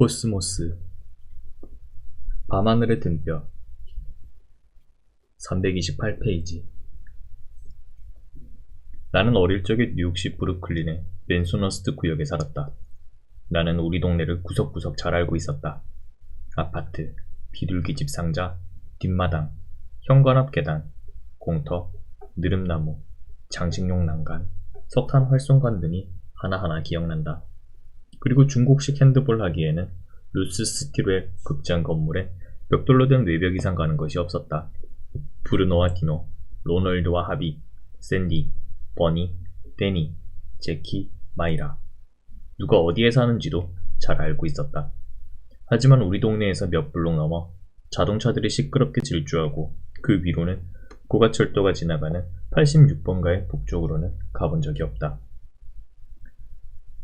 코스모스 밤하늘의 등뼈 328페이지. 나는 어릴 적에 뉴욕시 브루클린의 맨소너스트 구역에 살았다. 나는 우리 동네를 구석구석 잘 알고 있었다. 아파트, 비둘기집 상자, 뒷마당, 현관 앞 계단, 공터, 느릅나무, 장식용 난간, 석탄 활송관 등이 하나하나 기억난다. 그리고 중국식 핸드볼 하기에는 루스 스틸의 극장 건물에 벽돌로 된 외벽 이상 가는 것이 없었다. 브루노와 디노, 로널드와 하비, 샌디, 버니, 데니, 제키, 마이라. 누가 어디에 사는지도 잘 알고 있었다. 하지만 우리 동네에서 몇 블록 넘어 자동차들이 시끄럽게 질주하고 그 위로는 고가철도가 지나가는 86번가의 북쪽으로는 가본 적이 없다.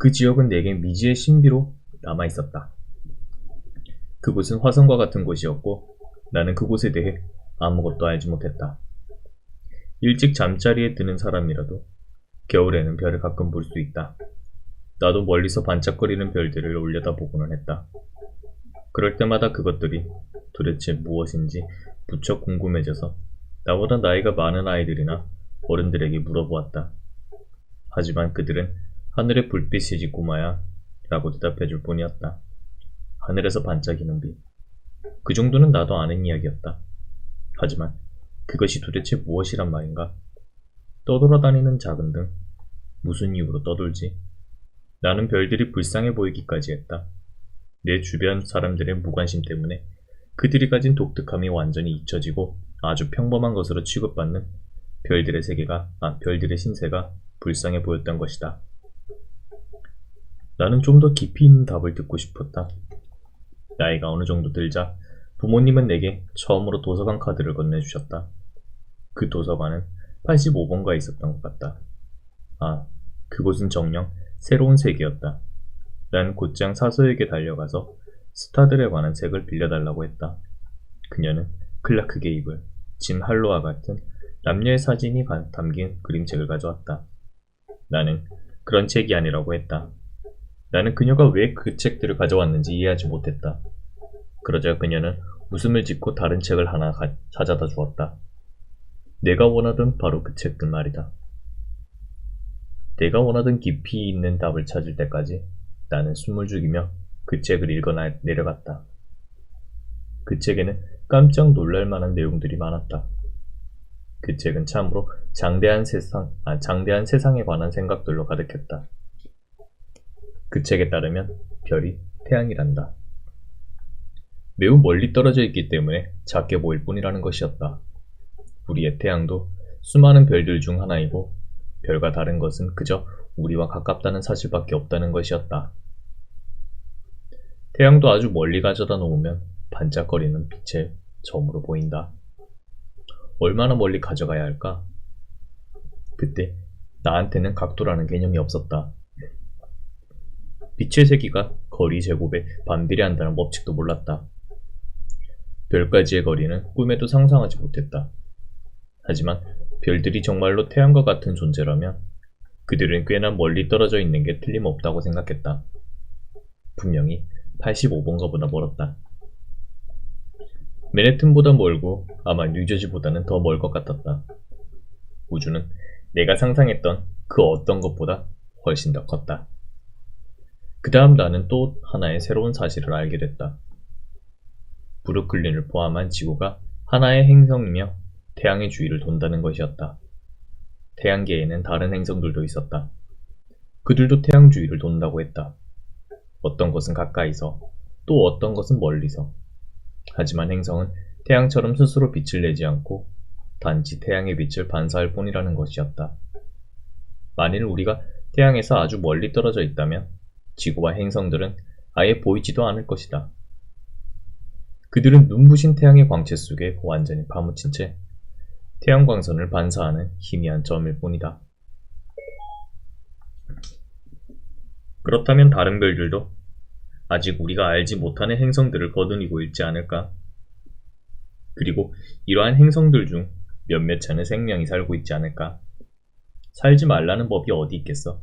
그 지역은 내게 미지의 신비로 남아있었다. 그곳은 화성과 같은 곳이었고 나는 그곳에 대해 아무것도 알지 못했다. 일찍 잠자리에 드는 사람이라도 겨울에는 별을 가끔 볼 수 있다. 나도 멀리서 반짝거리는 별들을 올려다보고는 했다. 그럴 때마다 그것들이 도대체 무엇인지 무척 궁금해져서 나보다 나이가 많은 아이들이나 어른들에게 물어보았다. 하지만 그들은 하늘의 불빛이지 꼬마야 라고 대답해줄 뿐이었다. 하늘에서 반짝이는 빛. 그 정도는 나도 아는 이야기였다. 하지만 그것이 도대체 무엇이란 말인가? 떠돌아다니는 작은 등 무슨 이유로 떠돌지? 나는 별들이 불쌍해 보이기까지 했다. 내 주변 사람들의 무관심 때문에 그들이 가진 독특함이 완전히 잊혀지고 아주 평범한 것으로 취급받는 별들의 별들의 신세가 불쌍해 보였던 것이다. 나는 좀 더 깊이 있는 답을 듣고 싶었다. 나이가 어느 정도 들자 부모님은 내게 처음으로 도서관 카드를 건네주셨다. 그 도서관은 85번가에 있었던 것 같다. 그곳은 정녕 새로운 세계였다. 난 곧장 사서에게 달려가서 스타들에 관한 책을 빌려달라고 했다. 그녀는 클라크 게이블, 짐 할로와 같은 남녀의 사진이 담긴 그림책을 가져왔다. 나는 그런 책이 아니라고 했다. 나는 그녀가 왜 그 책들을 가져왔는지 이해하지 못했다. 그러자 그녀는 웃음을 짓고 다른 책을 하나 찾아다 주었다. 내가 원하던 바로 그 책들 말이다. 내가 원하던 깊이 있는 답을 찾을 때까지 나는 숨을 죽이며 그 책을 읽어 내려갔다. 그 책에는 깜짝 놀랄 만한 내용들이 많았다. 그 책은 참으로 장대한 세상에 관한 생각들로 가득했다. 그 책에 따르면 별이 태양이란다. 매우 멀리 떨어져 있기 때문에 작게 보일 뿐이라는 것이었다. 우리의 태양도 수많은 별들 중 하나이고 별과 다른 것은 그저 우리와 가깝다는 사실밖에 없다는 것이었다. 태양도 아주 멀리 가져다 놓으면 반짝거리는 빛의 점으로 보인다. 얼마나 멀리 가져가야 할까? 그때 나한테는 각도라는 개념이 없었다. 빛의 세기가 거리 제곱에 반비례한다는 법칙도 몰랐다. 별까지의 거리는 꿈에도 상상하지 못했다. 하지만 별들이 정말로 태양과 같은 존재라면 그들은 꽤나 멀리 떨어져 있는 게 틀림없다고 생각했다. 분명히 85번가보다 멀었다. 맨해튼보다 멀고 아마 뉴저지보다는 더 멀 것 같았다. 우주는 내가 상상했던 그 어떤 것보다 훨씬 더 컸다. 그 다음 나는 또 하나의 새로운 사실을 알게 됐다. 브루클린을 포함한 지구가 하나의 행성이며 태양의 주위를 돈다는 것이었다. 태양계에는 다른 행성들도 있었다. 그들도 태양 주위를 돈다고 했다. 어떤 것은 가까이서, 또 어떤 것은 멀리서. 하지만 행성은 태양처럼 스스로 빛을 내지 않고 단지 태양의 빛을 반사할 뿐이라는 것이었다. 만일 우리가 태양에서 아주 멀리 떨어져 있다면 지구와 행성들은 아예 보이지도 않을 것이다. 그들은 눈부신 태양의 광채 속에 완전히 파묻힌 채 태양광선을 반사하는 희미한 점일 뿐이다. 그렇다면 다른 별들도 아직 우리가 알지 못하는 행성들을 거느리고 있지 않을까? 그리고 이러한 행성들 중 몇몇 차는 생명이 살고 있지 않을까? 살지 말라는 법이 어디 있겠어?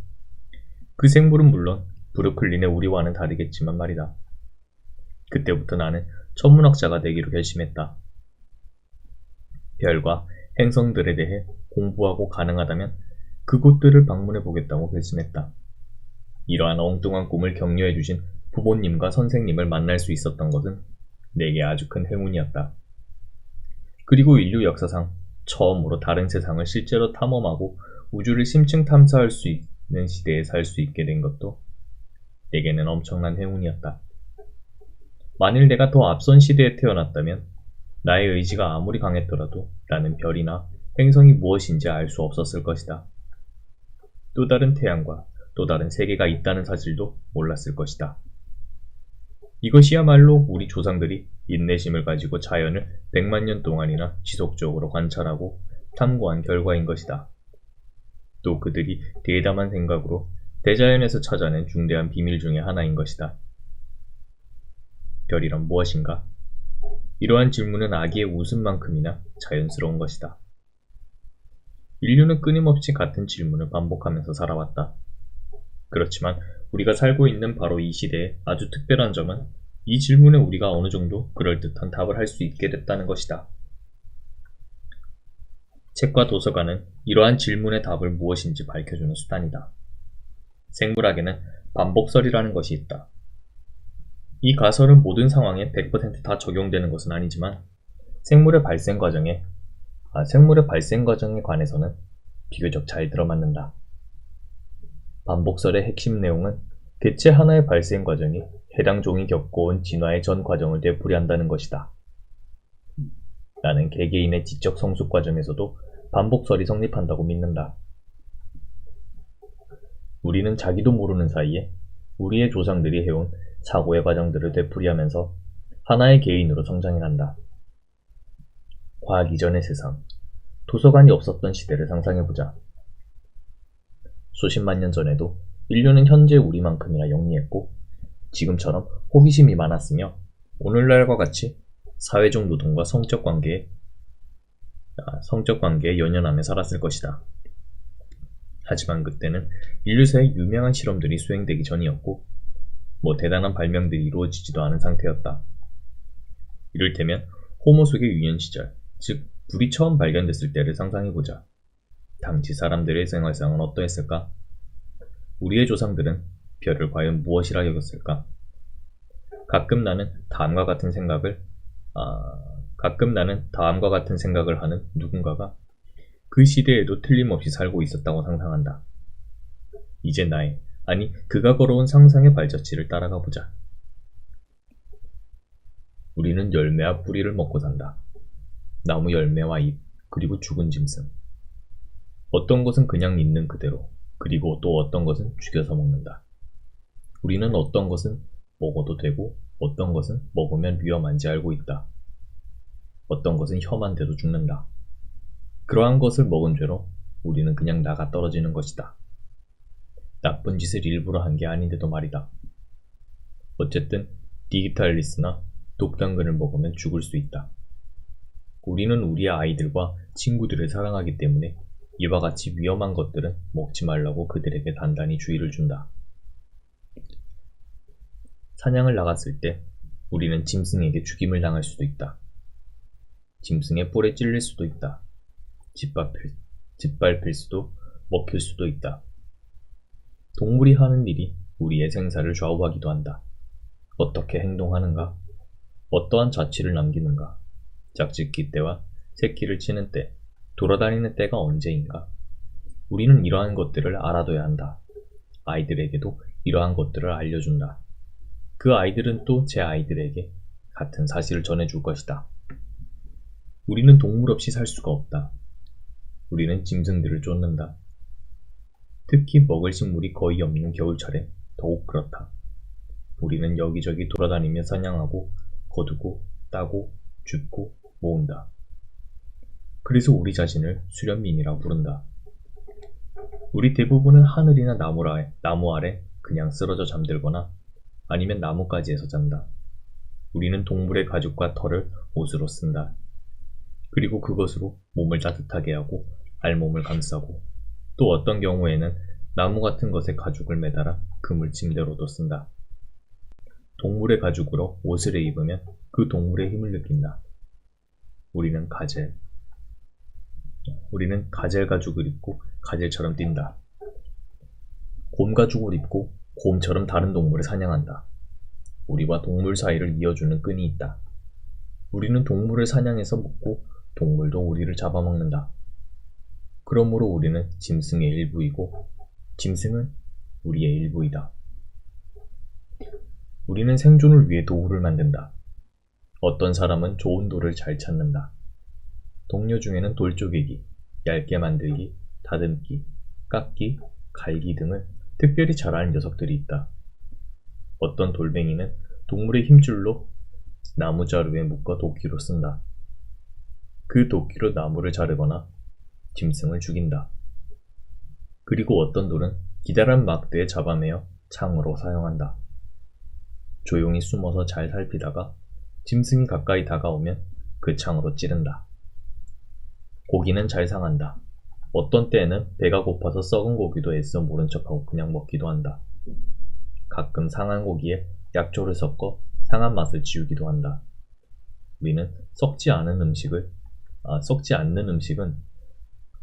그 생물은 물론 브루클린의 우리와는 다르겠지만 말이다. 그때부터 나는 천문학자가 되기로 결심했다. 별과 행성들에 대해 공부하고 가능하다면 그곳들을 방문해 보겠다고 결심했다. 이러한 엉뚱한 꿈을 격려해 주신 부모님과 선생님을 만날 수 있었던 것은 내게 아주 큰 행운이었다. 그리고 인류 역사상 처음으로 다른 세상을 실제로 탐험하고 우주를 심층 탐사할 수 있는 시대에 살 수 있게 된 것도 내게는 엄청난 행운이었다. 만일 내가 더 앞선 시대에 태어났다면 나의 의지가 아무리 강했더라도 나는 별이나 행성이 무엇인지 알 수 없었을 것이다. 또 다른 태양과 또 다른 세계가 있다는 사실도 몰랐을 것이다. 이것이야말로 우리 조상들이 인내심을 가지고 자연을 100만 년 동안이나 지속적으로 관찰하고 탐구한 결과인 것이다. 또 그들이 대담한 생각으로 대자연에서 찾아낸 중대한 비밀 중의 하나인 것이다. 별이란 무엇인가? 이러한 질문은 아기의 웃음만큼이나 자연스러운 것이다. 인류는 끊임없이 같은 질문을 반복하면서 살아왔다. 그렇지만 우리가 살고 있는 바로 이 시대의 아주 특별한 점은 이 질문에 우리가 어느 정도 그럴듯한 답을 할 수 있게 됐다는 것이다. 책과 도서관은 이러한 질문의 답을 무엇인지 밝혀주는 수단이다. 생물학에는 반복설이라는 것이 있다. 이 가설은 모든 상황에 100% 다 적용되는 것은 아니지만 생물의 발생 과정에 관해서는 비교적 잘 들어맞는다. 반복설의 핵심 내용은 개체 하나의 발생 과정이 해당 종이 겪어온 진화의 전 과정을 되풀이한다는 것이다. 나는 개개인의 지적 성숙 과정에서도 반복설이 성립한다고 믿는다. 우리는 자기도 모르는 사이에 우리의 조상들이 해온 사고의 과정들을 되풀이하면서 하나의 개인으로 성장해간다. 과학 이전의 세상, 도서관이 없었던 시대를 상상해보자. 수십만 년 전에도 인류는 현재 우리만큼이나 영리했고 지금처럼 호기심이 많았으며 오늘날과 같이 사회적 노동과 성적 관계에 연연하며 살았을 것이다. 하지만 그때는 인류사의 유명한 실험들이 수행되기 전이었고 대단한 발명들이 이루어지지도 않은 상태였다. 이를테면 호모속의 유년 시절, 즉 불이 처음 발견됐을 때를 상상해보자. 당시 사람들의 생활상은 어떠했을까? 우리의 조상들은 별을 과연 무엇이라 여겼을까? 가끔 나는 다음과 같은 생각을 하는 누군가가 그 시대에도 틀림없이 살고 있었다고 상상한다. 이제 그가 걸어온 상상의 발자취를 따라가 보자. 우리는 열매와 뿌리를 먹고 산다. 나무 열매와 잎, 그리고 죽은 짐승. 어떤 것은 그냥 있는 그대로, 그리고 또 어떤 것은 죽여서 먹는다. 우리는 어떤 것은 먹어도 되고 어떤 것은 먹으면 위험한지 알고 있다. 어떤 것은 혐한데도 죽는다. 그러한 것을 먹은 죄로 우리는 그냥 나가 떨어지는 것이다. 나쁜 짓을 일부러 한 게 아닌데도 말이다. 어쨌든 디기탈리스나 독당근을 먹으면 죽을 수 있다. 우리는 우리의 아이들과 친구들을 사랑하기 때문에 이와 같이 위험한 것들은 먹지 말라고 그들에게 단단히 주의를 준다. 사냥을 나갔을 때 우리는 짐승에게 죽임을 당할 수도 있다. 짐승의 뿔에 찔릴 수도 있다. 짓밟힐 수도, 먹힐 수도 있다. 동물이 하는 일이 우리의 생사를 좌우하기도 한다. 어떻게 행동하는가? 어떠한 자취를 남기는가? 짝짓기 때와 새끼를 치는 때, 돌아다니는 때가 언제인가? 우리는 이러한 것들을 알아둬야 한다. 아이들에게도 이러한 것들을 알려준다. 그 아이들은 또 제 아이들에게 같은 사실을 전해줄 것이다. 우리는 동물 없이 살 수가 없다. 우리는 짐승들을 쫓는다. 특히 먹을 식물이 거의 없는 겨울철에 더욱 그렇다. 우리는 여기저기 돌아다니며 사냥하고 거두고 따고 줍고 모은다. 그래서 우리 자신을 수련민이라 부른다. 우리 대부분은 하늘이나 나무 아래 그냥 쓰러져 잠들거나 아니면 나뭇가지에서 잔다. 우리는 동물의 가죽과 털을 옷으로 쓴다. 그리고 그것으로 몸을 따뜻하게 하고 알몸을 감싸고 또 어떤 경우에는 나무 같은 것에 가죽을 매달아 그물 침대로도 쓴다. 동물의 가죽으로 옷을 입으면 그 동물의 힘을 느낀다. 우리는 가젤 가죽을 입고 가젤처럼 뛴다. 곰 가죽을 입고 곰처럼 다른 동물을 사냥한다. 우리와 동물 사이를 이어주는 끈이 있다. 우리는 동물을 사냥해서 먹고 동물도 우리를 잡아먹는다. 그러므로 우리는 짐승의 일부이고 짐승은 우리의 일부이다. 우리는 생존을 위해 도구를 만든다. 어떤 사람은 좋은 돌을 잘 찾는다. 동료 중에는 돌 쪼개기, 얇게 만들기, 다듬기, 깎기, 갈기 등을 특별히 잘하는 녀석들이 있다. 어떤 돌멩이는 동물의 힘줄로 나무 자루에 묶어 도끼로 쓴다. 그 도끼로 나무를 자르거나 짐승을 죽인다. 그리고 어떤 돌은 기다란 막대에 잡아매어 창으로 사용한다. 조용히 숨어서 잘 살피다가 짐승이 가까이 다가오면 그 창으로 찌른다. 고기는 잘 상한다. 어떤 때에는 배가 고파서 썩은 고기도 애써 모른 척하고 그냥 먹기도 한다. 가끔 상한 고기에 약초를 섞어 상한 맛을 지우기도 한다. 우리는 썩지 않는 음식은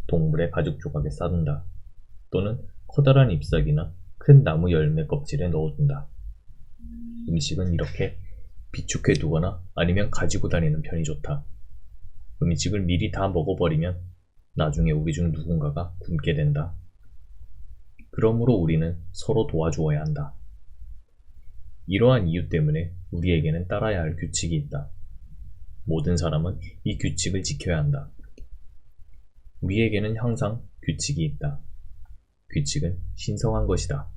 동물의 가죽 조각에 싸둔다. 또는 커다란 잎사귀나 큰 나무 열매 껍질에 넣어둔다. 음식은 이렇게 비축해 두거나 아니면 가지고 다니는 편이 좋다. 음식을 미리 다 먹어버리면 나중에 우리 중 누군가가 굶게 된다. 그러므로 우리는 서로 도와주어야 한다. 이러한 이유 때문에 우리에게는 따라야 할 규칙이 있다. 모든 사람은 이 규칙을 지켜야 한다. 우리에게는 항상 규칙이 있다. 규칙은 신성한 것이다.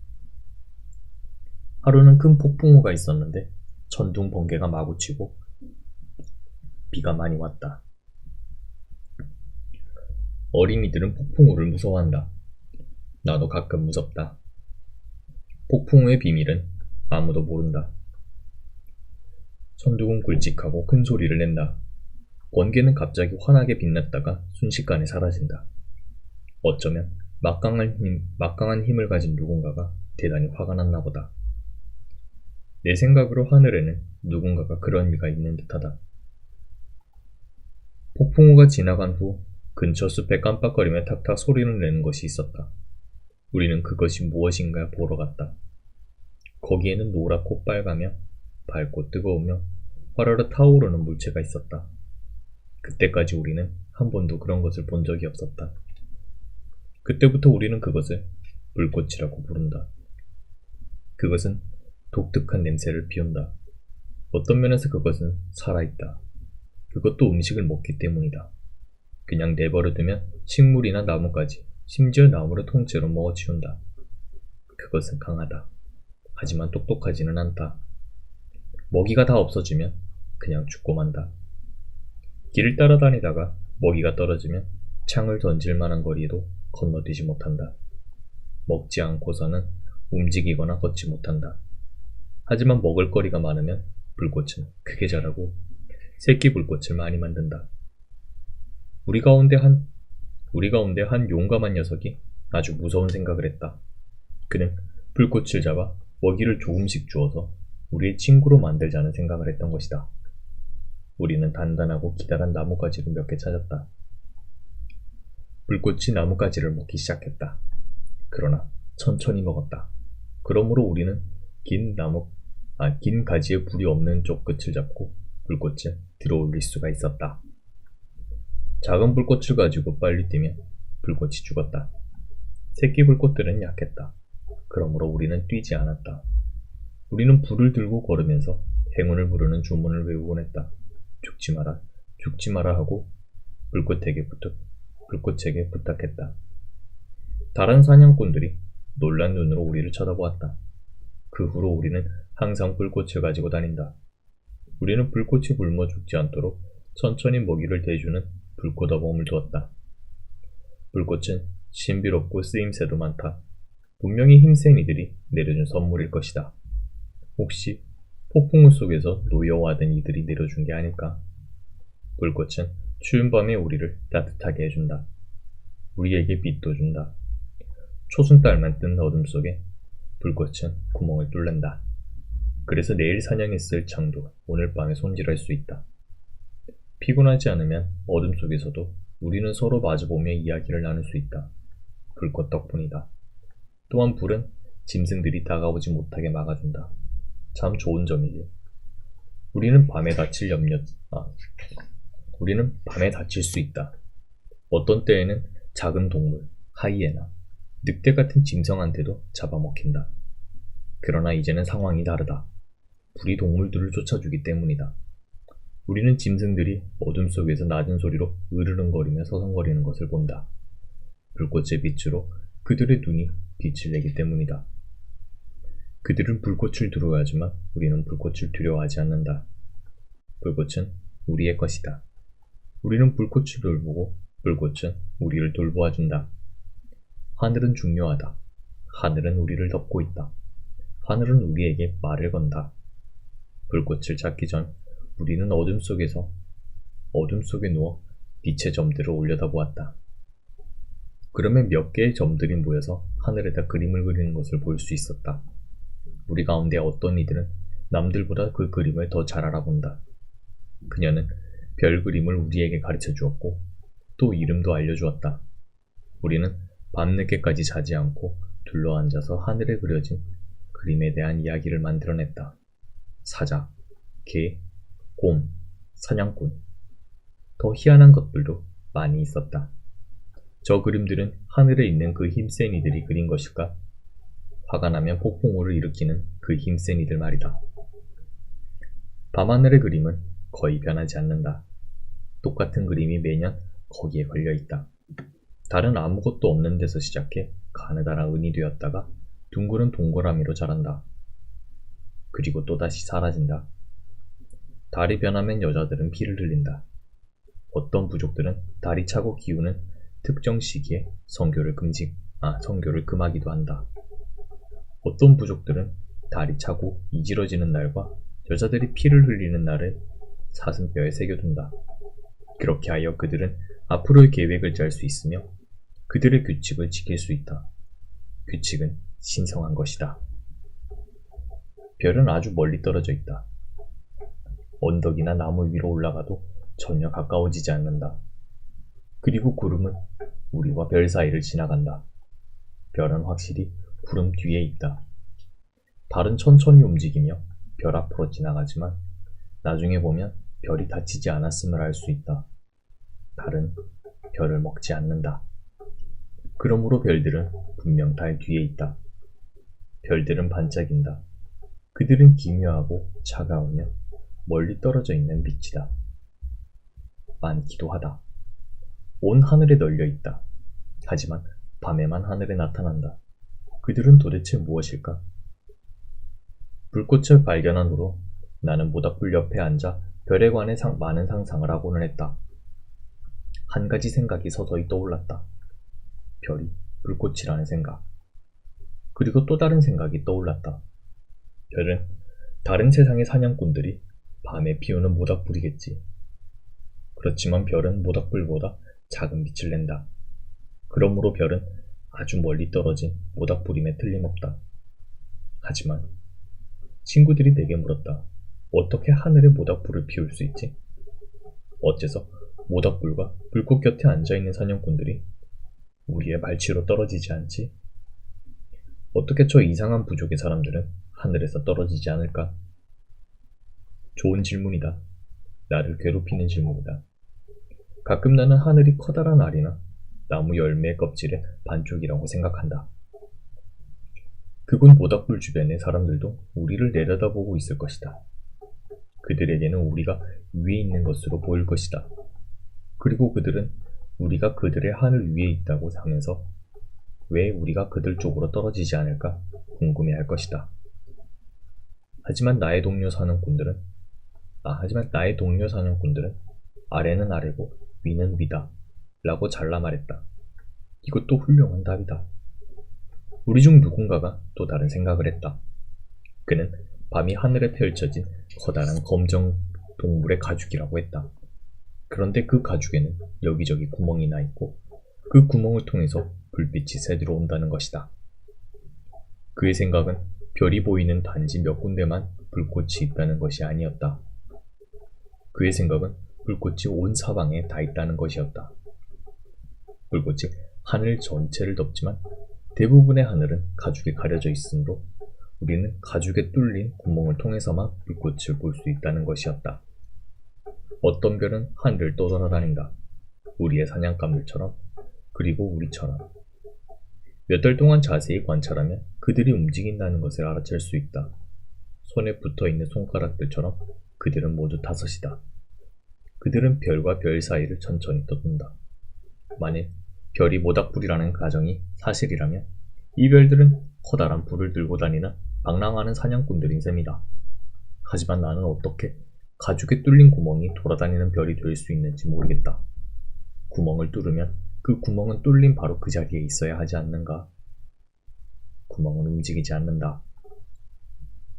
하루는 큰 폭풍우가 있었는데 천둥 번개가 마구 치고 비가 많이 왔다. 어린이들은 폭풍우를 무서워한다. 나도 가끔 무섭다. 폭풍우의 비밀은 아무도 모른다. 천둥은 굵직하고 큰 소리를 낸다. 번개는 갑자기 환하게 빛났다가 순식간에 사라진다. 어쩌면 막강한 힘을 가진 누군가가 대단히 화가 났나 보다. 내 생각으로 하늘에는 누군가가 그런 이가 있는 듯하다. 폭풍우가 지나간 후 근처 숲에 깜빡거리며 탁탁 소리를 내는 것이 있었다. 우리는 그것이 무엇인가 보러 갔다. 거기에는 노랗고 빨가며 밝고 뜨거우며 화르르 타오르는 물체가 있었다. 그때까지 우리는 한 번도 그런 것을 본 적이 없었다. 그때부터 우리는 그것을 불꽃이라고 부른다. 그것은 독특한 냄새를 피운다. 어떤 면에서 그것은 살아있다. 그것도 음식을 먹기 때문이다. 그냥 내버려두면 식물이나 나무까지, 심지어 나무를 통째로 먹어치운다. 그것은 강하다. 하지만 똑똑하지는 않다. 먹이가 다 없어지면 그냥 죽고 만다. 길을 따라다니다가 먹이가 떨어지면 창을 던질 만한 거리도 건너뛰지 못한다. 먹지 않고서는 움직이거나 걷지 못한다. 하지만 먹을 거리가 많으면 불꽃은 크게 자라고 새끼 불꽃을 많이 만든다. 우리 가운데 한 용감한 녀석이 아주 무서운 생각을 했다. 그는 불꽃을 잡아 먹이를 조금씩 주어서 우리의 친구로 만들자는 생각을 했던 것이다. 우리는 단단하고 기다란 나뭇가지를 몇 개 찾았다. 불꽃이 나뭇가지를 먹기 시작했다. 그러나 천천히 먹었다. 그러므로 우리는 긴 가지에 불이 없는 쪽 끝을 잡고 불꽃을 들어올릴 수가 있었다. 작은 불꽃을 가지고 빨리 뛰면 불꽃이 죽었다. 새끼 불꽃들은 약했다. 그러므로 우리는 뛰지 않았다. 우리는 불을 들고 걸으면서 행운을 부르는 주문을 외우곤 했다. 죽지 마라, 죽지 마라 하고 불꽃에게 부탁했다. 다른 사냥꾼들이 놀란 눈으로 우리를 쳐다보았다. 그 후로 우리는 항상 불꽃을 가지고 다닌다. 우리는 불꽃이 굶어 죽지 않도록 천천히 먹이를 대주는 불꽃어범을 두었다. 불꽃은 신비롭고 쓰임새도 많다. 분명히 힘센 이들이 내려준 선물일 것이다. 혹시 폭풍우 속에서 노여워하던 이들이 내려준 게 아닐까? 불꽃은 추운 밤에 우리를 따뜻하게 해준다. 우리에게 빛도 준다. 초승달만 뜬 어둠 속에 불꽃은 구멍을 뚫는다. 그래서 내일 사냥했을 창도 오늘 밤에 손질할 수 있다. 피곤하지 않으면 어둠 속에서도 우리는 서로 마주보며 이야기를 나눌 수 있다. 불꽃 덕분이다. 또한 불은 짐승들이 다가오지 못하게 막아준다. 참 좋은 점이지. 우리는 밤에 다칠 수 있다. 어떤 때에는 작은 동물, 하이에나, 늑대 같은 짐승한테도 잡아먹힌다. 그러나 이제는 상황이 다르다. 불이 동물들을 쫓아주기 때문이다. 우리는 짐승들이 어둠 속에서 낮은 소리로 으르렁거리며 서성거리는 것을 본다. 불꽃의 빛으로 그들의 눈이 빛을 내기 때문이다. 그들은 불꽃을 두려워하지만 우리는 불꽃을 두려워하지 않는다. 불꽃은 우리의 것이다. 우리는 불꽃을 돌보고 불꽃은 우리를 돌보아준다. 하늘은 중요하다. 하늘은 우리를 덮고 있다. 하늘은 우리에게 말을 건다. 불꽃을 찾기 전 우리는 어둠 속에 누워 빛의 점들을 올려다보았다. 그러면 몇 개의 점들이 모여서 하늘에다 그림을 그리는 것을 볼 수 있었다. 우리 가운데 어떤 이들은 남들보다 그 그림을 더 잘 알아본다. 그녀는 별 그림을 우리에게 가르쳐 주었고 또 이름도 알려주었다. 우리는 밤늦게까지 자지 않고 둘러앉아서 하늘에 그려진 그림에 대한 이야기를 만들어냈다. 사자, 개, 곰, 사냥꾼. 더 희한한 것들도 많이 있었다. 저 그림들은 하늘에 있는 그 힘센 이들이 그린 것일까? 화가 나면 폭풍우를 일으키는 그 힘센 이들 말이다. 밤하늘의 그림은 거의 변하지 않는다. 똑같은 그림이 매년 거기에 걸려있다. 달은 아무것도 없는 데서 시작해 가느다란 은이 되었다가 둥그런 동그라미로 자란다. 그리고 또다시 사라진다. 달이 변하면 여자들은 피를 흘린다. 어떤 부족들은 달이 차고 기우는 특정 시기에 성교를 금하기도 한다. 어떤 부족들은 달이 차고 이지러지는 날과 여자들이 피를 흘리는 날을 사슴뼈에 새겨둔다. 그렇게 하여 그들은 앞으로의 계획을 짤 수 있으며 그들의 규칙을 지킬 수 있다. 규칙은 신성한 것이다. 별은 아주 멀리 떨어져 있다. 언덕이나 나무 위로 올라가도 전혀 가까워지지 않는다. 그리고 구름은 우리와 별 사이를 지나간다. 별은 확실히 구름 뒤에 있다. 달은 천천히 움직이며 별 앞으로 지나가지만 나중에 보면 별이 다치지 않았음을 알 수 있다. 달은 별을 먹지 않는다. 그러므로 별들은 분명 달 뒤에 있다. 별들은 반짝인다. 그들은 기묘하고 차가우며 멀리 떨어져 있는 빛이다. 많기도 하다. 온 하늘에 널려 있다. 하지만 밤에만 하늘에 나타난다. 그들은 도대체 무엇일까? 불꽃을 발견한 후로 나는 모닥불 옆에 앉아 별에 관해 많은 상상을 하고는 했다. 한 가지 생각이 서서히 떠올랐다. 별이 불꽃이라는 생각. 그리고 또 다른 생각이 떠올랐다. 별은 다른 세상의 사냥꾼들이 밤에 피우는 모닥불이겠지. 그렇지만 별은 모닥불보다 작은 빛을 낸다. 그러므로 별은 아주 멀리 떨어진 모닥불임에 틀림없다. 하지만 친구들이 내게 물었다. 어떻게 하늘에 모닥불을 피울 수 있지? 어째서 모닥불과 불꽃 곁에 앉아있는 사냥꾼들이 우리의 발치로 떨어지지 않지? 어떻게 저 이상한 부족의 사람들은 하늘에서 떨어지지 않을까? 좋은 질문이다. 나를 괴롭히는 질문이다. 가끔 나는 하늘이 커다란 알이나 나무 열매의 껍질의 반쪽이라고 생각한다. 그곳 모닥불 주변의 사람들도 우리를 내려다보고 있을 것이다. 그들에게는 우리가 위에 있는 것으로 보일 것이다. 그리고 그들은 우리가 그들의 하늘 위에 있다고 하면서 왜 우리가 그들 쪽으로 떨어지지 않을까 궁금해할 것이다. 하지만 나의 동료 사냥꾼들은 아래는 아래고 위는 위다 라고 잘라 말했다. 이것도 훌륭한 답이다. 우리 중 누군가가 또 다른 생각을 했다. 그는 밤이 하늘에 펼쳐진 커다란 검정 동물의 가죽이라고 했다. 그런데 그 가죽에는 여기저기 구멍이 나 있고 그 구멍을 통해서 불빛이 새들어온다는 것이다. 그의 생각은 별이 보이는 단지 몇 군데만 불꽃이 있다는 것이 아니었다. 그의 생각은 불꽃이 온 사방에 다 있다는 것이었다. 불꽃이 하늘 전체를 덮지만 대부분의 하늘은 가죽에 가려져 있으므로 우리는 가죽에 뚫린 구멍을 통해서만 불꽃을 볼 수 있다는 것이었다. 어떤 별은 하늘을 떠돌아다닌다. 우리의 사냥감들처럼, 그리고 우리처럼. 몇 달 동안 자세히 관찰하면 그들이 움직인다는 것을 알아챌 수 있다. 손에 붙어있는 손가락들처럼 그들은 모두 다섯이다. 그들은 별과 별 사이를 천천히 떠돈다. 만일 별이 모닥불이라는 가정이 사실이라면 이 별들은 커다란 불을 들고 다니는 방랑하는 사냥꾼들인 셈이다. 하지만 나는 어떻게 가죽에 뚫린 구멍이 돌아다니는 별이 될 수 있는지 모르겠다. 구멍을 뚫으면 그 구멍은 뚫린 바로 그 자리에 있어야 하지 않는가? 구멍은 움직이지 않는다.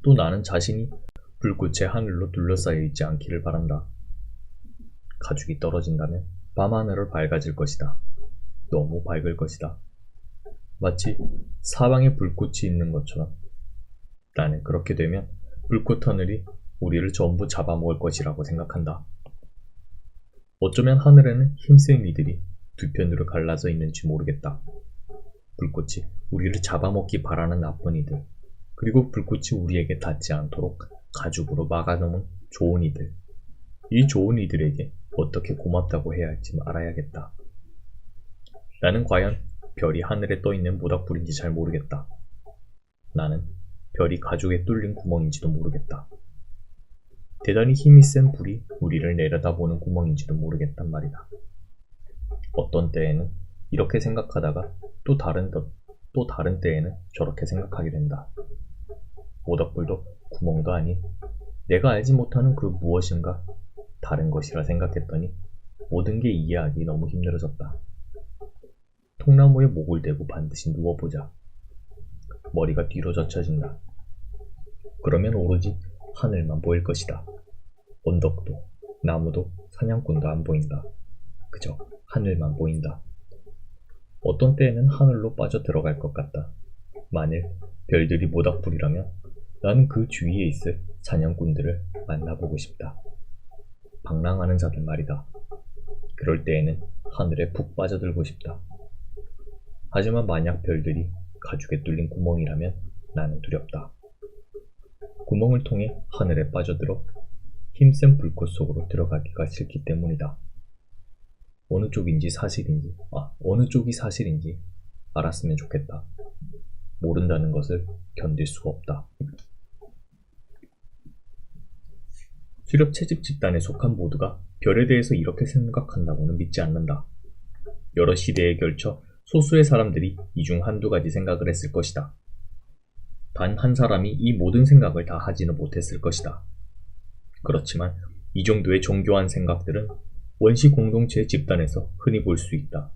또 나는 자신이 불꽃의 하늘로 둘러싸여 있지 않기를 바란다. 가죽이 떨어진다면 밤하늘을 밝아질 것이다. 너무 밝을 것이다. 마치 사방에 불꽃이 있는 것처럼. 나는 그렇게 되면 불꽃 하늘이 우리를 전부 잡아먹을 것이라고 생각한다. 어쩌면 하늘에는 힘센 이들이 두 편으로 갈라져 있는지 모르겠다. 불꽃이 우리를 잡아먹기 바라는 나쁜 이들, 그리고 불꽃이 우리에게 닿지 않도록 가죽으로 막아놓은 좋은 이들. 이 좋은 이들에게 어떻게 고맙다고 해야 할지 알아야겠다. 나는 과연 별이 하늘에 떠있는 모닥불인지 잘 모르겠다. 나는 별이 가죽에 뚫린 구멍인지도 모르겠다. 대단히 힘이 센 불이 우리를 내려다보는 구멍인지도 모르겠단 말이다. 어떤 때에는 이렇게 생각하다가 또 다른 때에는 저렇게 생각하게 된다. 모닥불도 구멍도 아닌 내가 알지 못하는 그 무엇인가 다른 것이라 생각했더니 모든 게 이해하기 너무 힘들어졌다. 통나무에 목을 대고 반드시 누워보자. 머리가 뒤로 젖혀진다. 그러면 오로지 하늘만 보일 것이다. 언덕도, 나무도, 사냥꾼도 안 보인다. 그저 하늘만 보인다. 어떤 때에는 하늘로 빠져 들어갈 것 같다. 만일 별들이 모닥불이라면 나는 그 주위에 있을 사냥꾼들을 만나보고 싶다. 방랑하는 자들 말이다. 그럴 때에는 하늘에 푹 빠져들고 싶다. 하지만 만약 별들이 가죽에 뚫린 구멍이라면 나는 두렵다. 구멍을 통해 하늘에 빠져들어 힘센 불꽃 속으로 들어가기가 싫기 때문이다. 어느 쪽이 사실인지 알았으면 좋겠다. 모른다는 것을 견딜 수가 없다. 수렵 채집 집단에 속한 모두가 별에 대해서 이렇게 생각한다고는 믿지 않는다. 여러 시대에 걸쳐 소수의 사람들이 이 중 한두 가지 생각을 했을 것이다. 단 한 사람이 이 모든 생각을 다 하지는 못했을 것이다. 그렇지만 이 정도의 정교한 생각들은 원시 공동체의 집단에서 흔히 볼 수 있다.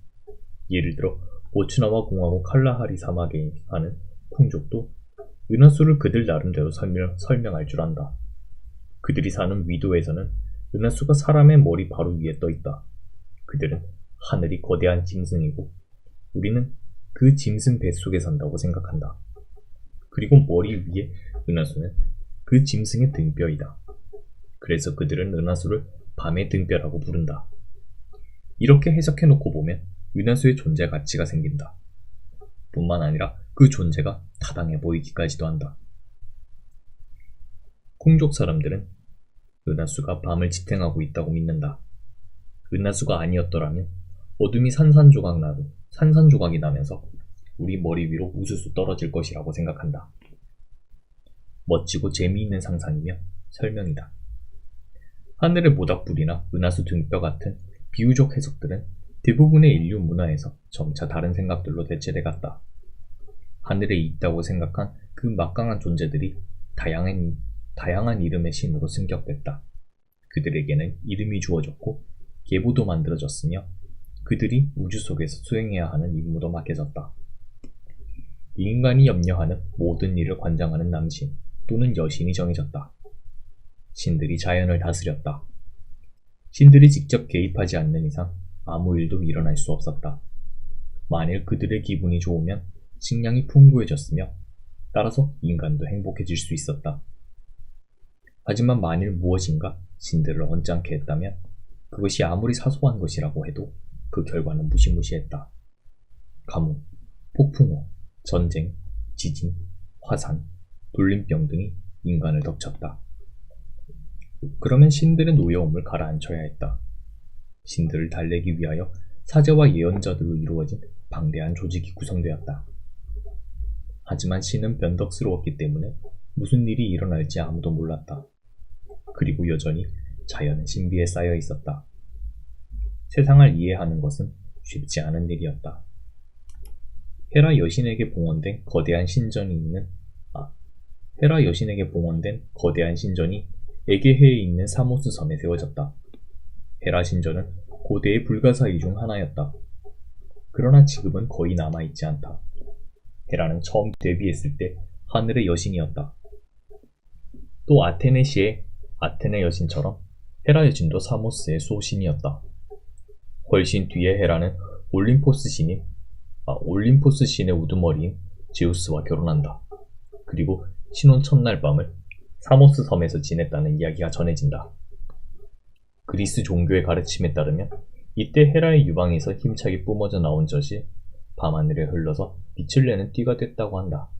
예를 들어 보츠나와 공화국 칼라하리 사막에 사는 콩족도 은하수를 그들 나름대로 설명할 줄 안다. 그들이 사는 위도에서는 은하수가 사람의 머리 바로 위에 떠 있다. 그들은 하늘이 거대한 짐승이고 우리는 그 짐승 뱃속에 산다고 생각한다. 그리고 머리 위에 은하수는 그 짐승의 등뼈이다. 그래서 그들은 은하수를 밤의 등뼈라고 부른다. 이렇게 해석해놓고 보면 은하수의 존재 가치가 생긴다. 뿐만 아니라 그 존재가 타당해 보이기까지도 한다. 콩족 사람들은 은하수가 밤을 지탱하고 있다고 믿는다. 은하수가 아니었더라면 어둠이 산산조각이 나면서 우리 머리 위로 우수수 떨어질 것이라고 생각한다. 멋지고 재미있는 상상이며 설명이다. 하늘의 모닥불이나 은하수 등뼈 같은 비유적 해석들은 대부분의 인류 문화에서 점차 다른 생각들로 대체돼갔다. 하늘에 있다고 생각한 그 막강한 존재들이 다양한 이름의 신으로 승격됐다. 그들에게는 이름이 주어졌고 계보도 만들어졌으며 그들이 우주 속에서 수행해야 하는 임무도 맡겨졌다. 인간이 염려하는 모든 일을 관장하는 남신 또는 여신이 정해졌다. 신들이 자연을 다스렸다. 신들이 직접 개입하지 않는 이상 아무 일도 일어날 수 없었다. 만일 그들의 기분이 좋으면 식량이 풍부해졌으며 따라서 인간도 행복해질 수 있었다. 하지만 만일 무엇인가 신들을 언짢게 했다면 그것이 아무리 사소한 것이라고 해도 그 결과는 무시무시했다. 가뭄, 폭풍우, 전쟁, 지진, 화산, 돌림병 등이 인간을 덮쳤다. 그러면 신들의 노여움을 가라앉혀야 했다. 신들을 달래기 위하여 사제와 예언자들로 이루어진 방대한 조직이 구성되었다. 하지만 신은 변덕스러웠기 때문에 무슨 일이 일어날지 아무도 몰랐다. 그리고 여전히 자연은 신비에 쌓여 있었다. 세상을 이해하는 것은 쉽지 않은 일이었다. 헤라 여신에게 봉헌된 거대한 신전이 에게해에 있는 사모스 섬에 세워졌다. 헤라 신전은 고대의 불가사의 중 하나였다. 그러나 지금은 거의 남아있지 않다. 헤라는 처음 데뷔했을 때 하늘의 여신이었다. 또 아테네 여신처럼 헤라 여신도 사모스의 소신이었다. 훨씬 뒤에 헤라는 올림포스 신의 우두머리인 제우스와 결혼한다. 그리고 신혼 첫날 밤을 사모스 섬에서 지냈다는 이야기가 전해진다. 그리스 종교의 가르침에 따르면 이때 헤라의 유방에서 힘차게 뿜어져 나온 젖이 밤하늘에 흘러서 빛을 내는 띠가 됐다고 한다.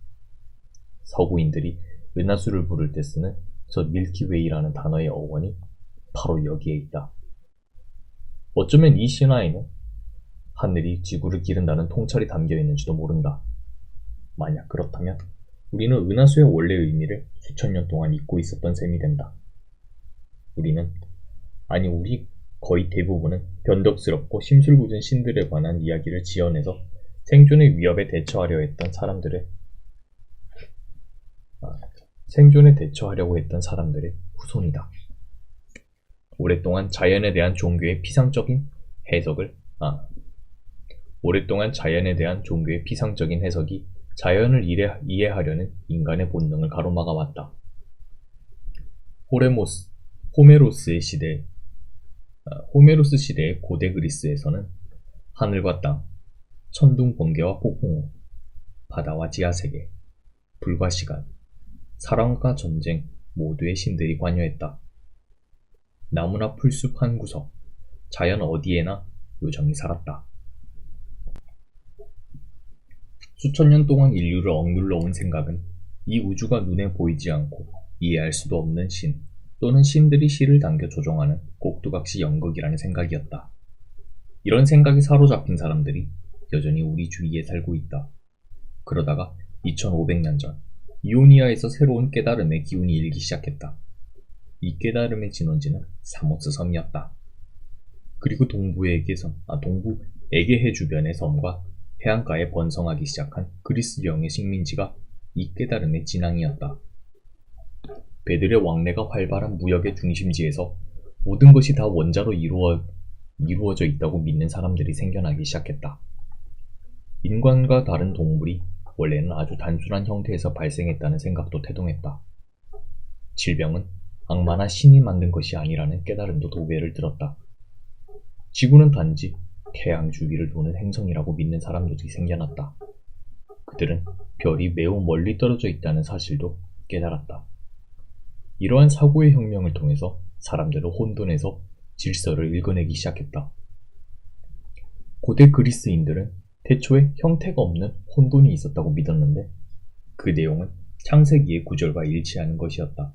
서구인들이 은하수를 부를 때 쓰는 저 밀키웨이라는 단어의 어원이 바로 여기에 있다. 어쩌면 이 신화에는 하늘이 지구를 기른다는 통찰이 담겨 있는지도 모른다. 만약 그렇다면 우리는 은하수의 원래 의미를 수천 년 동안 잊고 있었던 셈이 된다. 우리 거의 대부분은 변덕스럽고 심술궂은 신들에 관한 이야기를 지어내서 생존의 위협에 대처하려고 했던 사람들의 후손이다. 오랫동안 자연에 대한 종교의 피상적인 해석이 자연을 이해하려는 인간의 본능을 가로막아 왔다. 호메로스 시대의 고대 그리스에서는 하늘과 땅, 천둥 번개와 폭풍우, 바다와 지하세계, 불과 시간, 사랑과 전쟁 모두의 신들이 관여했다. 나무나 풀숲 한 구석, 자연 어디에나 요정이 살았다. 수천 년 동안 인류를 억눌러온 생각은 이 우주가 눈에 보이지 않고 이해할 수도 없는 신 또는 신들이 실을 당겨 조종하는 꼭두각시 연극이라는 생각이었다. 이런 생각에 사로잡힌 사람들이 여전히 우리 주위에 살고 있다. 그러다가 2500년 전 이오니아에서 새로운 깨달음의 기운이 일기 시작했다. 이 깨달음의 진원지는 사모스 섬이었다. 그리고 동부 에게해 주변의 섬과 해안가에 번성하기 시작한 그리스령의 식민지가 이 깨달음의 진앙이었다. 배들의 왕래가 활발한 무역의 중심지에서 모든 것이 다 원자로 이루어져 있다고 믿는 사람들이 생겨나기 시작했다. 인간과 다른 동물이 원래는 아주 단순한 형태에서 발생했다는 생각도 태동했다. 질병은 악마나 신이 만든 것이 아니라는 깨달음도 도배를 들었다. 지구는 단지 태양 주위를 도는 행성이라고 믿는 사람들이 생겨났다. 그들은 별이 매우 멀리 떨어져 있다는 사실도 깨달았다. 이러한 사고의 혁명을 통해서 사람들은 혼돈에서 질서를 읽어내기 시작했다. 고대 그리스인들은 태초에 형태가 없는 혼돈이 있었다고 믿었는데 그 내용은 창세기의 구절과 일치하는 것이었다.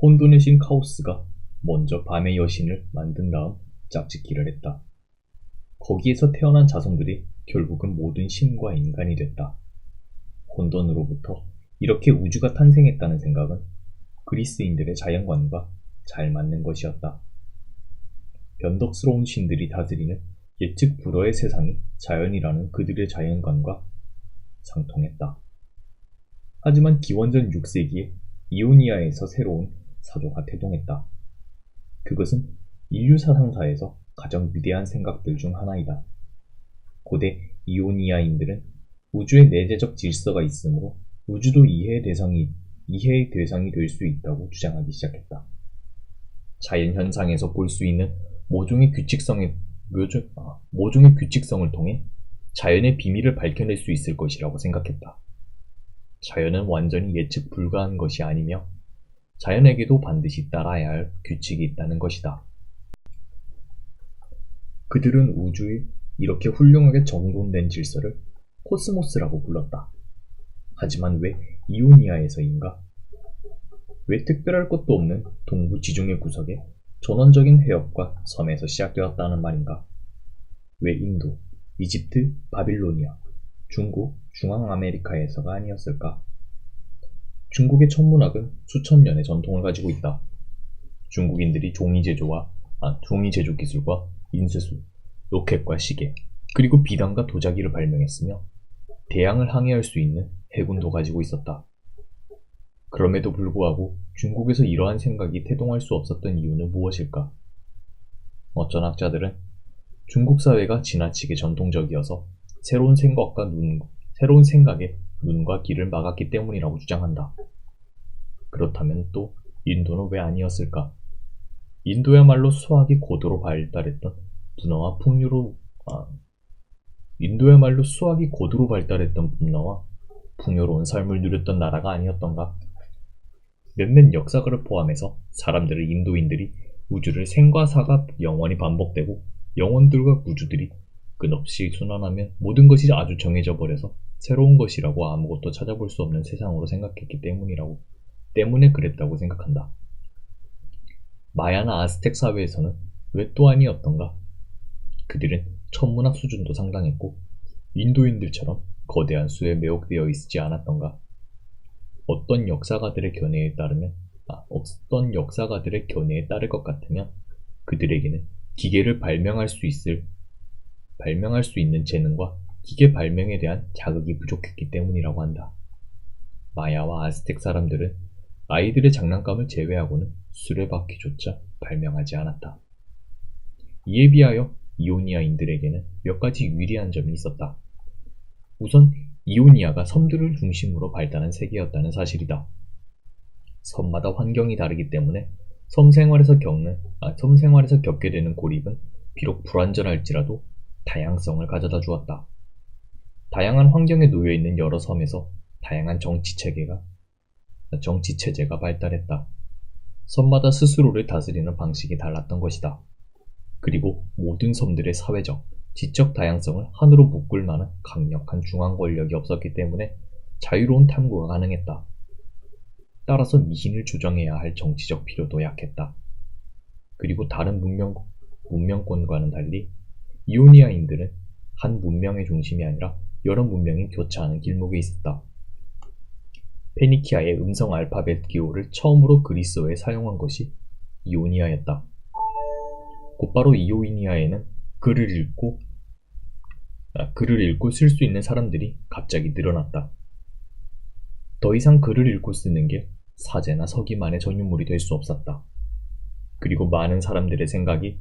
혼돈의 신 카오스가 먼저 밤의 여신을 만든 다음 짝짓기를 했다. 거기에서 태어난 자손들이 결국은 모든 신과 인간이 됐다. 혼돈으로부터 이렇게 우주가 탄생했다는 생각은 그리스인들의 자연관과 잘 맞는 것이었다. 변덕스러운 신들이 다스리는 예측 불허의 세상이 자연이라는 그들의 자연관과 상통했다. 하지만 기원전 6세기에 이오니아에서 새로운 사조가 태동했다. 그것은 인류 사상사에서 가장 위대한 생각들 중 하나이다. 고대 이오니아인들은 우주에 내재적 질서가 있으므로 우주도 이해의 대상이 될 수 있다고 주장하기 시작했다. 자연현상에서 볼 수 있는 모종의 규칙성을 통해 자연의 비밀을 밝혀낼 수 있을 것이라고 생각했다. 자연은 완전히 예측 불가한 것이 아니며 자연에게도 반드시 따라야 할 규칙이 있다는 것이다. 그들은 우주의 이렇게 훌륭하게 정돈된 질서를 코스모스라고 불렀다. 하지만 왜 이오니아에서인가? 왜 특별할 것도 없는 동부 지중해 구석에 전원적인 해협과 섬에서 시작되었다는 말인가? 왜 인도, 이집트, 바빌로니아, 중국, 중앙아메리카에서가 아니었을까? 중국의 천문학은 수천 년의 전통을 가지고 있다. 중국인들이 종이 제조 기술과 인쇄술, 로켓과 시계, 그리고 비단과 도자기를 발명했으며 대양을 항해할 수 있는 해군도 가지고 있었다. 그럼에도 불구하고 중국에서 이러한 생각이 태동할 수 없었던 이유는 무엇일까? 어떤 학자들은 중국 사회가 지나치게 전통적이어서 새로운 생각에 눈과 귀를 막았기 때문이라고 주장한다. 그렇다면 또 인도는 왜 아니었을까? 인도야말로 수학이 고도로 발달했던 문화와 풍요로운 삶을 누렸던 나라가 아니었던가? 몇몇 역사가를 포함해서 사람들은 인도인들이 우주를 생과 사가 영원히 반복되고 영혼들과 우주들이 끝없이 순환하면 모든 것이 아주 정해져 버려서 새로운 것이라고 아무것도 찾아볼 수 없는 세상으로 생각했기 때문에 그랬다고 생각한다. 마야나 아스텍 사회에서는 왜 또 아니었던가? 그들은 천문학 수준도 상당했고 인도인들처럼 거대한 수에 매혹되어 있지 않았던가? 어떤 역사가들의 견해에 따를 것 같으면 그들에게는 기계를 발명할 수 있는 재능과 기계 발명에 대한 자극이 부족했기 때문이라고 한다. 마야와 아스텍 사람들은 아이들의 장난감을 제외하고는 수레바퀴조차 발명하지 않았다. 이에 비하여 이오니아인들에게는 몇 가지 유리한 점이 있었다. 우선 이오니아가 섬들을 중심으로 발달한 세계였다는 사실이다. 섬마다 환경이 다르기 때문에 섬 생활에서 겪게 되는 고립은 비록 불완전할지라도 다양성을 가져다 주었다. 다양한 환경에 놓여 있는 여러 섬에서 다양한 정치 체제가 발달했다. 섬마다 스스로를 다스리는 방식이 달랐던 것이다. 그리고 모든 섬들의 사회적, 지적 다양성을 한으로 묶을 만한 강력한 중앙 권력이 없었기 때문에 자유로운 탐구가 가능했다. 따라서 미신을 조정해야 할 정치적 필요도 약했다. 그리고 다른 문명권과는 달리 이오니아인들은 한 문명의 중심이 아니라 여러 문명이 교차하는 길목에 있었다. 페니키아의 음성 알파벳 기호를 처음으로 그리스어에 사용한 것이 이오니아였다. 곧바로 이오니아에는 글을 읽고 쓸 수 있는 사람들이 갑자기 늘어났다. 더 이상 글을 읽고 쓰는 게 사제나 서기만의 전유물이 될 수 없었다. 그리고 많은 사람들의 생각이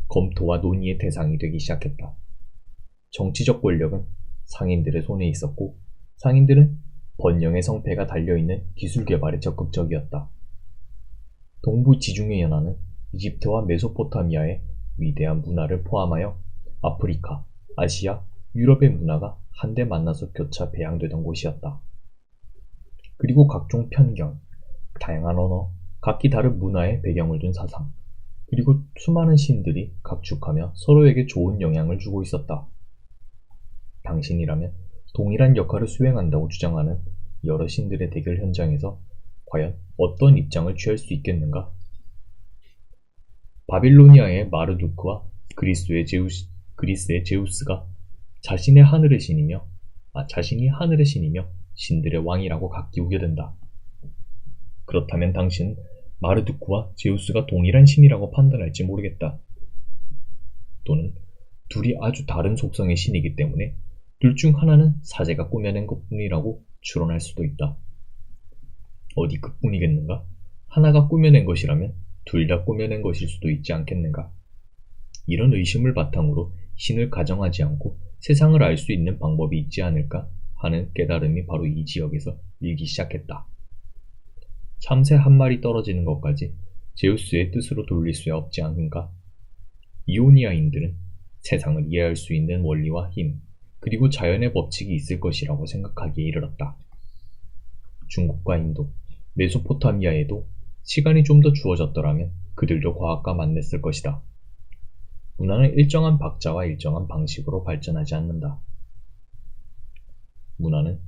검토와 논의의 대상이 되기 시작했다. 정치적 권력은 상인들의 손에 있었고 상인들은 번영의 성패가 달려있는 기술 개발에 적극적이었다. 동부 지중해 연안은 이집트와 메소포타미아의 위대한 문화를 포함하여 아프리카, 아시아, 유럽의 문화가 한데 만나서 교차 배양되던 곳이었다. 그리고 각종 편견, 다양한 언어, 각기 다른 문화의 배경을 둔 사상, 그리고 수많은 신들이 각축하며 서로에게 좋은 영향을 주고 있었다. 당신이라면 동일한 역할을 수행한다고 주장하는 여러 신들의 대결 현장에서 과연 어떤 입장을 취할 수 있겠는가? 바빌로니아의 마르두크와 그리스의 제우스가 자신이 하늘의 신이며 신들의 왕이라고 각기 우겨댄다. 그렇다면 당신은 마르두크와 제우스가 동일한 신이라고 판단할지 모르겠다. 또는 둘이 아주 다른 속성의 신이기 때문에 둘 중 하나는 사제가 꾸며낸 것뿐이라고 추론할 수도 있다. 어디 그뿐이겠는가? 하나가 꾸며낸 것이라면 둘 다 꾸며낸 것일 수도 있지 않겠는가? 이런 의심을 바탕으로 신을 가정하지 않고 세상을 알 수 있는 방법이 있지 않을까 하는 깨달음이 바로 이 지역에서 일기 시작했다. 참새 한 마리 떨어지는 것까지 제우스의 뜻으로 돌릴 수 없지 않은가? 이오니아인들은 세상을 이해할 수 있는 원리와 힘, 그리고 자연의 법칙이 있을 것이라고 생각하기에 이르렀다. 중국과 인도, 메소포타미아에도 시간이 좀 더 주어졌더라면 그들도 과학과 만났을 것이다. 문화는 일정한 박자와 일정한 방식으로 발전하지 않는다. 문화는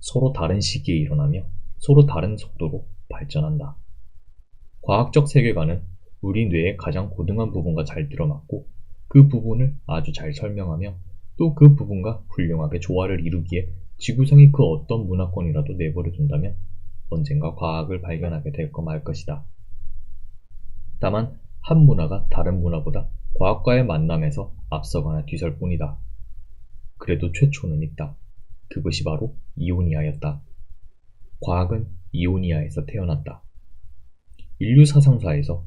서로 다른 시기에 일어나며 서로 다른 속도로 발전한다. 과학적 세계관은 우리 뇌의 가장 고등한 부분과 잘 들어맞고 그 부분을 아주 잘 설명하며 또 그 부분과 훌륭하게 조화를 이루기에 지구상이 그 어떤 문화권이라도 내버려 둔다면 언젠가 과학을 발견하게 될 거 말 것이다. 다만 한 문화가 다른 문화보다 과학과의 만남에서 앞서거나 뒤설 뿐이다. 그래도 최초는 있다. 그것이 바로 이오니아였다. 과학은 이오니아에서 태어났다. 인류 사상사에서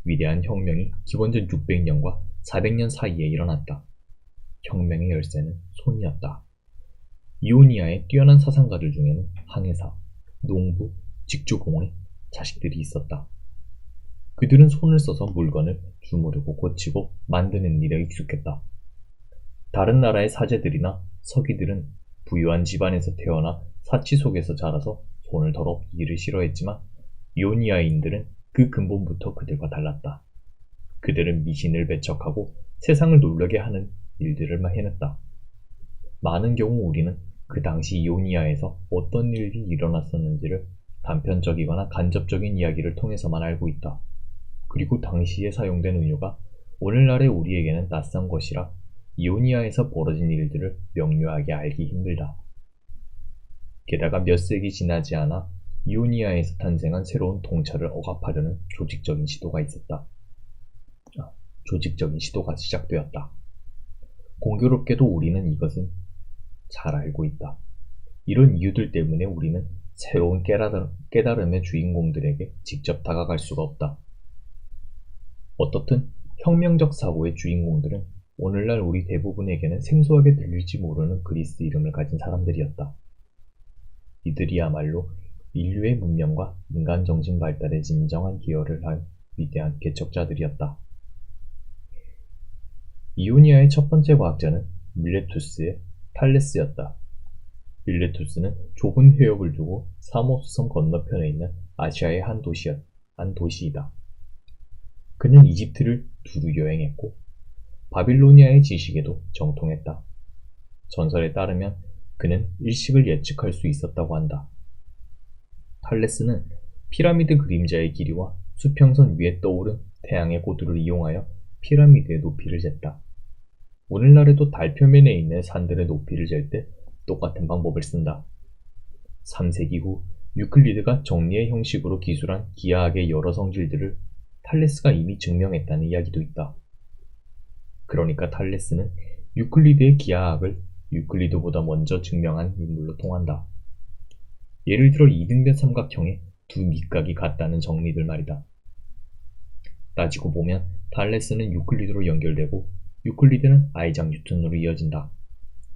위대한 혁명이 기원전 600년과 400년 사이에 일어났다. 혁명의 열쇠는 손이었다. 이오니아의 뛰어난 사상가들 중에는 항해사, 농부, 직주공의 자식들이 있었다. 그들은 손을 써서 물건을 주무르고 고치고 만드는 일에 익숙했다. 다른 나라의 사제들이나 서기들은 부유한 집안에서 태어나 사치 속에서 자라서 손을 더럽 일을 싫어했지만 이오니아인들은 그 근본부터 그들과 달랐다. 그들은 미신을 배척하고 세상을 놀라게 하는 일들을 해냈다. 많은 경우 우리는 그 당시 이오니아에서 어떤 일이 일어났었는지를 단편적이거나 간접적인 이야기를 통해서만 알고 있다. 그리고 당시에 사용된 은유가 오늘날의 우리에게는 낯선 것이라 이오니아에서 벌어진 일들을 명료하게 알기 힘들다. 게다가 몇 세기 지나지 않아 이오니아에서 탄생한 새로운 통찰을 억압하려는 조직적인 시도가 있었다. 조직적인 시도가 시작되었다. 공교롭게도 우리는 이것은 잘 알고 있다. 이런 이유들 때문에 우리는 새로운 깨달음의 주인공들에게 직접 다가갈 수가 없다. 어떻든 혁명적 사고의 주인공들은 오늘날 우리 대부분에게는 생소하게 들릴지 모르는 그리스 이름을 가진 사람들이었다. 이들이야말로 인류의 문명과 인간 정신 발달에 진정한 기여를 한 위대한 개척자들이었다. 이오니아의 첫 번째 과학자는 밀레투스의 탈레스였다. 밀레투스는 좁은 해역을 두고 사모스 섬 건너편에 있는 아시아의 한 도시이다. 그는 이집트를 두루 여행했고 바빌로니아의 지식에도 정통했다. 전설에 따르면 그는 일식을 예측할 수 있었다고 한다. 탈레스는 피라미드 그림자의 길이와 수평선 위에 떠오른 태양의 고도를 이용하여 피라미드의 높이를 쟀다. 오늘날에도 달 표면에 있는 산들의 높이를 잴 때 똑같은 방법을 쓴다. 3세기 후 유클리드가 정리의 형식으로 기술한 기하학의 여러 성질들을 탈레스가 이미 증명했다는 이야기도 있다. 그러니까 탈레스는 유클리드의 기하학을 유클리드보다 먼저 증명한 인물로 통한다. 예를 들어 이등변 삼각형의 두 밑각이 같다는 정리들 말이다. 따지고 보면 탈레스는 유클리드로 연결되고 유클리드는 아이작 뉴턴으로 이어진다.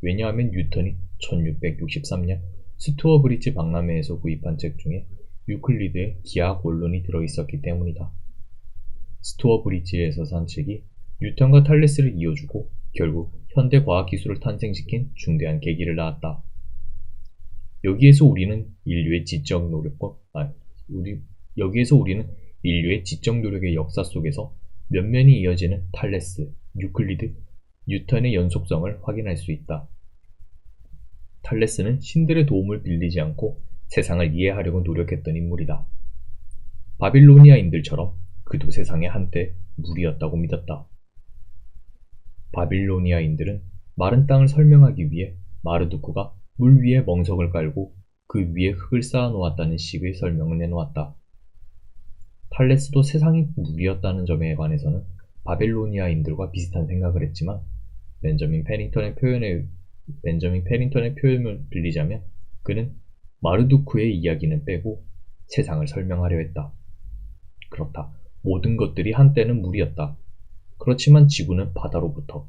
왜냐하면 뉴턴이 1663년 스투어 브리지 박람회에서 구입한 책 중에 유클리드의 기하학 원론이 들어있었기 때문이다. 스투어 브리지에서 산 책이 뉴턴과 탈레스를 이어주고 결국 현대 과학기술을 탄생시킨 중대한 계기를 낳았다. 여기에서 우리는 인류의 지적 노력의 역사 속에서 면면이 이어지는 탈레스, 유클리드, 뉴턴의 연속성을 확인할 수 있다. 탈레스는 신들의 도움을 빌리지 않고 세상을 이해하려고 노력했던 인물이다. 바빌로니아인들처럼 그도 세상의 한때 물이었다고 믿었다. 바빌로니아인들은 마른 땅을 설명하기 위해 마르두크가 물 위에 멍석을 깔고 그 위에 흙을 쌓아 놓았다는 식의 설명을 내놓았다. 탈레스도 세상이 물이었다는 점에 관해서는 바빌로니아인들과 비슷한 생각을 했지만 벤저민 페링턴의 표현을 빌리자면 그는 마르두크의 이야기는 빼고 세상을 설명하려 했다. 그렇다. 모든 것들이 한때는 물이었다. 그렇지만 지구는 바다로부터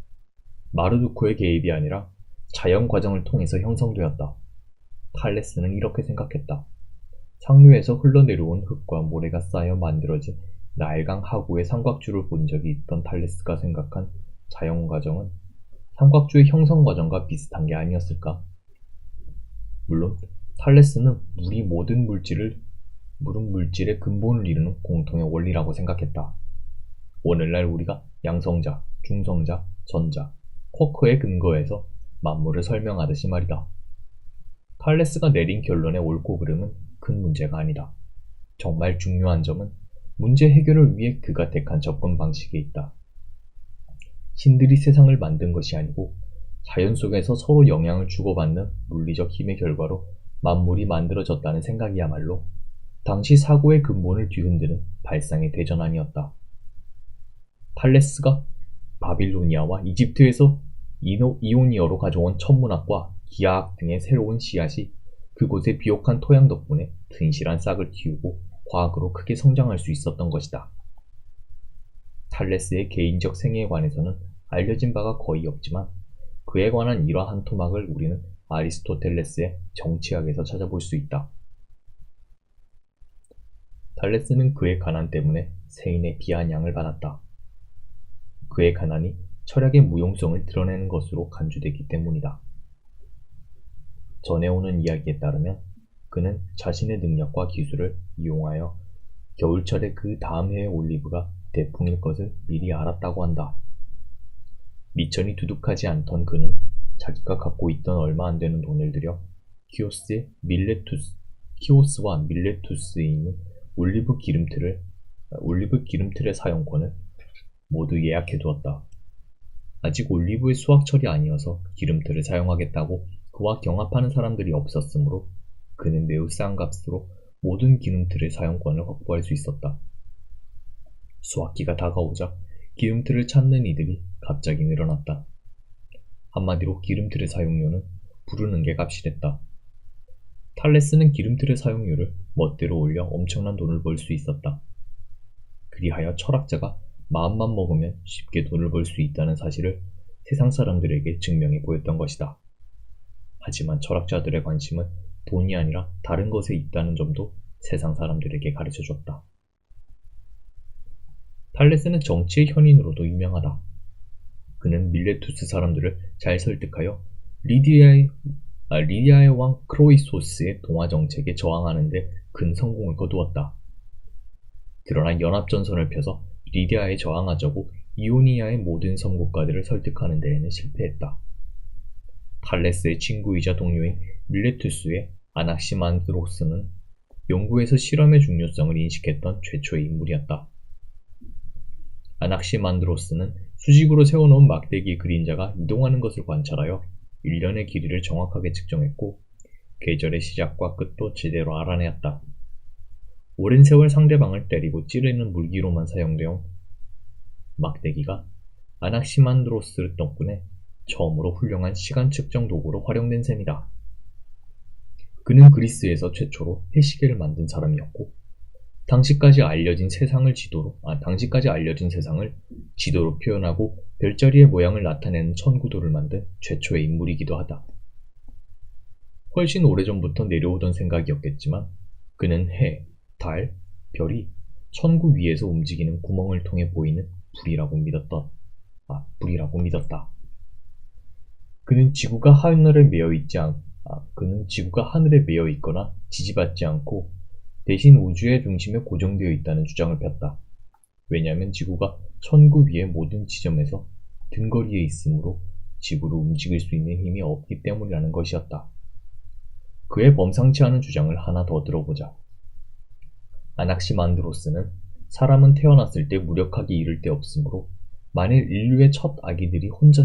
마르두크의 개입이 아니라 자연 과정을 통해서 형성되었다. 탈레스는 이렇게 생각했다. 상류에서 흘러내려온 흙과 모래가 쌓여 만들어진 나일강 하구의 삼각주를 본 적이 있던 탈레스가 생각한 자연 과정은 삼각주의 형성 과정과 비슷한 게 아니었을까? 물론 탈레스는 물이 모든 물질을 물은 물질의 근본을 이루는 공통의 원리라고 생각했다. 오늘날 우리가 양성자, 중성자, 전자, 쿼크에 근거해서 만물을 설명하듯이 말이다. 탈레스가 내린 결론의 옳고 그름은 큰 문제가 아니다. 정말 중요한 점은 문제 해결을 위해 그가 택한 접근 방식에 있다. 신들이 세상을 만든 것이 아니고 자연 속에서 서로 영향을 주고받는 물리적 힘의 결과로 만물이 만들어졌다는 생각이야말로 당시 사고의 근본을 뒤흔드는 발상의 대전환이었다. 탈레스가 바빌로니아와 이집트에서 이오니어로 가져온 천문학과 기하학 등의 새로운 씨앗이 그곳의 비옥한 토양 덕분에 튼실한 싹을 틔우고 과학으로 크게 성장할 수 있었던 것이다. 탈레스의 개인적 생애에 관해서는 알려진 바가 거의 없지만 그에 관한 이러한 토막을 우리는 아리스토텔레스의 정치학에서 찾아볼 수 있다. 탈레스는 그의 가난 때문에 세인의 비아냥을 받았다. 그의 가난이 철학의 무용성을 드러내는 것으로 간주되기 때문이다. 전해오는 이야기에 따르면 그는 자신의 능력과 기술을 이용하여 겨울철에 그 다음 해의 올리브가 대풍일 것을 미리 알았다고 한다. 미천이 두둑하지 않던 그는 자기가 갖고 있던 얼마 안 되는 돈을 들여 키오스와 밀레투스에 있는 올리브 기름틀의 사용권을 모두 예약해 두었다. 아직 올리브의 수확철이 아니어서 기름틀을 사용하겠다고 그와 경합하는 사람들이 없었으므로 그는 매우 싼 값으로 모든 기름틀의 사용권을 확보할 수 있었다. 수확기가 다가오자 기름틀을 찾는 이들이 갑자기 늘어났다. 한마디로 기름틀의 사용료는 부르는 게 값이랬다. 탈레스는 기름틀의 사용료를 멋대로 올려 엄청난 돈을 벌 수 있었다. 그리하여 철학자가 마음만 먹으면 쉽게 돈을 벌 수 있다는 사실을 세상 사람들에게 증명해 보였던 것이다. 하지만 철학자들의 관심은 돈이 아니라 다른 것에 있다는 점도 세상 사람들에게 가르쳐줬다. 탈레스는 정치의 현인으로도 유명하다. 그는 밀레투스 사람들을 잘 설득하여 리디아의 왕 크로이소스의 동화 정책에 저항하는 데 큰 성공을 거두었다. 그러나 연합전선을 펴서 리디아에 저항하자고 이오니아의 모든 선국가들을 설득하는 데에는 실패했다. 탈레스의 친구이자 동료인 밀레투스의 아낙시만드로스는 연구에서 실험의 중요성을 인식했던 최초의 인물이었다. 아낙시만드로스는 수직으로 세워놓은 막대기의 그림자가 이동하는 것을 관찰하여 일련의 길이를 정확하게 측정했고 계절의 시작과 끝도 제대로 알아내었다. 오랜 세월 상대방을 때리고 찌르는 물기로만 사용되어 막대기가 아낙시만드로스 덕분에 처음으로 훌륭한 시간 측정 도구로 활용된 셈이다. 그는 그리스에서 최초로 해시계를 만든 사람이었고 당시까지 알려진 세상을 지도로 표현하고 별자리의 모양을 나타내는 천구도를 만든 최초의 인물이기도 하다. 훨씬 오래전부터 내려오던 생각이었겠지만 그는 해, 달, 별이 천구 위에서 움직이는 구멍을 통해 보이는 불이라고 믿었다. 그는 지구가 하늘에 매여 있거나 지지받지 않고 대신 우주의 중심에 고정되어 있다는 주장을 폈다. 왜냐하면 지구가 천구 위의 모든 지점에서 등거리에 있으므로 지구를 움직일 수 있는 힘이 없기 때문이라는 것이었다. 그의 범상치 않은 주장을 하나 더 들어보자. 아낙시만드로스는 사람은 태어났을 때 무력하게 이를 데 없으므로 만일 인류의 첫 아기들이 혼자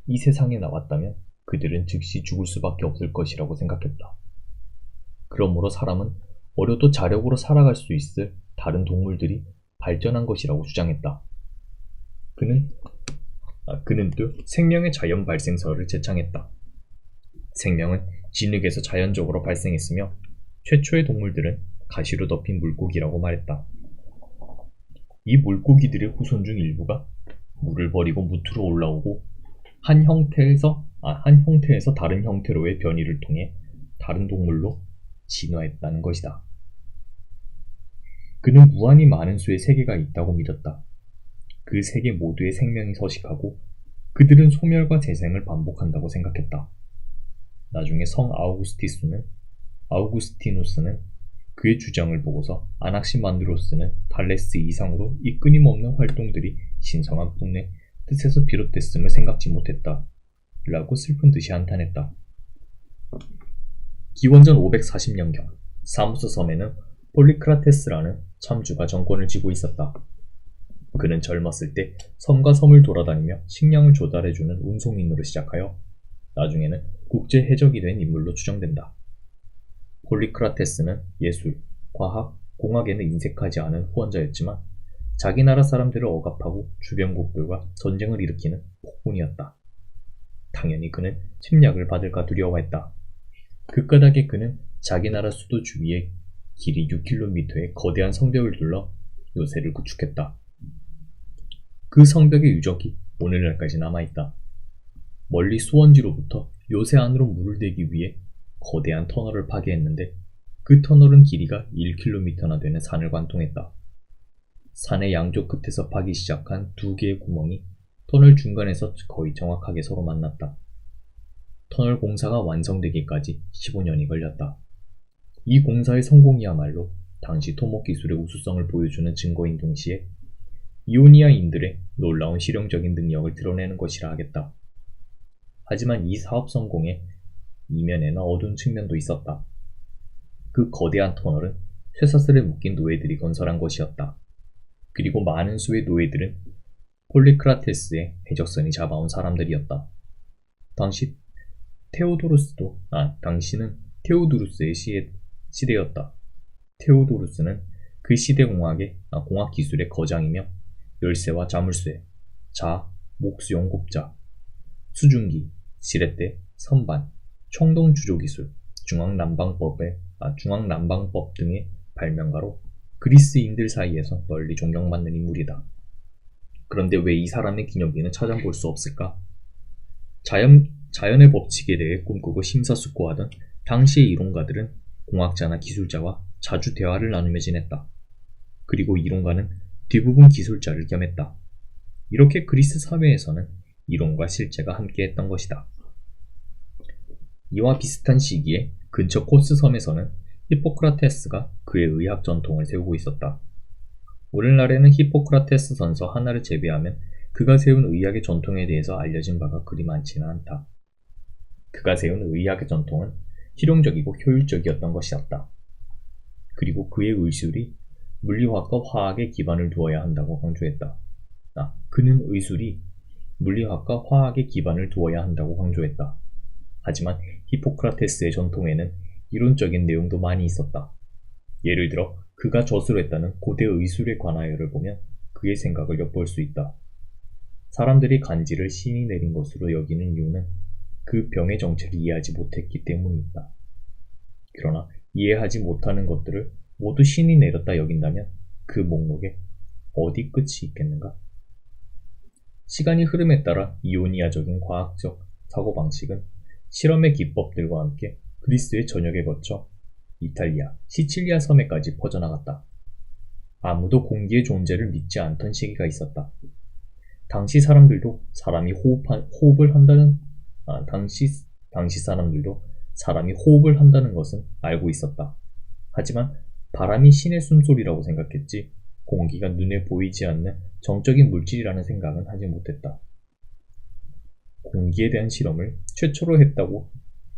이 세상에 나왔다면 그들은 즉시 죽을 수밖에 없을 것이라고 생각했다. 그러므로 사람은 어려도 자력으로 살아갈 수 있을 다른 동물들이 발전한 것이라고 주장했다. 그는 또 생명의 자연 발생설을 제창했다. 생명은 진흙에서 자연적으로 발생했으며 최초의 동물들은 가시로 덮인 물고기라고 말했다. 이 물고기들의 후손 중 일부가 물을 버리고 무트로 올라오고 한 형태에서 다른 형태로의 변이를 통해 다른 동물로 진화했다는 것이다. 그는 무한히 많은 수의 세계가 있다고 믿었다. 그 세계 모두의 생명이 서식하고 그들은 소멸과 재생을 반복한다고 생각했다. 나중에 성 아우구스티누스는 그의 주장을 보고서 아낙시만드로스는 달레스 이상으로 이 끊임없는 활동들이 신성한 분의 뜻에서 비롯됐음을 생각지 못했다. 라고 슬픈 듯이 한탄했다. 기원전 540년경 사무스 섬에는 폴리크라테스라는 참주가 정권을 쥐고 있었다. 그는 젊었을 때 섬과 섬을 돌아다니며 식량을 조달해주는 운송인으로 시작하여 나중에는 국제 해적이 된 인물로 추정된다. 폴리크라테스는 예술, 과학, 공학에는 인색하지 않은 후원자였지만 자기 나라 사람들을 억압하고 주변국들과 전쟁을 일으키는 폭군이었다. 당연히 그는 침략을 받을까 두려워했다. 그 까닭에 그는 자기 나라 수도 주위에 길이 6km의 거대한 성벽을 둘러 요새를 구축했다. 그 성벽의 유적이 오늘날까지 남아있다. 멀리 수원지로부터 요새 안으로 물을 대기 위해 거대한 터널을 파괴했는데 그 터널은 길이가 1km나 되는 산을 관통했다. 산의 양쪽 끝에서 파기 시작한 두 개의 구멍이 터널 중간에서 거의 정확하게 서로 만났다. 터널 공사가 완성되기까지 15년이 걸렸다. 이 공사의 성공이야말로 당시 토목 기술의 우수성을 보여주는 증거인 동시에 이오니아인들의 놀라운 실용적인 능력을 드러내는 것이라 하겠다. 하지만 이 사업 성공에 이면에는 어두운 측면도 있었다. 그 거대한 터널은 쇠사슬에 묶인 노예들이 건설한 것이었다. 그리고 많은 수의 노예들은 폴리크라테스의 해적선이 잡아온 사람들이었다. 당시는 테오도루스의 시대였다. 테오도루스는 그 시대 공학 기술의 거장이며 열쇠와 자물쇠, 목수용 곱자, 수중기, 지렛대, 선반, 청동 주조 기술, 중앙난방법 등의 발명가로 그리스인들 사이에서 널리 존경받는 인물이다. 그런데 왜 이 사람의 기념비는 찾아볼 수 없을까? 자연의 법칙에 대해 꿈꾸고 심사숙고하던 당시의 이론가들은 공학자나 기술자와 자주 대화를 나누며 지냈다. 그리고 이론가는 대부분 기술자를 겸했다. 이렇게 그리스 사회에서는 이론과 실제가 함께했던 것이다. 이와 비슷한 시기에 근처 코스 섬에서는 히포크라테스가 그의 의학 전통을 세우고 있었다. 오늘날에는 히포크라테스 선서 하나를 제외하면 그가 세운 의학의 전통에 대해서 알려진 바가 그리 많지는 않다. 그가 세운 의학의 전통은 실용적이고 효율적이었던 것이었다. 그리고 그의 의술이 물리학과 화학에 기반을 두어야 한다고 강조했다. 그는 의술이 물리학과 화학에 기반을 두어야 한다고 강조했다. 하지만 히포크라테스의 전통에는 이론적인 내용도 많이 있었다. 예를 들어 그가 저술했다는 고대 의술에 관하여를 보면 그의 생각을 엿볼 수 있다. 사람들이 간지를 신이 내린 것으로 여기는 이유는 그 병의 정체를 이해하지 못했기 때문이다. 그러나 이해하지 못하는 것들을 모두 신이 내렸다 여긴다면 그 목록에 어디 끝이 있겠는가? 시간이 흐름에 따라 이오니아적인 과학적 사고방식은 실험의 기법들과 함께 그리스의 전역에 거쳐 이탈리아, 시칠리아 섬에까지 퍼져나갔다. 아무도 공기의 존재를 믿지 않던 시기가 있었다. 당시 사람들도 사람이 호흡을 한다는 것은 알고 있었다. 하지만 바람이 신의 숨소리라고 생각했지 공기가 눈에 보이지 않는 정적인 물질이라는 생각은 하지 못했다. 공기에 대한 실험을 최초로 했다고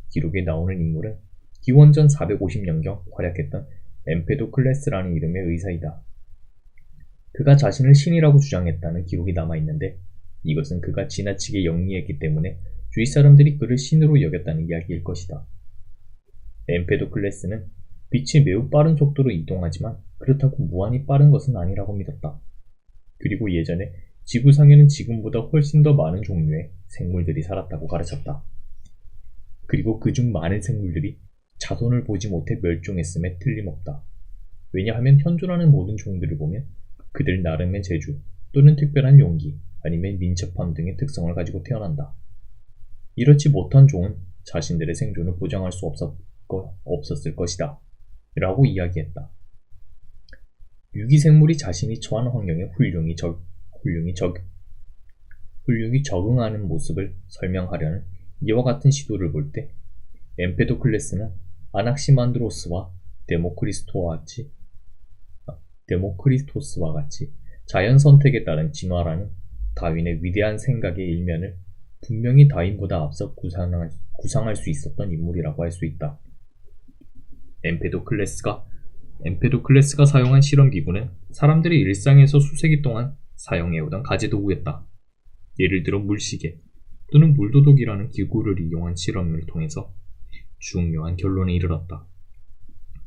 기록에 나오는 인물은 기원전 450년경 활약했던 엠페도클레스라는 이름의 의사이다. 그가 자신을 신이라고 주장했다는 기록이 남아있는데 이것은 그가 지나치게 영리했기 때문에 주위 사람들이 그를 신으로 여겼다는 이야기일 것이다. 엠페도클레스는 빛이 매우 빠른 속도로 이동하지만 그렇다고 무한히 빠른 것은 아니라고 믿었다. 그리고 예전에 지구상에는 지금보다 훨씬 더 많은 종류의 생물들이 살았다고 가르쳤다. 그리고 그중 많은 생물들이 자손을 보지 못해 멸종했음에 틀림없다. 왜냐하면 현존하는 모든 종들을 보면 그들 나름의 재주 또는 특별한 용기 아니면 민첩함 등의 특성을 가지고 태어난다. 이렇지 못한 종은 자신들의 생존을 보장할 수 없었을 것이다. 라고 이야기했다. 유기생물이 자신이 처한 환경에 훌륭히 적응하는 모습을 설명하려는 이와 같은 시도를 볼 때 엠페도클레스는 아낙시만드로스와 데모크리토스와 같이 자연 선택에 따른 진화라는 다윈의 위대한 생각의 일면을 분명히 다윈보다 앞서 구상할 수 있었던 인물이라고 할 수 있다. 엠페도클레스가 사용한 실험기구는 사람들이 일상에서 수세기 동안 사용해오던 가지도구였다. 예를 들어 물시계 또는 물도독이라는 기구를 이용한 실험을 통해서 중요한 결론에 이르렀다.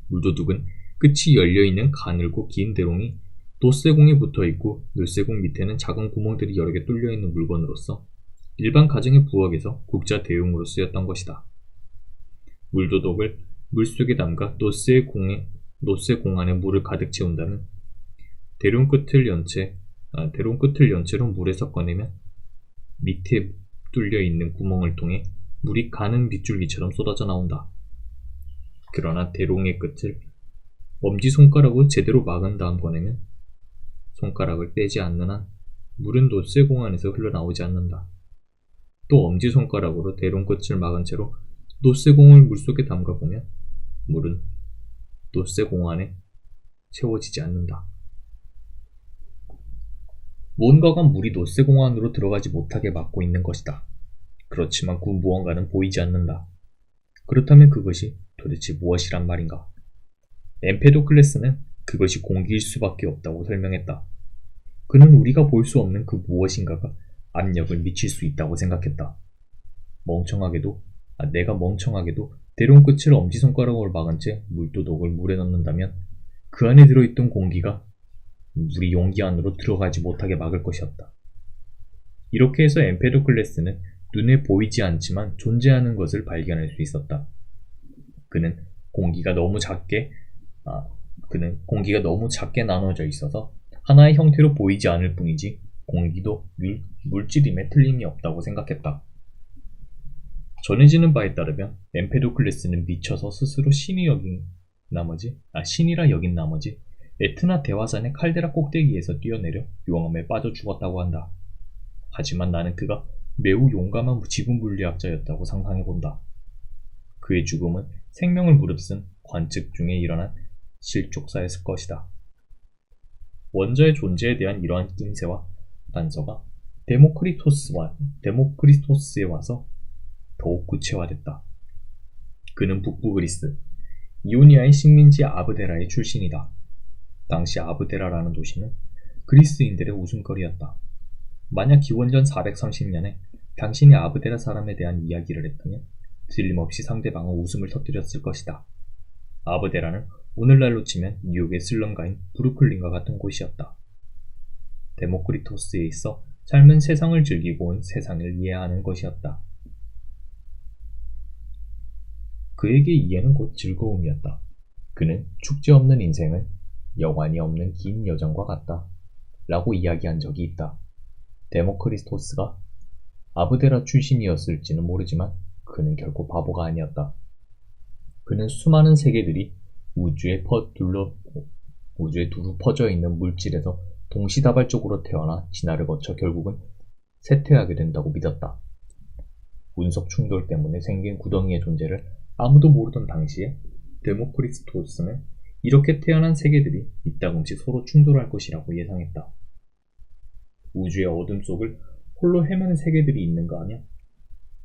물도둑은 끝이 열려있는 가늘고 긴 대롱이 놋쇠공에 붙어있고 놋쇠공 밑에는 작은 구멍들이 여러 개 뚫려있는 물건으로서 일반 가정의 부엌에서 국자 대용으로 쓰였던 것이다. 물도독을 물속에 담가 놋쇠공 안에 물을 가득 채운다면 대롱 끝을 연체로 물에서 꺼내면 밑에 뚫려있는 구멍을 통해 물이 가는 빗줄기처럼 쏟아져 나온다. 그러나 대롱의 끝을 엄지손가락으로 제대로 막은 다음 꺼내면 손가락을 빼지 않는 한 물은 놋쇠공 안에서 흘러나오지 않는다. 또 엄지손가락으로 대롱 끝을 막은 채로 놋쇠공을 물속에 담가보면 물은 놋쇠공 안에 채워지지 않는다. 무언가가 물이 놋쇠공 안으로 들어가지 못하게 막고 있는 것이다. 그렇지만 그 무언가는 보이지 않는다. 그렇다면 그것이 도대체 무엇이란 말인가? 엠페도클레스는 그것이 공기일 수밖에 없다고 설명했다. 그는 우리가 볼 수 없는 그 무엇인가가 압력을 미칠 수 있다고 생각했다. 내가 멍청하게도 대롱 끝을 엄지손가락으로 막은 채 물도독을 물에 넣는다면 그 안에 들어있던 공기가 물이 용기 안으로 들어가지 못하게 막을 것이었다. 이렇게 해서 엠페도클레스는 눈에 보이지 않지만 존재하는 것을 발견할 수 있었다. 그는 공기가 너무 작게 나눠져 있어서 하나의 형태로 보이지 않을 뿐이지 공기도 물질임에 틀림이 없다고 생각했다. 전해지는 바에 따르면 엠페도클레스는 미쳐서 스스로 신이라 여긴 나머지 에트나 대화산의 칼데라 꼭대기에서 뛰어내려 용암에 빠져 죽었다고 한다. 하지만 나는 그가 매우 용감한 지구물리학자였다고 상상해본다. 그의 죽음은 생명을 무릅쓴 관측 중에 일어난 실족사였을 것이다. 원자의 존재에 대한 이러한 낌새와 단서가 데모크리토스에 와서 더욱 구체화됐다. 그는 북부 그리스 이오니아의 식민지 아브데라의 출신이다. 당시 아브데라라는 도시는 그리스인들의 웃음거리였다. 만약 기원전 430년에 당신이 아브데라 사람에 대한 이야기를 했다면 틀림없이 상대방은 웃음을 터뜨렸을 것이다. 아브데라는 오늘날로 치면 뉴욕의 슬럼가인 브루클린과 같은 곳이었다. 데모크리토스에 있어 삶은 세상을 즐기고 온 세상을 이해하는 것이었다. 그에게 이해는 곧 즐거움이었다. 그는 축제 없는 인생은 여관이 없는 긴 여정과 같다 라고 이야기한 적이 있다. 데모크리토스가 아브데라 출신이었을지는 모르지만 그는 결코 바보가 아니었다. 그는 수많은 세계들이 우주에 두루 퍼져 있는 물질에서 동시다발적으로 태어나 진화를 거쳐 결국은 쇠퇴하게 된다고 믿었다. 운석 충돌 때문에 생긴 구덩이의 존재를 아무도 모르던 당시에 데모크리토스는 이렇게 태어난 세계들이 이따금씩 서로 충돌할 것이라고 예상했다. 우주의 어둠 속을 홀로 헤매는 세계들이 있는가 하면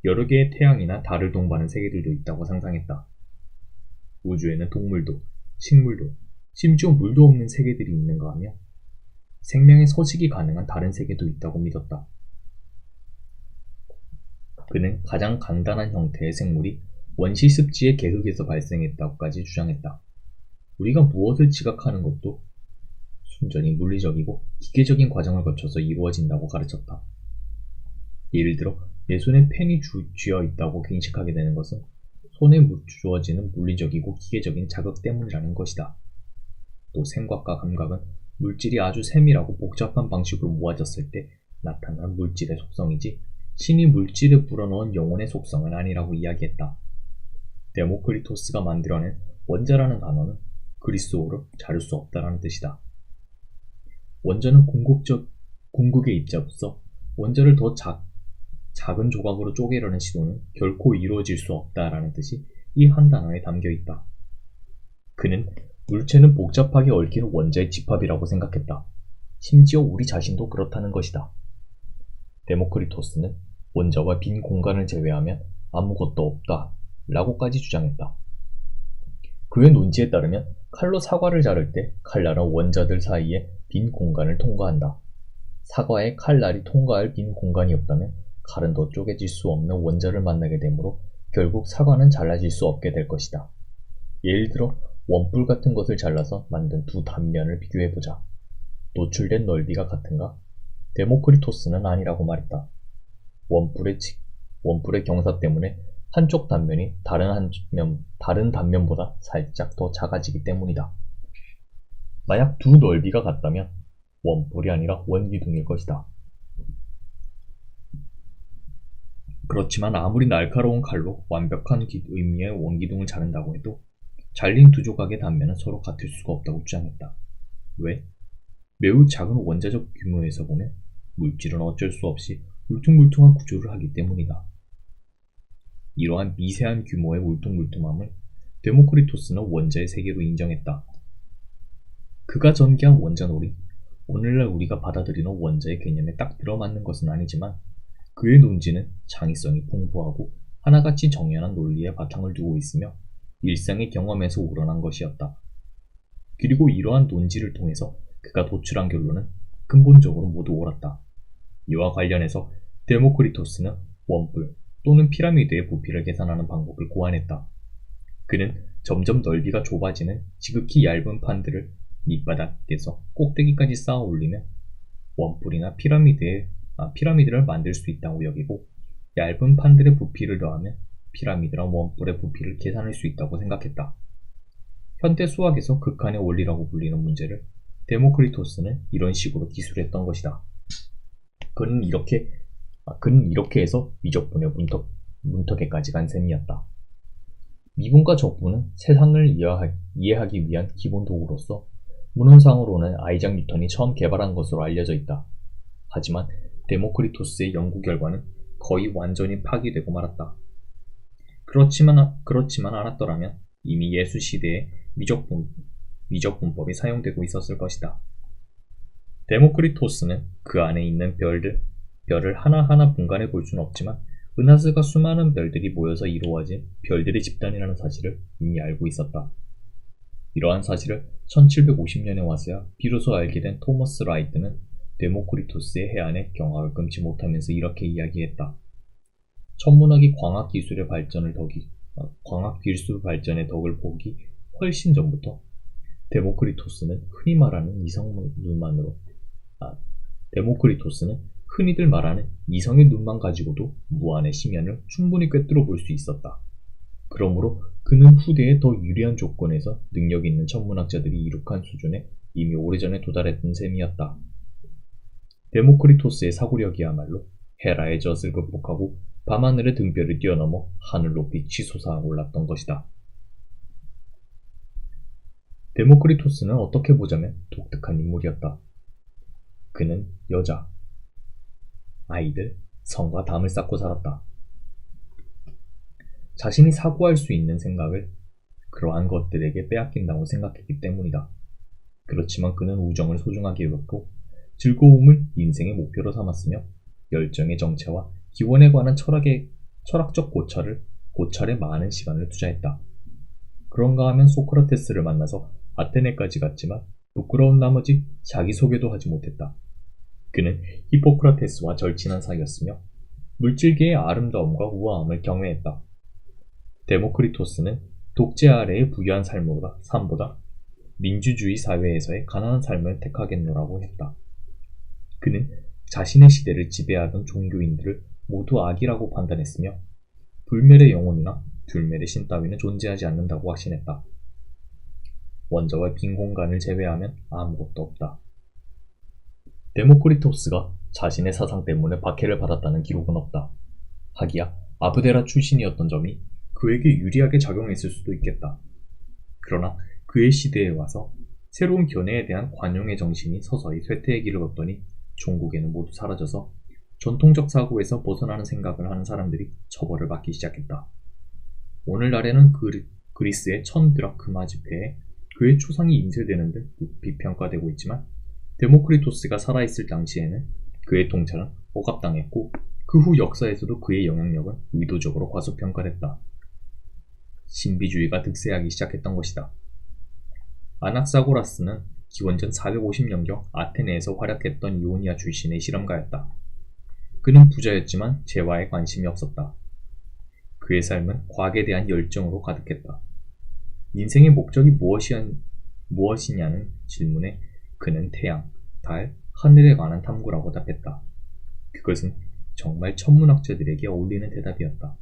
여러 개의 태양이나 달을 동반하는 세계들도 있다고 상상했다. 우주에는 동물도, 식물도, 심지어 물도 없는 세계들이 있는가 하며 생명의 서식이 가능한 다른 세계도 있다고 믿었다. 그는 가장 간단한 형태의 생물이 원시 습지의 개흙에서 발생했다고까지 주장했다. 우리가 무엇을 지각하는 것도 순전히 물리적이고 기계적인 과정을 거쳐서 이루어진다고 가르쳤다. 예를 들어 내 손에 펜이 쥐어 있다고 인식하게 되는 것은 손에 주어지는 물리적이고 기계적인 자극 때문이라는 것이다. 또 생각과 감각은 물질이 아주 세밀하고 복잡한 방식으로 모아졌을 때 나타난 물질의 속성이지 신이 물질에 불어넣은 영혼의 속성은 아니라고 이야기했다. 데모크리토스가 만들어낸 원자라는 단어는 그리스어로 자를 수 없다라는 뜻이다. 원자는 궁극의 입자로서 원자를 더 작은 조각으로 쪼개려는 시도는 결코 이루어질 수 없다라는 뜻이 이 한 단어에 담겨 있다. 그는 물체는 복잡하게 얽힌 원자의 집합이라고 생각했다. 심지어 우리 자신도 그렇다는 것이다. 데모크리토스는 원자와 빈 공간을 제외하면 아무것도 없다 라고까지 주장했다. 그의 논지에 따르면 칼로 사과를 자를 때 칼날은 원자들 사이에 빈 공간을 통과한다. 사과에 칼날이 통과할 빈 공간이 없다면 칼은 더 쪼개질 수 없는 원자를 만나게 되므로 결국 사과는 잘라질 수 없게 될 것이다. 예를 들어 원뿔 같은 것을 잘라서 만든 두 단면을 비교해보자. 노출된 넓이가 같은가? 데모크리토스는 아니라고 말했다. 원뿔의 경사 때문에 한쪽 단면이 다른 단면보다 살짝 더 작아지기 때문이다. 만약 두 넓이가 같다면 원뿔이 아니라 원기둥일 것이다. 그렇지만 아무리 날카로운 칼로 완벽한 의미의 원기둥을 자른다고 해도 잘린 두 조각의 단면은 서로 같을 수가 없다고 주장했다. 왜? 매우 작은 원자적 규모에서 보면 물질은 어쩔 수 없이 울퉁불퉁한 구조를 하기 때문이다. 이러한 미세한 규모의 울퉁불퉁함을 데모크리토스는 원자의 세계로 인정했다. 그가 전개한 원자놀이, 오늘날 우리가 받아들이는 원자의 개념에 딱 들어맞는 것은 아니지만 그의 논지는 창의성이 풍부하고 하나같이 정연한 논리에 바탕을 두고 있으며 일상의 경험에서 우러난 것이었다. 그리고 이러한 논지를 통해서 그가 도출한 결론은 근본적으로 모두 옳았다. 이와 관련해서 데모크리토스는 원뿔 또는 피라미드의 부피를 계산하는 방법을 고안했다. 그는 점점 넓이가 좁아지는 지극히 얇은 판들을 밑바닥에서 꼭대기까지 쌓아 올리면 원뿔이나 피라미드를 만들 수 있다고 여기고 얇은 판들의 부피를 더하면 피라미드랑 원뿔의 부피를 계산할 수 있다고 생각했다. 현대 수학에서 극한의 원리라고 불리는 문제를 데모크리토스는 이런 식으로 기술했던 것이다. 그는 이렇게 해서 미적분의 문턱에까지 간 셈이었다. 미분과 적분은 세상을 이해하기 위한 기본 도구로서 문헌상으로는 아이작 뉴턴이 처음 개발한 것으로 알려져 있다. 하지만 데모크리토스의 연구 결과는 거의 완전히 파기되고 말았다. 그렇지만 않았더라면 이미 예수 시대에 미적분법이 사용되고 있었을 것이다. 데모크리토스는 그 안에 있는 별을 하나하나 분간해 볼 수는 없지만 은하수가 수많은 별들이 모여서 이루어진 별들의 집단이라는 사실을 이미 알고 있었다. 이러한 사실을 1750년에 와서야 비로소 알게 된 토머스 라이트는 데모크리토스의 해안에 경악을 금치 못하면서 이렇게 이야기했다. 천문학이 광학기술의 발전의 덕을 보기 훨씬 전부터 데모크리토스는 흔히들 말하는 이성의 눈만 가지고도 무한의 심연을 충분히 꿰뚫어 볼 수 있었다. 그러므로 그는 후대에 더 유리한 조건에서 능력 있는 천문학자들이 이룩한 수준에 이미 오래전에 도달했던 셈이었다. 데모크리토스의 사고력이야말로 헤라의 젖을 극복하고 밤하늘의 등별을 뛰어넘어 하늘 높이 치솟아 올랐던 것이다. 데모크리토스는 어떻게 보자면 독특한 인물이었다. 그는 여자, 아이들, 성과 담을 쌓고 살았다. 자신이 사고할 수 있는 생각을 그러한 것들에게 빼앗긴다고 생각했기 때문이다. 그렇지만 그는 우정을 소중하게 여겼고 즐거움을 인생의 목표로 삼았으며 열정의 정체와 기원에 관한 철학적 고찰에 많은 시간을 투자했다. 그런가 하면 소크라테스를 만나서 아테네까지 갔지만 부끄러운 나머지 자기소개도 하지 못했다. 그는 히포크라테스와 절친한 사이였으며 물질계의 아름다움과 우아함을 경외했다. 데모크리토스는 독재 아래의 부유한 삶보다 민주주의 사회에서의 가난한 삶을 택하겠노라고 했다. 그는 자신의 시대를 지배하던 종교인들을 모두 악이라고 판단했으며 불멸의 영혼이나 둘멸의 신 따위는 존재하지 않는다고 확신했다. 원자와 빈 공간을 제외하면 아무것도 없다. 데모크리토스가 자신의 사상 때문에 박해를 받았다는 기록은 없다. 하기야 아브데라 출신이었던 점이 그에게 유리하게 작용했을 수도 있겠다. 그러나 그의 시대에 와서 새로운 견해에 대한 관용의 정신이 서서히 쇠퇴의 길을 걷더니 종국에는 모두 사라져서 전통적 사고에서 벗어나는 생각을 하는 사람들이 처벌을 받기 시작했다. 오늘날에는 그리스의 1000 드라크마 지폐에 그의 초상이 임세되는 등 높이 평가되고 있지만 데모크리토스가 살아있을 당시에는 그의 통찰은 억압당했고 그 후 역사에서도 그의 영향력은 의도적으로 과소평가됐다. 신비주의가 득세하기 시작했던 것이다. 아낙사고라스는 기원전 450년경 아테네에서 활약했던 이오니아 출신의 실험가였다. 그는 부자였지만 재화에 관심이 없었다. 그의 삶은 과학에 대한 열정으로 가득했다. 인생의 목적이 무엇이냐는 질문에 그는 태양, 달, 하늘에 관한 탐구라고 답했다. 그것은 정말 천문학자들에게 어울리는 대답이었다.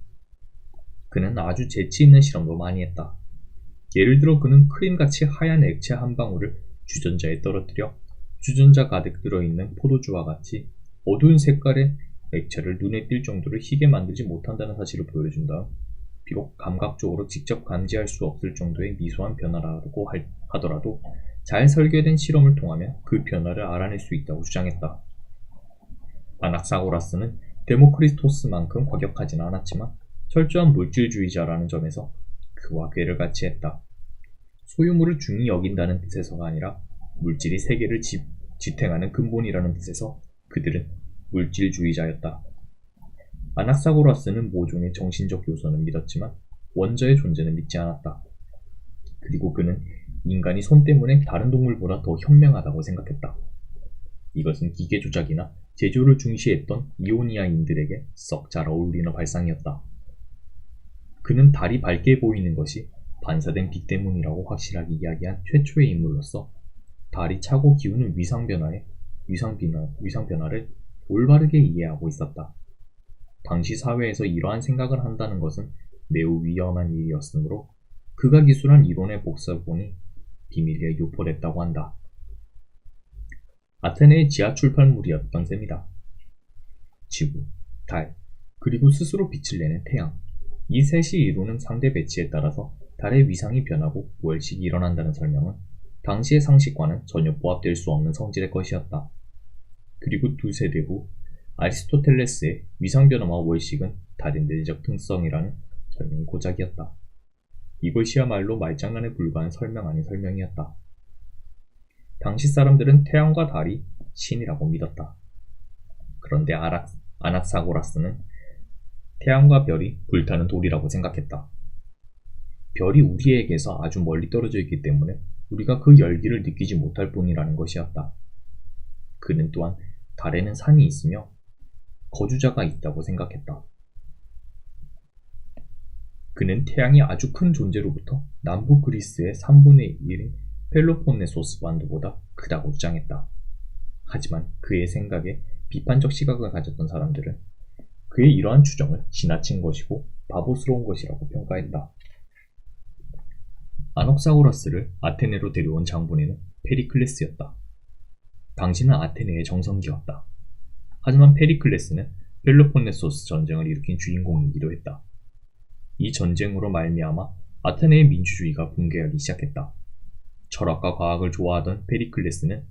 그는 아주 재치 있는 실험도 많이 했다. 예를 들어 그는 크림같이 하얀 액체 한 방울을 주전자에 떨어뜨려 주전자 가득 들어있는 포도주와 같이 어두운 색깔의 액체를 눈에 띌 정도로 희게 만들지 못한다는 사실을 보여준 다음 비록 감각적으로 직접 감지할 수 없을 정도의 미소한 변화라고 하더라도 잘 설계된 실험을 통하면 그 변화를 알아낼 수 있다고 주장했다. 아낙사고라스는 데모크리토스만큼 과격하지는 않았지만 철저한 물질주의자라는 점에서 그와 궤를 같이 했다. 소유물을 중히 여긴다는 뜻에서가 아니라 물질이 세계를 지탱하는 근본이라는 뜻에서 그들은 물질주의자였다. 아낙사고라스는 모종의 정신적 요소는 믿었지만 원자의 존재는 믿지 않았다. 그리고 그는 인간이 손 때문에 다른 동물보다 더 현명하다고 생각했다. 이것은 기계 조작이나 제조를 중시했던 이오니아인들에게 썩 잘 어울리는 발상이었다. 그는 달이 밝게 보이는 것이 반사된 빛 때문이라고 확실하게 이야기한 최초의 인물로서 달이 차고 기우는 위상변화를 올바르게 이해하고 있었다. 당시 사회에서 이러한 생각을 한다는 것은 매우 위험한 일이었으므로 그가 기술한 이론의 복사본이 비밀리에 유포됐다고 한다. 아테네의 지하 출판물이었던 셈이다. 지구, 달, 그리고 스스로 빛을 내는 태양, 이 셋이 이루는 상대 배치에 따라서 달의 위상이 변하고 월식이 일어난다는 설명은 당시의 상식과는 전혀 부합될 수 없는 성질의 것이었다. 그리고 두 세대 후 아리스토텔레스의 위상변화와 월식은 달의 내적 특성이라는 설명이 고작이었다. 이것이야말로 말장난에 불과한 설명 아닌 설명이었다. 당시 사람들은 태양과 달이 신이라고 믿었다. 그런데 아낙사고라스는 태양과 별이 불타는 돌이라고 생각했다. 별이 우리에게서 아주 멀리 떨어져 있기 때문에 우리가 그 열기를 느끼지 못할 뿐이라는 것이었다. 그는 또한 달에는 산이 있으며 거주자가 있다고 생각했다. 그는 태양이 아주 큰 존재로부터 남부 그리스의 3분의 1인 펠로폰네소스 반도보다 크다고 주장했다. 하지만 그의 생각에 비판적 시각을 가졌던 사람들은 그의 이러한 추정을 지나친 것이고 바보스러운 것이라고 평가했다. 아녹사고라스를 아테네로 데려온 장본인은 페리클레스였다. 당신은 아테네의 정성기였다. 하지만 페리클레스는 펠로폰네소스 전쟁을 일으킨 주인공이기도 했다. 이 전쟁으로 말미암아 아테네의 민주주의가 붕괴하기 시작했다. 철학과 과학을 좋아하던 페리클레스는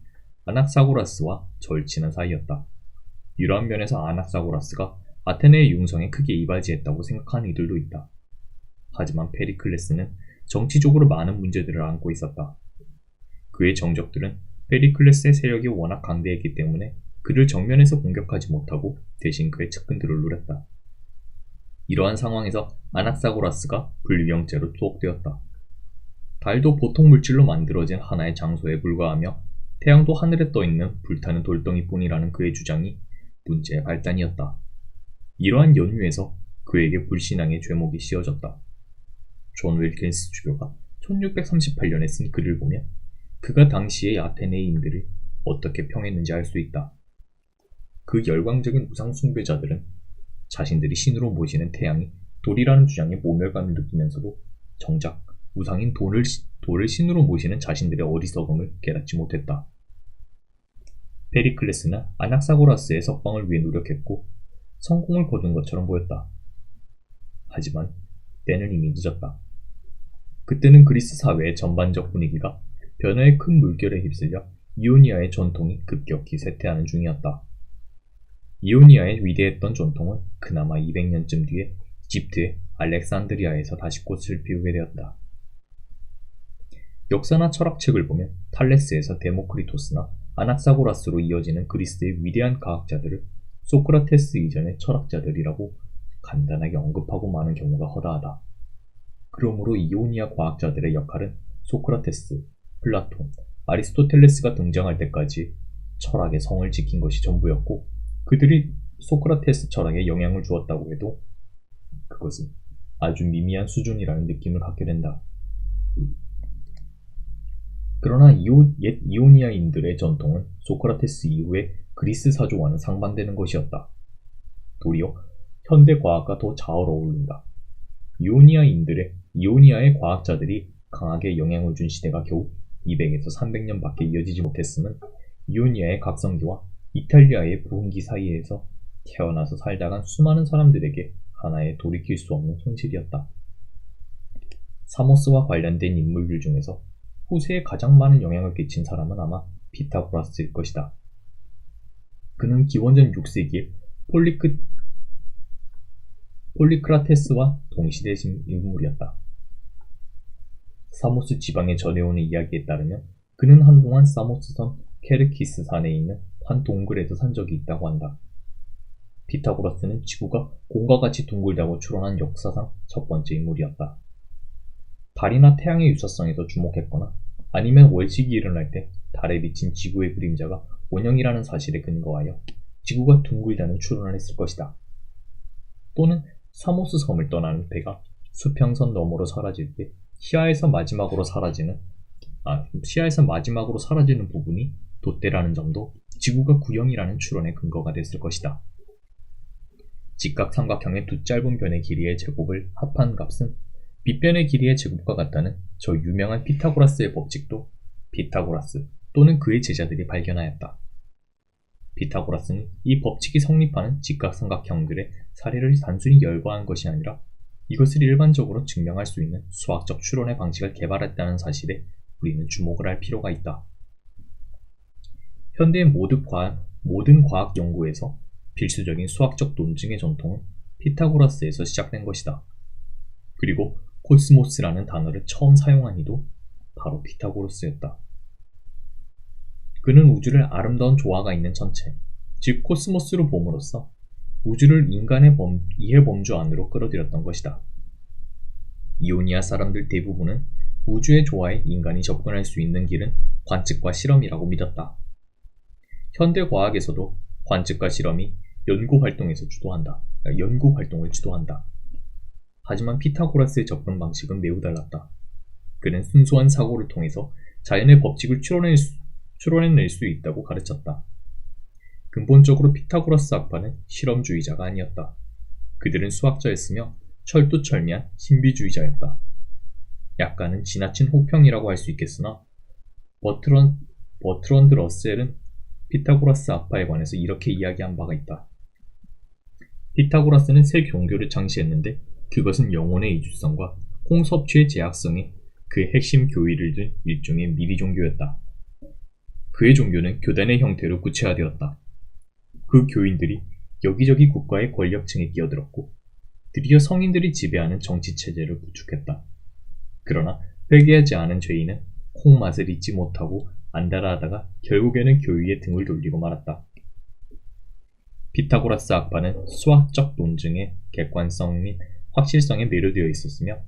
아낙사고라스와 절친한 사이였다. 이러한 면에서 아낙사고라스가 아테네의 융성에 크게 이바지했다고 생각하는 이들도 있다. 하지만 페리클레스는 정치적으로 많은 문제들을 안고 있었다. 그의 정적들은 페리클레스의 세력이 워낙 강대했기 때문에 그를 정면에서 공격하지 못하고 대신 그의 측근들을 노렸다. 이러한 상황에서 아낙사고라스가 불위형죄로 투옥되었다. 달도 보통 물질로 만들어진 하나의 장소에 불과하며 태양도 하늘에 떠있는 불타는 돌덩이뿐이라는 그의 주장이 문제의 발단이었다. 이러한 연유에서 그에게 불신앙의 죄목이 씌워졌다. 존 윌킨스 주교가 1638년에 쓴 글을 보면 그가 당시의 아테네인들을 어떻게 평했는지 알 수 있다. 그 열광적인 우상 숭배자들은 자신들이 신으로 모시는 태양이 돌이라는 주장에 모멸감을 느끼면서도 정작 우상인 돌을 신으로 모시는 자신들의 어리석음을 깨닫지 못했다. 페리클레스는 아낙사고라스의 석방을 위해 노력했고 성공을 거둔 것처럼 보였다. 하지만 때는 이미 늦었다. 그때는 그리스 사회의 전반적 분위기가 변화의 큰 물결에 휩쓸려 이오니아의 전통이 급격히 쇠퇴하는 중이었다. 이오니아의 위대했던 전통은 그나마 200년쯤 뒤에 이집트의 알렉산드리아에서 다시 꽃을 피우게 되었다. 역사나 철학책을 보면 탈레스에서 데모크리토스나 아낙사고라스로 이어지는 그리스의 위대한 과학자들을 소크라테스 이전의 철학자들이라고 간단하게 언급하고 마는 경우가 허다하다. 그러므로 이오니아 과학자들의 역할은 소크라테스, 플라톤, 아리스토텔레스가 등장할 때까지 철학의 성을 지킨 것이 전부였고, 그들이 소크라테스 철학에 영향을 주었다고 해도 그것은 아주 미미한 수준이라는 느낌을 갖게 된다. 그러나 옛 이오니아인들의 전통은 소크라테스 이후의 그리스 사조와는 상반되는 것이었다. 도리어 현대 과학과 더 잘 어울린다. 이오니아의 과학자들이 강하게 영향을 준 시대가 겨우 200에서 300년밖에 이어지지 못했음은 이오니아의 각성기와 이탈리아의 부흥기 사이에서 태어나서 살다간 수많은 사람들에게 하나의 돌이킬 수 없는 손실이었다. 사모스와 관련된 인물들 중에서 후세에 가장 많은 영향을 끼친 사람은 아마 피타고라스일 것이다. 그는 기원전 6세기에 폴리크라테스와 동시대신 인물이었다. 사모스 지방에 전해오는 이야기에 따르면 그는 한동안 사모스섬 케르키스 산에 있는 한 동굴에서 산 적이 있다고 한다. 피타고라스는 지구가 공과 같이 둥글다고 추론한 역사상 첫 번째 인물이었다. 달이나 태양의 유사성에서 주목했거나 아니면 월식이 일어날 때 달에 비친 지구의 그림자가 원형이라는 사실에 근거하여 지구가 둥글다는 추론을 했을 것이다. 또는 사모스 섬을 떠나는 배가 수평선 너머로 사라질 때 시야에서 마지막으로 사라지는 부분이 돛대라는 점도 지구가 구형이라는 추론의 근거가 됐을 것이다. 직각삼각형의 두 짧은 변의 길이의 제곱을 합한 값은 밑변의 길이의 제곱과 같다는 저 유명한 피타고라스의 법칙도 피타고라스 또는 그의 제자들이 발견하였다. 피타고라스는 이 법칙이 성립하는 직각삼각형들의 사례를 단순히 열거한 것이 아니라 이것을 일반적으로 증명할 수 있는 수학적 추론의 방식을 개발했다는 사실에 우리는 주목을 할 필요가 있다. 현대의 모든 과학 연구에서 필수적인 수학적 논증의 전통은 피타고라스에서 시작된 것이다. 그리고 코스모스라는 단어를 처음 사용한 이도 바로 피타고라스였다. 그는 우주를 아름다운 조화가 있는 전체, 즉 코스모스로 봄으로써 우주를 인간의 이해 범주 안으로 끌어들였던 것이다. 이오니아 사람들 대부분은 우주의 조화에 인간이 접근할 수 있는 길은 관측과 실험이라고 믿었다. 현대 과학에서도 관측과 실험이 연구 활동을 주도한다. 하지만 피타고라스의 접근 방식은 매우 달랐다. 그는 순수한 사고를 통해서 자연의 법칙을 추론해낼 수 있다고 가르쳤다. 근본적으로 피타고라스 학파는 실험주의자가 아니었다. 그들은 수학자였으며 철두철미한 신비주의자였다. 약간은 지나친 혹평이라고 할 수 있겠으나 버트런드 러셀은 피타고라스 학파에 관해서 이렇게 이야기한 바가 있다. 피타고라스는 새 종교를 창시했는데 그것은 영혼의 이주성과 홍섭취의 제약성에 그의 핵심 교의를 둔 일종의 미리 종교였다. 그의 종교는 교단의 형태로 구체화되었다. 그 교인들이 여기저기 국가의 권력층에 끼어들었고 드디어 성인들이 지배하는 정치체제를 구축했다. 그러나 회개하지 않은 죄인은 콩맛을 잊지 못하고 안달하다가 결국에는 교의의 등을 돌리고 말았다. 피타고라스 학파는 수학적 논증의 객관성 및 확실성에 매료되어 있었으며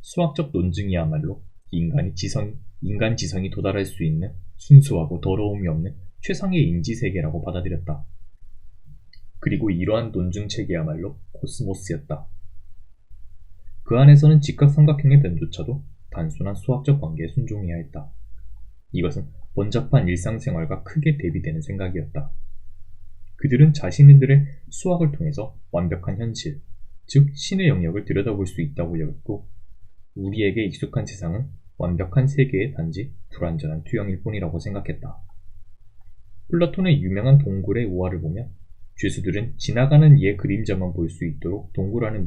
수학적 논증이야말로 인간 지성이 도달할 수 있는 순수하고 더러움이 없는 최상의 인지세계라고 받아들였다. 그리고 이러한 논증체계야말로 코스모스였다. 그 안에서는 직각삼각형의 변조차도 단순한 수학적 관계에 순종해야 했다. 이것은 번잡한 일상생활과 크게 대비되는 생각이었다. 그들은 자신들의 수학을 통해서 완벽한 현실, 즉 신의 영역을 들여다볼 수 있다고 여겼고 우리에게 익숙한 세상은 완벽한 세계의 단지 불완전한 투영일 뿐이라고 생각했다. 플라톤의 유명한 동굴의 우화를 보면 죄수들은 지나가는 얘 그림자만 볼 수 있도록 동굴 안에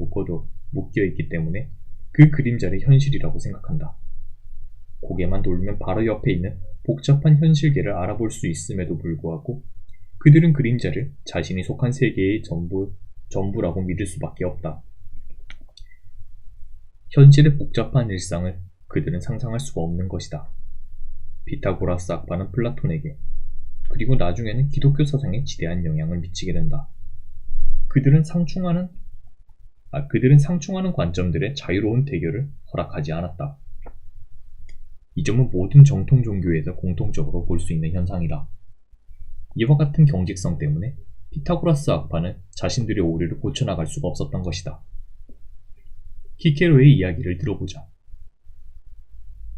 묶여있기 때문에 그 그림자를 현실이라고 생각한다. 고개만 돌리면 바로 옆에 있는 복잡한 현실계를 알아볼 수 있음에도 불구하고 그들은 그림자를 자신이 속한 세계의 전부라고 믿을 수밖에 없다. 현실의 복잡한 일상을 그들은 상상할 수가 없는 것이다. 피타고라스 학파는 플라톤에게 그리고 나중에는 기독교 사상에 지대한 영향을 미치게 된다. 그들은 상충하는 관점들의 자유로운 대결을 허락하지 않았다. 이 점은 모든 정통 종교에서 공통적으로 볼 수 있는 현상이다. 이와 같은 경직성 때문에 피타고라스 학파는 자신들의 오류를 고쳐나갈 수가 없었던 것이다. 키케로의 이야기를 들어보자.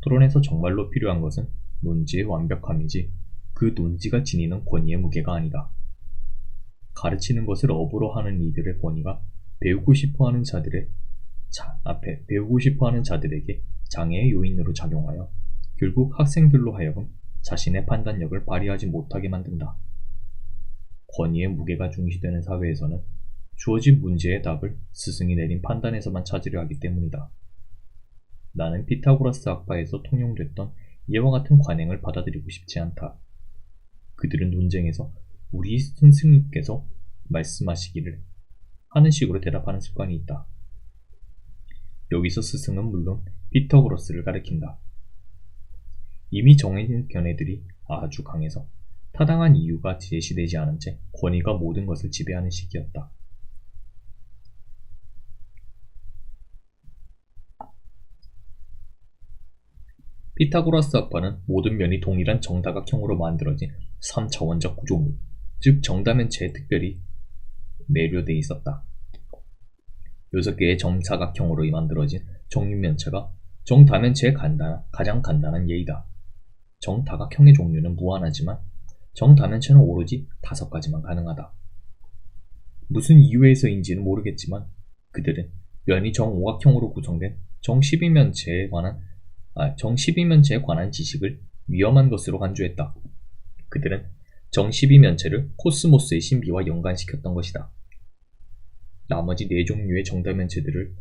토론에서 정말로 필요한 것은 논지의 완벽함이지 그 논지가 지니는 권위의 무게가 아니다. 가르치는 것을 업으로 하는 이들의 권위가 배우고 싶어하는 자들에게 장애의 요인으로 작용하여 결국 학생들로 하여금 자신의 판단력을 발휘하지 못하게 만든다. 권위의 무게가 중시되는 사회에서는 주어진 문제의 답을 스승이 내린 판단에서만 찾으려 하기 때문이다. 나는 피타고라스 학파에서 통용됐던 이와 같은 관행을 받아들이고 싶지 않다. 그들은 논쟁에서 우리 스승님께서 말씀하시기를 하는 식으로 대답하는 습관이 있다. 여기서 스승은 물론 피타고라스를 가리킨다. 이미 정해진 견해들이 아주 강해서 타당한 이유가 제시되지 않은 채 권위가 모든 것을 지배하는 시기였다. 피타고라스 학파는 모든 면이 동일한 정다각형으로 만들어진 3차원적 구조물, 즉 정다면체에 특별히 내료되어 있었다. 6개의 정사각형으로 만들어진 정육면체가 정다면체의 가장 간단한 예이다. 정다각형의 종류는 무한하지만 정다면체는 오로지 5가지만 가능하다. 무슨 이유에서인지는 모르겠지만 그들은 면이 정오각형으로 구성된 정12면체에 관한 지식을 위험한 것으로 간주했다. 그들은 정12면체를 코스모스의 신비와 연관시켰던 것이다. 나머지 4종류의 정다면체들을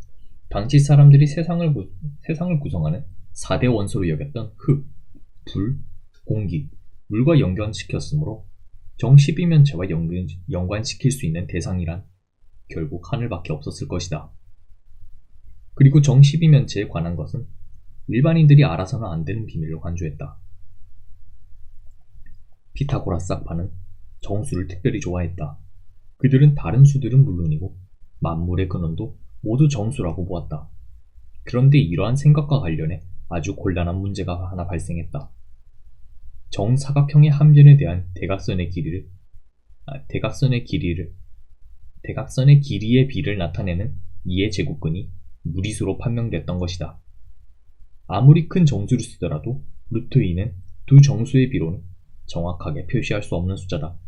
당시 사람들이 세상을 구성하는 4대 원소로 여겼던 흙, 불, 공기, 물과 연관시켰으므로 정12면체와 연관시킬 수 있는 대상이란 결국 하늘밖에 없었을 것이다. 그리고 정12면체에 관한 것은 일반인들이 알아서는 안 되는 비밀로 간주했다. 피타고라스 학파는 정수를 특별히 좋아했다. 그들은 다른 수들은 물론이고 만물의 근원도 모두 정수라고 보았다. 그런데 이러한 생각과 관련해 아주 곤란한 문제가 하나 발생했다. 정사각형의 한 변에 대한 대각선의 길이의 비를 나타내는 이의 제곱근이 무리수로 판명됐던 것이다. 아무리 큰 정수를 쓰더라도 루트 2는 두 정수의 비로는 정확하게 표시할 수 없는 숫자다.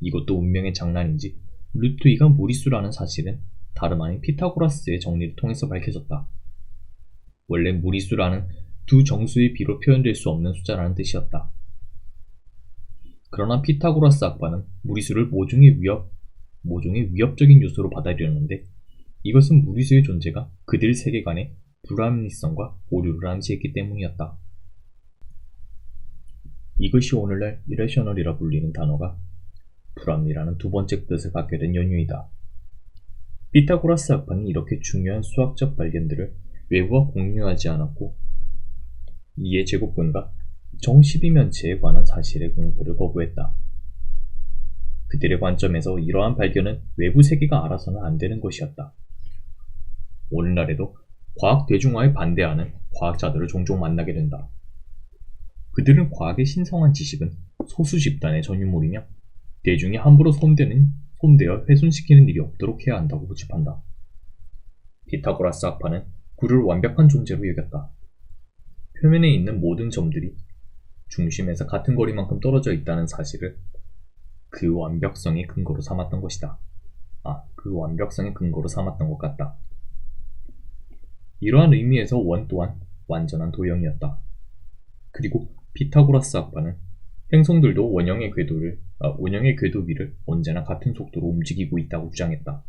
이것도 운명의 장난인지 루트 2가 무리수라는 사실은 다름 아닌 피타고라스의 정리를 통해서 밝혀졌다. 원래 무리수라는 두 정수의 비로 표현될 수 없는 숫자라는 뜻이었다. 그러나 피타고라스 학파는 무리수를 모종의 위협적인 요소로 받아들였는데 이것은 무리수의 존재가 그들 세계관의 불합리성과 오류를 암시했기 때문이었다. 이것이 오늘날 이레셔널이라 불리는 단어가 불합리라는 두 번째 뜻을 갖게 된 연유이다. 피타고라스 학파는 이렇게 중요한 수학적 발견들을 외부와 공유하지 않았고 이의 제곱근과 정12면체에 관한 사실의 공표를 거부했다. 그들의 관점에서 이러한 발견은 외부 세계가 알아서는 안 되는 것이었다. 오늘날에도 과학 대중화에 반대하는 과학자들을 종종 만나게 된다. 그들은 과학의 신성한 지식은 소수 집단의 전유물이며 대중이 함부로 손대어 훼손시키는 일이 없도록 해야 한다고 고집한다. 피타고라스 학파는 굴을 완벽한 존재로 여겼다. 표면에 있는 모든 점들이 중심에서 같은 거리만큼 떨어져 있다는 사실을 그 완벽성의 근거로 삼았던 것이다. 그 완벽성의 근거로 삼았던 것 같다. 이러한 의미에서 원 또한 완전한 도형이었다. 그리고 피타고라스 학파는 행성들도 원형의 궤도 위를 언제나 같은 속도로 움직이고 있다고 주장했다.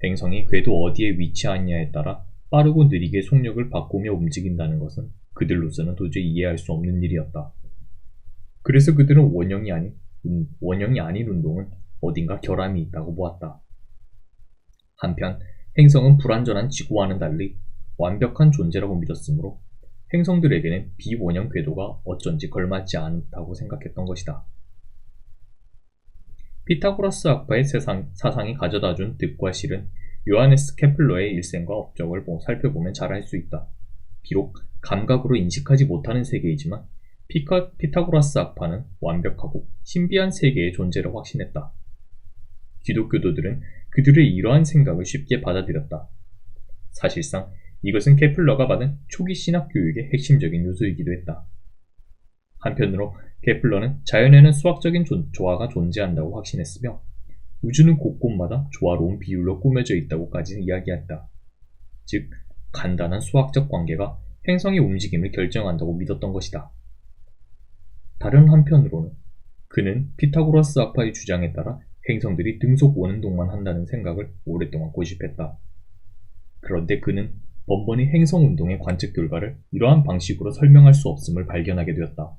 행성이 궤도 어디에 위치하느냐에 따라 빠르고 느리게 속력을 바꾸며 움직인다는 것은 그들로서는 도저히 이해할 수 없는 일이었다. 그래서 그들은 원형이 아닌 운동은 어딘가 결함이 있다고 보았다. 한편 행성은 불완전한 지구와는 달리 완벽한 존재라고 믿었으므로 행성들에게는 비원형 궤도가 어쩐지 걸맞지 않다고 생각했던 것이다. 피타고라스 학파의 사상이 가져다준 득과 실은 요하네스 케플러의 일생과 업적을 살펴보면 잘 알 수 있다. 비록 감각으로 인식하지 못하는 세계이지만 피타고라스 학파는 완벽하고 신비한 세계의 존재를 확신했다. 기독교도들은 그들의 이러한 생각을 쉽게 받아들였다. 사실상 이것은 케플러가 받은 초기 신학 교육의 핵심적인 요소이기도 했다. 한편으로 케플러는 자연에는 수학적인 조화가 존재한다고 확신했으며 우주는 곳곳마다 조화로운 비율로 꾸며져 있다고까지 이야기했다. 즉, 간단한 수학적 관계가 행성의 움직임을 결정한다고 믿었던 것이다. 다른 한편으로는 그는 피타고라스 학파의 주장에 따라 행성들이 등속 원운동만 한다는 생각을 오랫동안 고집했다. 그런데 그는 번번이 행성 운동의 관측 결과를 이러한 방식으로 설명할 수 없음을 발견하게 되었다.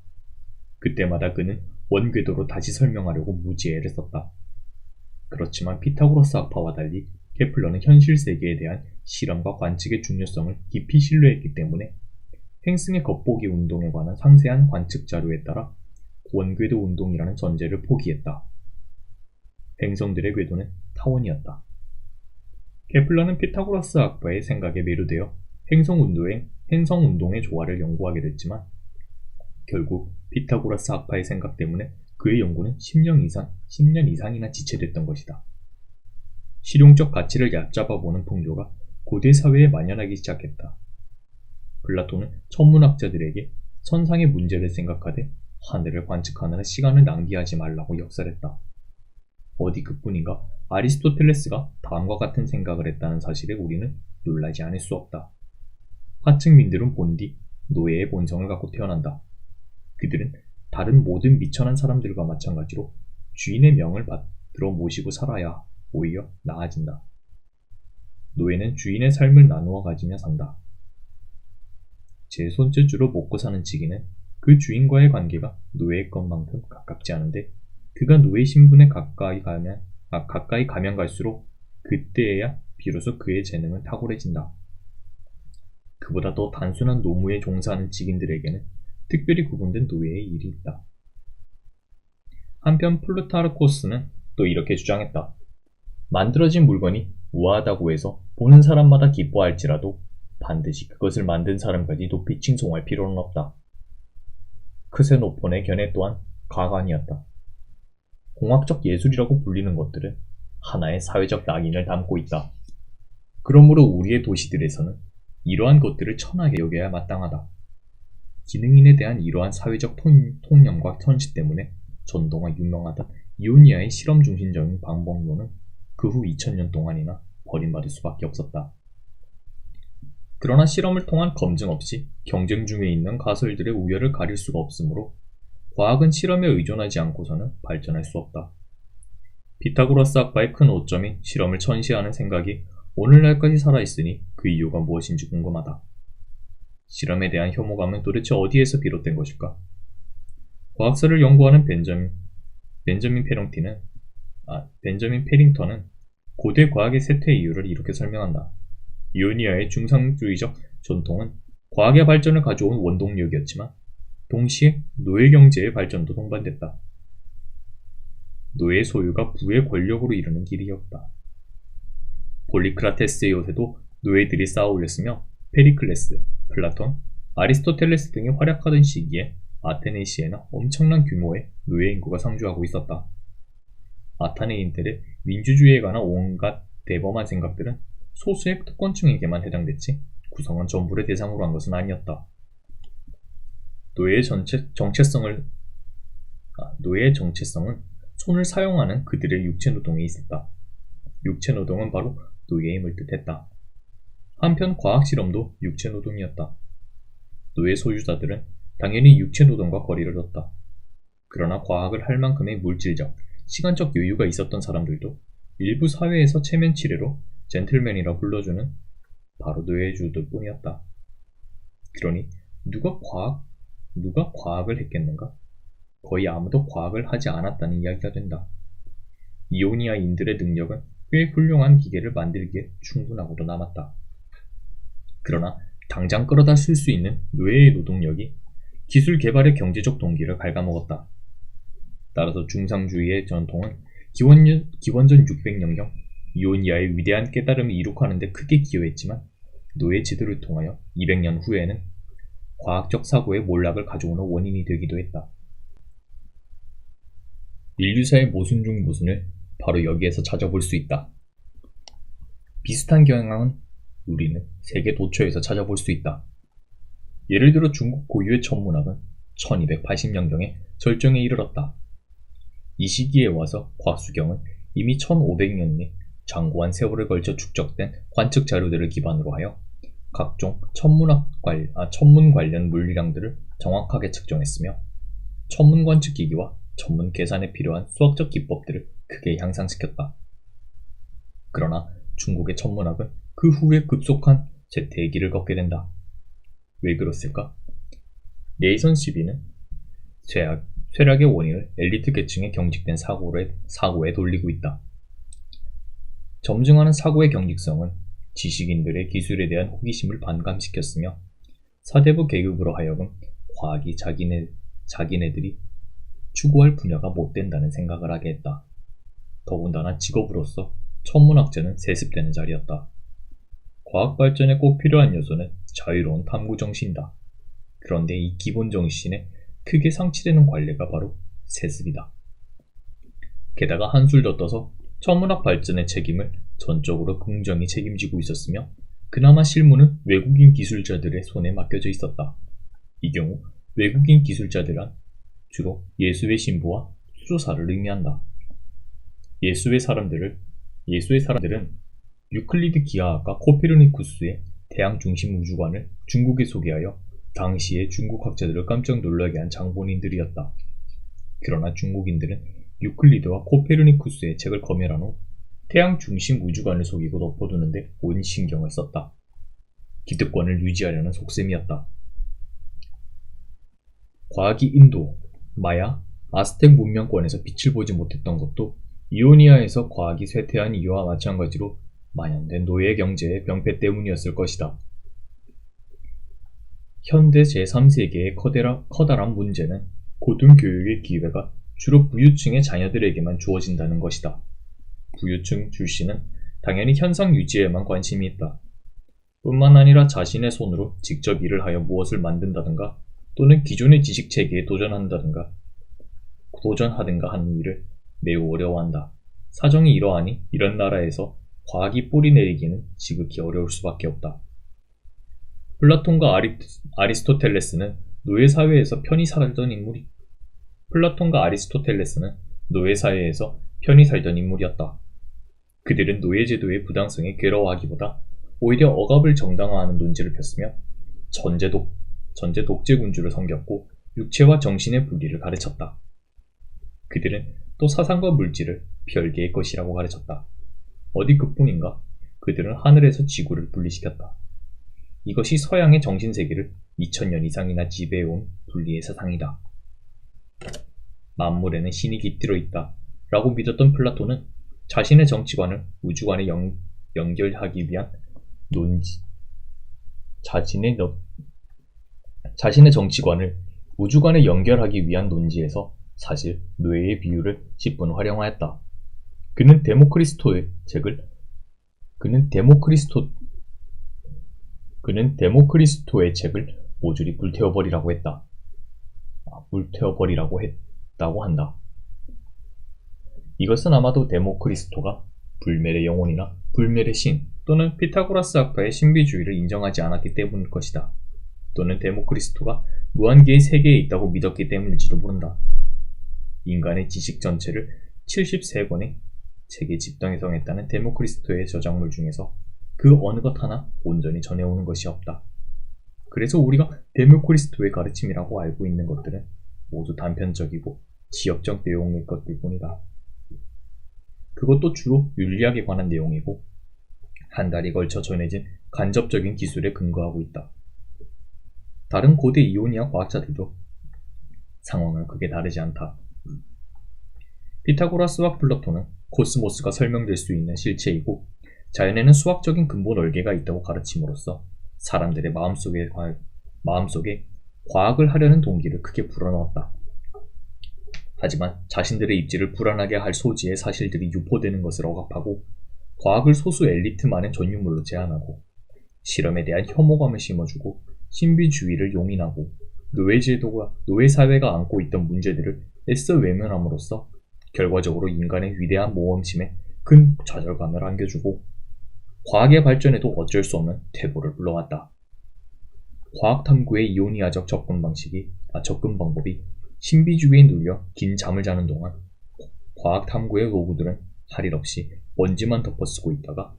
그때마다 그는 원궤도로 다시 설명하려고 무지애를 썼다. 그렇지만 피타고라스 학파와 달리 케플러는 현실 세계에 대한 실험과 관측의 중요성을 깊이 신뢰했기 때문에 행성의 겉보기 운동에 관한 상세한 관측 자료에 따라 원궤도 운동이라는 전제를 포기했다. 행성들의 궤도는 타원이었다. 케플러는 피타고라스 학파의 생각에 매료되어 행성 운동의 조화를 연구하게 됐지만 결국 피타고라스 학파의 생각 때문에 그의 연구는 10년 이상이나 지체됐던 것이다. 실용적 가치를 얕잡아보는 풍조가 고대 사회에 만연하기 시작했다. 플라톤은 천문학자들에게 천상의 문제를 생각하되 하늘을 관측하느라 시간을 낭비하지 말라고 역설했다. 어디 그뿐인가 아리스토텔레스가 다음과 같은 생각을 했다는 사실에 우리는 놀라지 않을 수 없다. 하층민들은 본디 노예의 본성을 갖고 태어난다. 그들은 다른 모든 미천한 사람들과 마찬가지로 주인의 명을 받들어 모시고 살아야 오히려 나아진다. 노예는 주인의 삶을 나누어 가지며 산다. 제 손재주로 먹고 사는 지기는 그 주인과의 관계가 노예의 것만큼 가깝지 않은데 그가 노예 신분에 가까이 가면 갈수록 그때에야 비로소 그의 재능은 탁월해진다. 그보다 더 단순한 노무에 종사하는 직인들에게는 특별히 구분된 노예의 일이 있다. 한편 플루타르코스는 또 이렇게 주장했다. 만들어진 물건이 우아하다고 해서 보는 사람마다 기뻐할지라도 반드시 그것을 만든 사람까지 높이 칭송할 필요는 없다. 크세노폰의 견해 또한 가관이었다. 공학적 예술이라고 불리는 것들은 하나의 사회적 낙인을 담고 있다. 그러므로 우리의 도시들에서는 이러한 것들을 천하게 여겨야 마땅하다. 기능인에 대한 이러한 사회적 통념과 천시 때문에 전동화 유명하던 이오니아의 실험 중심적인 방법론은 그 후 2000년 동안이나 버림받을 수밖에 없었다. 그러나 실험을 통한 검증 없이 경쟁 중에 있는 가설들의 우열을 가릴 수가 없으므로 과학은 실험에 의존하지 않고서는 발전할 수 없다. 피타고라스 학파의 큰 오점인 실험을 천시하는 생각이 오늘날까지 살아있으니 그 이유가 무엇인지 궁금하다. 실험에 대한 혐오감은 도대체 어디에서 비롯된 것일까? 과학사를 연구하는 벤저민 페링턴은 고대 과학의 쇠퇴 이유를 이렇게 설명한다. 이오니아의 중상주의적 전통은 과학의 발전을 가져온 원동력이었지만 동시에 노예 경제의 발전도 동반됐다. 노예 소유가 부의 권력으로 이르는 길이었다. 폴리크라테스의 요새도 노예들이 쌓아올렸으며 페리클레스, 플라톤, 아리스토텔레스 등이 활약하던 시기에 아테네시에는 엄청난 규모의 노예 인구가 상주하고 있었다. 아테네인들의 민주주의에 관한 온갖 대범한 생각들은 소수의 특권층에게만 해당됐지 구성원 전부를 대상으로 한 것은 아니었다. 노예의 정체성은 손을 사용하는 그들의 육체노동에 있었다. 육체노동은 바로 노예임을 뜻했다. 한편 과학실험도 육체노동이었다. 노예 소유자들은 당연히 육체노동과 거리를 뒀다. 그러나 과학을 할 만큼의 물질적, 시간적 여유가 있었던 사람들도 일부 사회에서 체면치레로 젠틀맨이라 불러주는 바로 노예주들 뿐이었다. 그러니 누가 과학을 했겠는가? 거의 아무도 과학을 하지 않았다는 이야기가 된다. 이오니아인들의 능력은 꽤 훌륭한 기계를 만들기에 충분하고도 남았다. 그러나 당장 끌어다 쓸 수 있는 노예의 노동력이 기술 개발의 경제적 동기를 갉아먹었다. 따라서 중상주의의 전통은 기원전 600년경 이오니아의 위대한 깨달음을 이룩하는 데 크게 기여했지만 노예 제도를 통하여 200년 후에는 과학적 사고의 몰락을 가져오는 원인이 되기도 했다. 인류사의 모순 중 모순을 바로 여기에서 찾아볼 수 있다. 비슷한 경향은 우리는 세계 도처에서 찾아볼 수 있다. 예를 들어 중국 고유의 천문학은 1280년경에 절정에 이르렀다. 이 시기에 와서 과수경은 이미 1500년의 장고한 세월을 걸쳐 축적된 관측 자료들을 기반으로 하여 각종 천문 관련 물리량들을 정확하게 측정했으며 천문 관측기기와 천문 계산에 필요한 수학적 기법들을 크게 향상시켰다. 그러나 중국의 천문학은 그 후에 급속한 쇠퇴의 길을 걷게 된다. 왜 그렇을까? 네이선 시비는 쇠락의 원인을 엘리트 계층의 경직된 사고에 돌리고 있다. 점증하는 사고의 경직성은 지식인들의 기술에 대한 호기심을 반감시켰으며 사대부 계급으로 하여금 과학이 자기네들이 추구할 분야가 못 된다는 생각을 하게 했다. 더군다나 직업으로서 천문학자는 세습되는 자리였다. 과학 발전에 꼭 필요한 요소는 자유로운 탐구 정신이다. 그런데 이 기본 정신에 크게 상치되는 관례가 바로 세습이다. 게다가 한술 더 떠서 천문학 발전의 책임을 전적으로 공정이 책임지고 있었으며 그나마 실무는 외국인 기술자들의 손에 맡겨져 있었다. 이 경우 외국인 기술자들은 주로 예수의 신부와 수조사를 의미한다. 예수의 사람들은 유클리드 기하학과 코페르니쿠스의 태양 중심 우주관을 중국에 소개하여 당시의 중국 학자들을 깜짝 놀라게 한 장본인들이었다. 그러나 중국인들은 유클리드와 코페르니쿠스의 책을 검열한 후 태양 중심 우주관을 속이고 덮어두는데 온 신경을 썼다. 기득권을 유지하려는 속셈이었다. 과학이 인도, 마야, 아스텍 문명권에서 빛을 보지 못했던 것도 이오니아에서 과학이 쇠퇴한 이유와 마찬가지로 만연된 노예 경제의 병폐 때문이었을 것이다. 현대 제3세계의 커다란 문제는 고등교육의 기회가 주로 부유층의 자녀들에게만 주어진다는 것이다. 부유층 출신은 당연히 현상 유지에만 관심이 있다. 뿐만 아니라 자신의 손으로 직접 일을 하여 무엇을 만든다든가 또는 기존의 지식체계에 도전하든가 하는 일을 매우 어려워한다. 사정이 이러하니 이런 나라에서 과학이 뿌리 내리기는 지극히 어려울 수밖에 없다. 플라톤과 아리스토텔레스는 노예사회에서 편히 살던 인물이었다. 그들은 노예제도의 부당성에 괴로워하기보다 오히려 억압을 정당화하는 논지를 폈으며 전제 독재군주를 섬겼고 육체와 정신의 분리를 가르쳤다. 그들은 또 사상과 물질을 별개의 것이라고 가르쳤다. 어디 그뿐인가? 그들은 하늘에서 지구를 분리시켰다. 이것이 서양의 정신세계를 2000년 이상이나 지배해온 분리의 사상이다. 만물에는 신이 깃들어 있다 라고 믿었던 플라톤은 자신의 정치관을 우주관에 연결하기 위한 자신의 정치관을 우주관에 연결하기 위한 논지에서 사실 뇌의 비유를 10분 활용하였다. 그는 데모크리스토의 책을 모조리 불태워버리라고 했다고 한다. 이것은 아마도 데모크리스토가 불멸의 영혼이나 불멸의 신 또는 피타고라스 학파의 신비주의를 인정하지 않았기 때문일 것이다. 또는 데모크리스토가 무한계의 세계에 있다고 믿었기 때문일지도 모른다. 인간의 지식 전체를 73권의 책에 집단해성했다는 데모크리스토의 저작물 중에서 그 어느 것 하나 온전히 전해오는 것이 없다. 그래서 우리가 데모크리스토의 가르침이라고 알고 있는 것들은 모두 단편적이고 지역적 내용일 것들 뿐이다. 그것도 주로 윤리학에 관한 내용이고 한 달이 걸쳐 전해진 간접적인 기술에 근거하고 있다. 다른 고대 이오니아 과학자들도 상황은 크게 다르지 않다. 피타고라스와 플라톤은 코스모스가 설명될 수 있는 실체이고 자연에는 수학적인 근본 얼개가 있다고 가르침으로써 사람들의 마음속에 과학을 하려는 동기를 크게 불어넣었다. 하지만 자신들의 입지를 불안하게 할 소지의 사실들이 유포되는 것을 억압하고 과학을 소수 엘리트만의 전유물로 제한하고 실험에 대한 혐오감을 심어주고 신비주의를 용인하고 노예사회가 안고 있던 문제들을 애써 외면함으로써 결과적으로 인간의 위대한 모험심에 큰 좌절감을 안겨주고 과학의 발전에도 어쩔 수 없는 퇴보를 불러왔다. 과학 탐구의 이오니아적 접근 방법이 신비주의에 눌려 긴 잠을 자는 동안 과학 탐구의 노구들은 할 일 없이 먼지만 덮어쓰고 있다가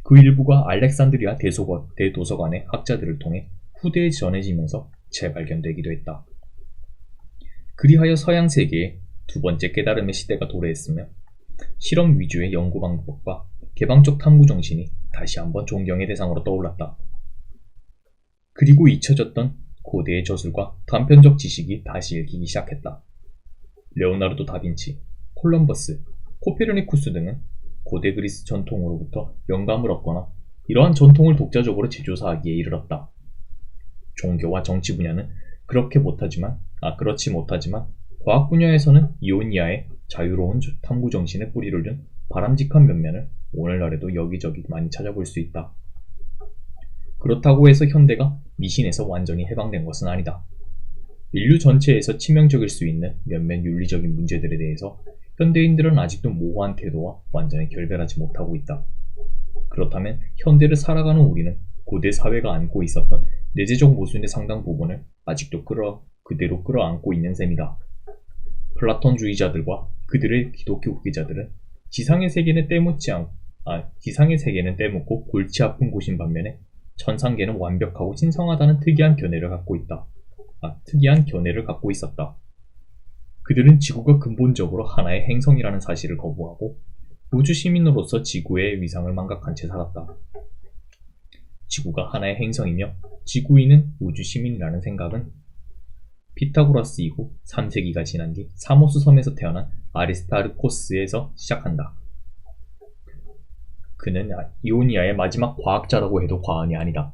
그 일부가 알렉산드리아 대도서관의 학자들을 통해 후대에 전해지면서 재발견되기도 했다. 그리하여 서양 세계에 두 번째 깨달음의 시대가 도래했으며 실험 위주의 연구 방법과 개방적 탐구 정신이 다시 한번 존경의 대상으로 떠올랐다. 그리고 잊혀졌던 고대의 저술과 단편적 지식이 다시 읽히기 시작했다. 레오나르도 다빈치, 콜럼버스, 코페르니쿠스 등은 고대 그리스 전통으로부터 영감을 얻거나 이러한 전통을 독자적으로 재조사하기에 이르렀다. 종교와 정치 분야는 그렇지 못하지만 과학 분야에서는 이오니아의 자유로운 탐구 정신에 뿌리를 둔 바람직한 면면을 오늘날에도 여기저기 많이 찾아볼 수 있다. 그렇다고 해서 현대가 미신에서 완전히 해방된 것은 아니다. 인류 전체에서 치명적일 수 있는 몇몇 윤리적인 문제들에 대해서 현대인들은 아직도 모호한 태도와 완전히 결별하지 못하고 있다. 그렇다면 현대를 살아가는 우리는 고대 사회가 안고 있었던 내재적 모순의 상당 부분을 아직도 그대로 끌어안고 있는 셈이다. 플라톤주의자들과 그들의 기독교 후기자들은 지상의 세계는 떼묻고 골치 아픈 곳인 반면에 천상계는 완벽하고 신성하다는 특이한 견해를 갖고 있었다. 그들은 지구가 근본적으로 하나의 행성이라는 사실을 거부하고 우주 시민으로서 지구의 위상을 망각한 채 살았다. 지구가 하나의 행성이며 지구인은 우주 시민이라는 생각은 피타고라스 이후 3세기가 지난 뒤 사모스 섬에서 태어난 아리스타르코스에서 시작한다. 그는 이오니아의 마지막 과학자라고 해도 과언이 아니다.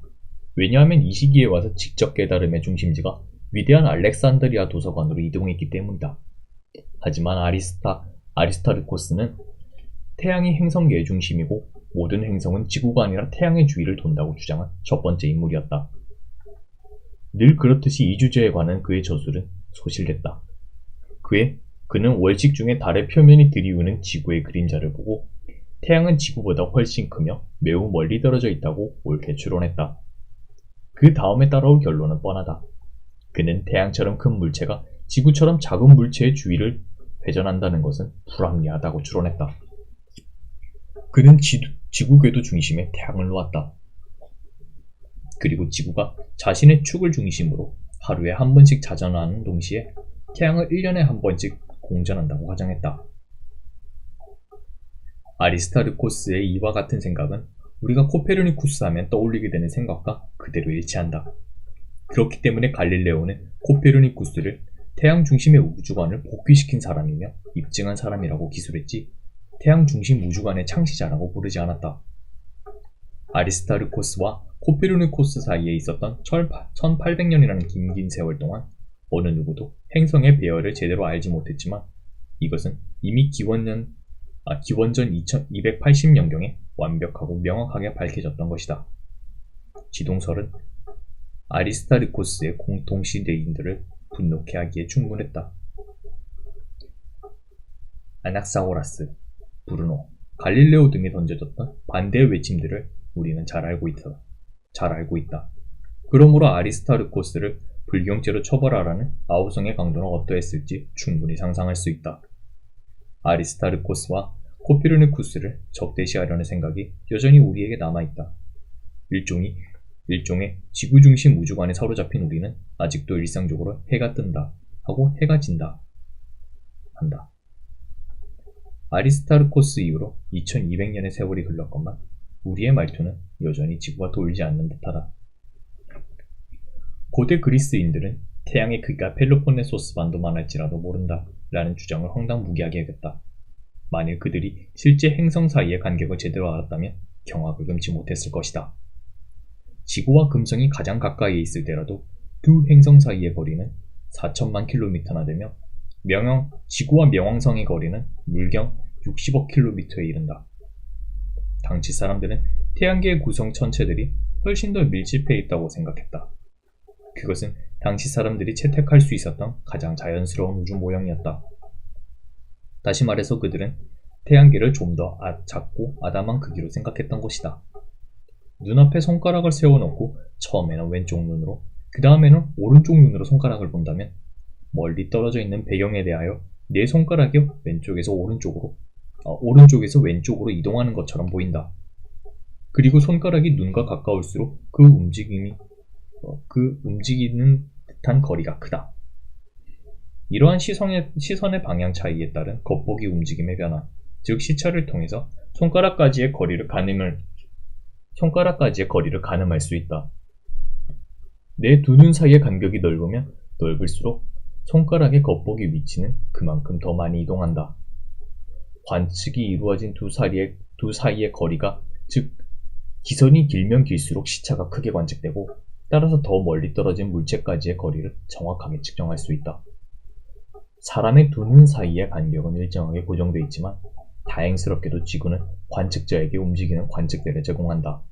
왜냐하면 이 시기에 와서 직접 깨달음의 중심지가 위대한 알렉산드리아 도서관으로 이동했기 때문이다. 하지만 아리스타르코스는 태양이 행성계의 중심이고 모든 행성은 지구가 아니라 태양의 주위를 돈다고 주장한 첫 번째 인물이었다. 늘 그렇듯이 이 주제에 관한 그의 저술은 소실됐다. 그는 월식 중에 달의 표면이 들이우는 지구의 그림자를 보고 태양은 지구보다 훨씬 크며 매우 멀리 떨어져 있다고 옳게 추론했다. 그 다음에 따라올 결론은 뻔하다. 그는 태양처럼 큰 물체가 지구처럼 작은 물체의 주위를 회전한다는 것은 불합리하다고 추론했다. 그는 지구 궤도 중심에 태양을 놓았다. 그리고 지구가 자신의 축을 중심으로 하루에 한 번씩 자전하는 동시에 태양을 1년에 한 번씩 공전한다고 가정했다. 아리스타르코스의 이와 같은 생각은 우리가 코페르니쿠스 하면 떠올리게 되는 생각과 그대로 일치한다. 그렇기 때문에 갈릴레오는 코페르니쿠스를 태양 중심의 우주관을 복귀시킨 사람이며 입증한 사람이라고 기술했지 태양 중심 우주관의 창시자라고 부르지 않았다. 아리스타르코스와 코페르니쿠스 사이에 있었던 1800년이라는 긴 세월 동안 어느 누구도 행성의 배열을 제대로 알지 못했지만 이것은 이미 기원전 2280년경에 완벽하고 명확하게 밝혀졌던 것이다. 지동설은 아리스타르코스의 동시대인들을 분노케 하기에 충분했다. 아낙사고라스, 브루노, 갈릴레오 등이 던져졌던 반대의 외침들을 우리는 잘 알고 있다. 그러므로 아리스타르코스를 불경죄로 처벌하라는 아우성의 강도는 어떠했을지 충분히 상상할 수 있다. 아리스타르코스와 코페르니쿠스를 적대시하려는 생각이 여전히 우리에게 남아있다. 일종의 지구 중심 우주관에 사로잡힌 우리는 아직도 일상적으로 해가 뜬다 하고 해가 진다 한다. 아리스타르코스 이후로 2200년의 세월이 흘렀건만 우리의 말투는 여전히 지구가 돌지 않는 듯하다. 고대 그리스인들은 태양의 크기가 펠로폰네소스 반도만 할지라도 모른다 라는 주장을 황당무계하게 여겼다. 만일 그들이 실제 행성 사이의 간격을 제대로 알았다면 경악을 금치 못했을 것이다. 지구와 금성이 가장 가까이에 있을 때라도 두 행성 사이의 거리는 4천만 킬로미터나 되며 지구와 명왕성의 거리는 물경 60억 킬로미터에 이른다. 당시 사람들은 태양계의 구성 천체들이 훨씬 더 밀집해 있다고 생각했다. 그것은 당시 사람들이 채택할 수 있었던 가장 자연스러운 우주 모형이었다. 다시 말해서 그들은 태양계를 좀 더 작고 아담한 크기로 생각했던 것이다. 눈앞에 손가락을 세워놓고 처음에는 왼쪽 눈으로, 그 다음에는 오른쪽 눈으로 손가락을 본다면 멀리 떨어져 있는 배경에 대하여 내 손가락이 오른쪽에서 왼쪽으로 이동하는 것처럼 보인다. 그리고 손가락이 눈과 가까울수록 그 움직이는 듯한 거리가 크다. 이러한 시선의 방향 차이에 따른 겉보기 움직임의 변화, 즉 시차를 통해서 손가락까지의 거리를 가늠할 수 있다. 내 두 눈 사이의 간격이 넓으면 넓을수록 손가락의 겉보기 위치는 그만큼 더 많이 이동한다. 관측이 이루어진 두 사이의 거리가, 즉 기선이 길면 길수록 시차가 크게 관측되고 따라서 더 멀리 떨어진 물체까지의 거리를 정확하게 측정할 수 있다. 사람의 두 눈 사이의 간격은 일정하게 고정되어 있지만 다행스럽게도 지구는 관측자에게 움직이는 관측대를 제공한다.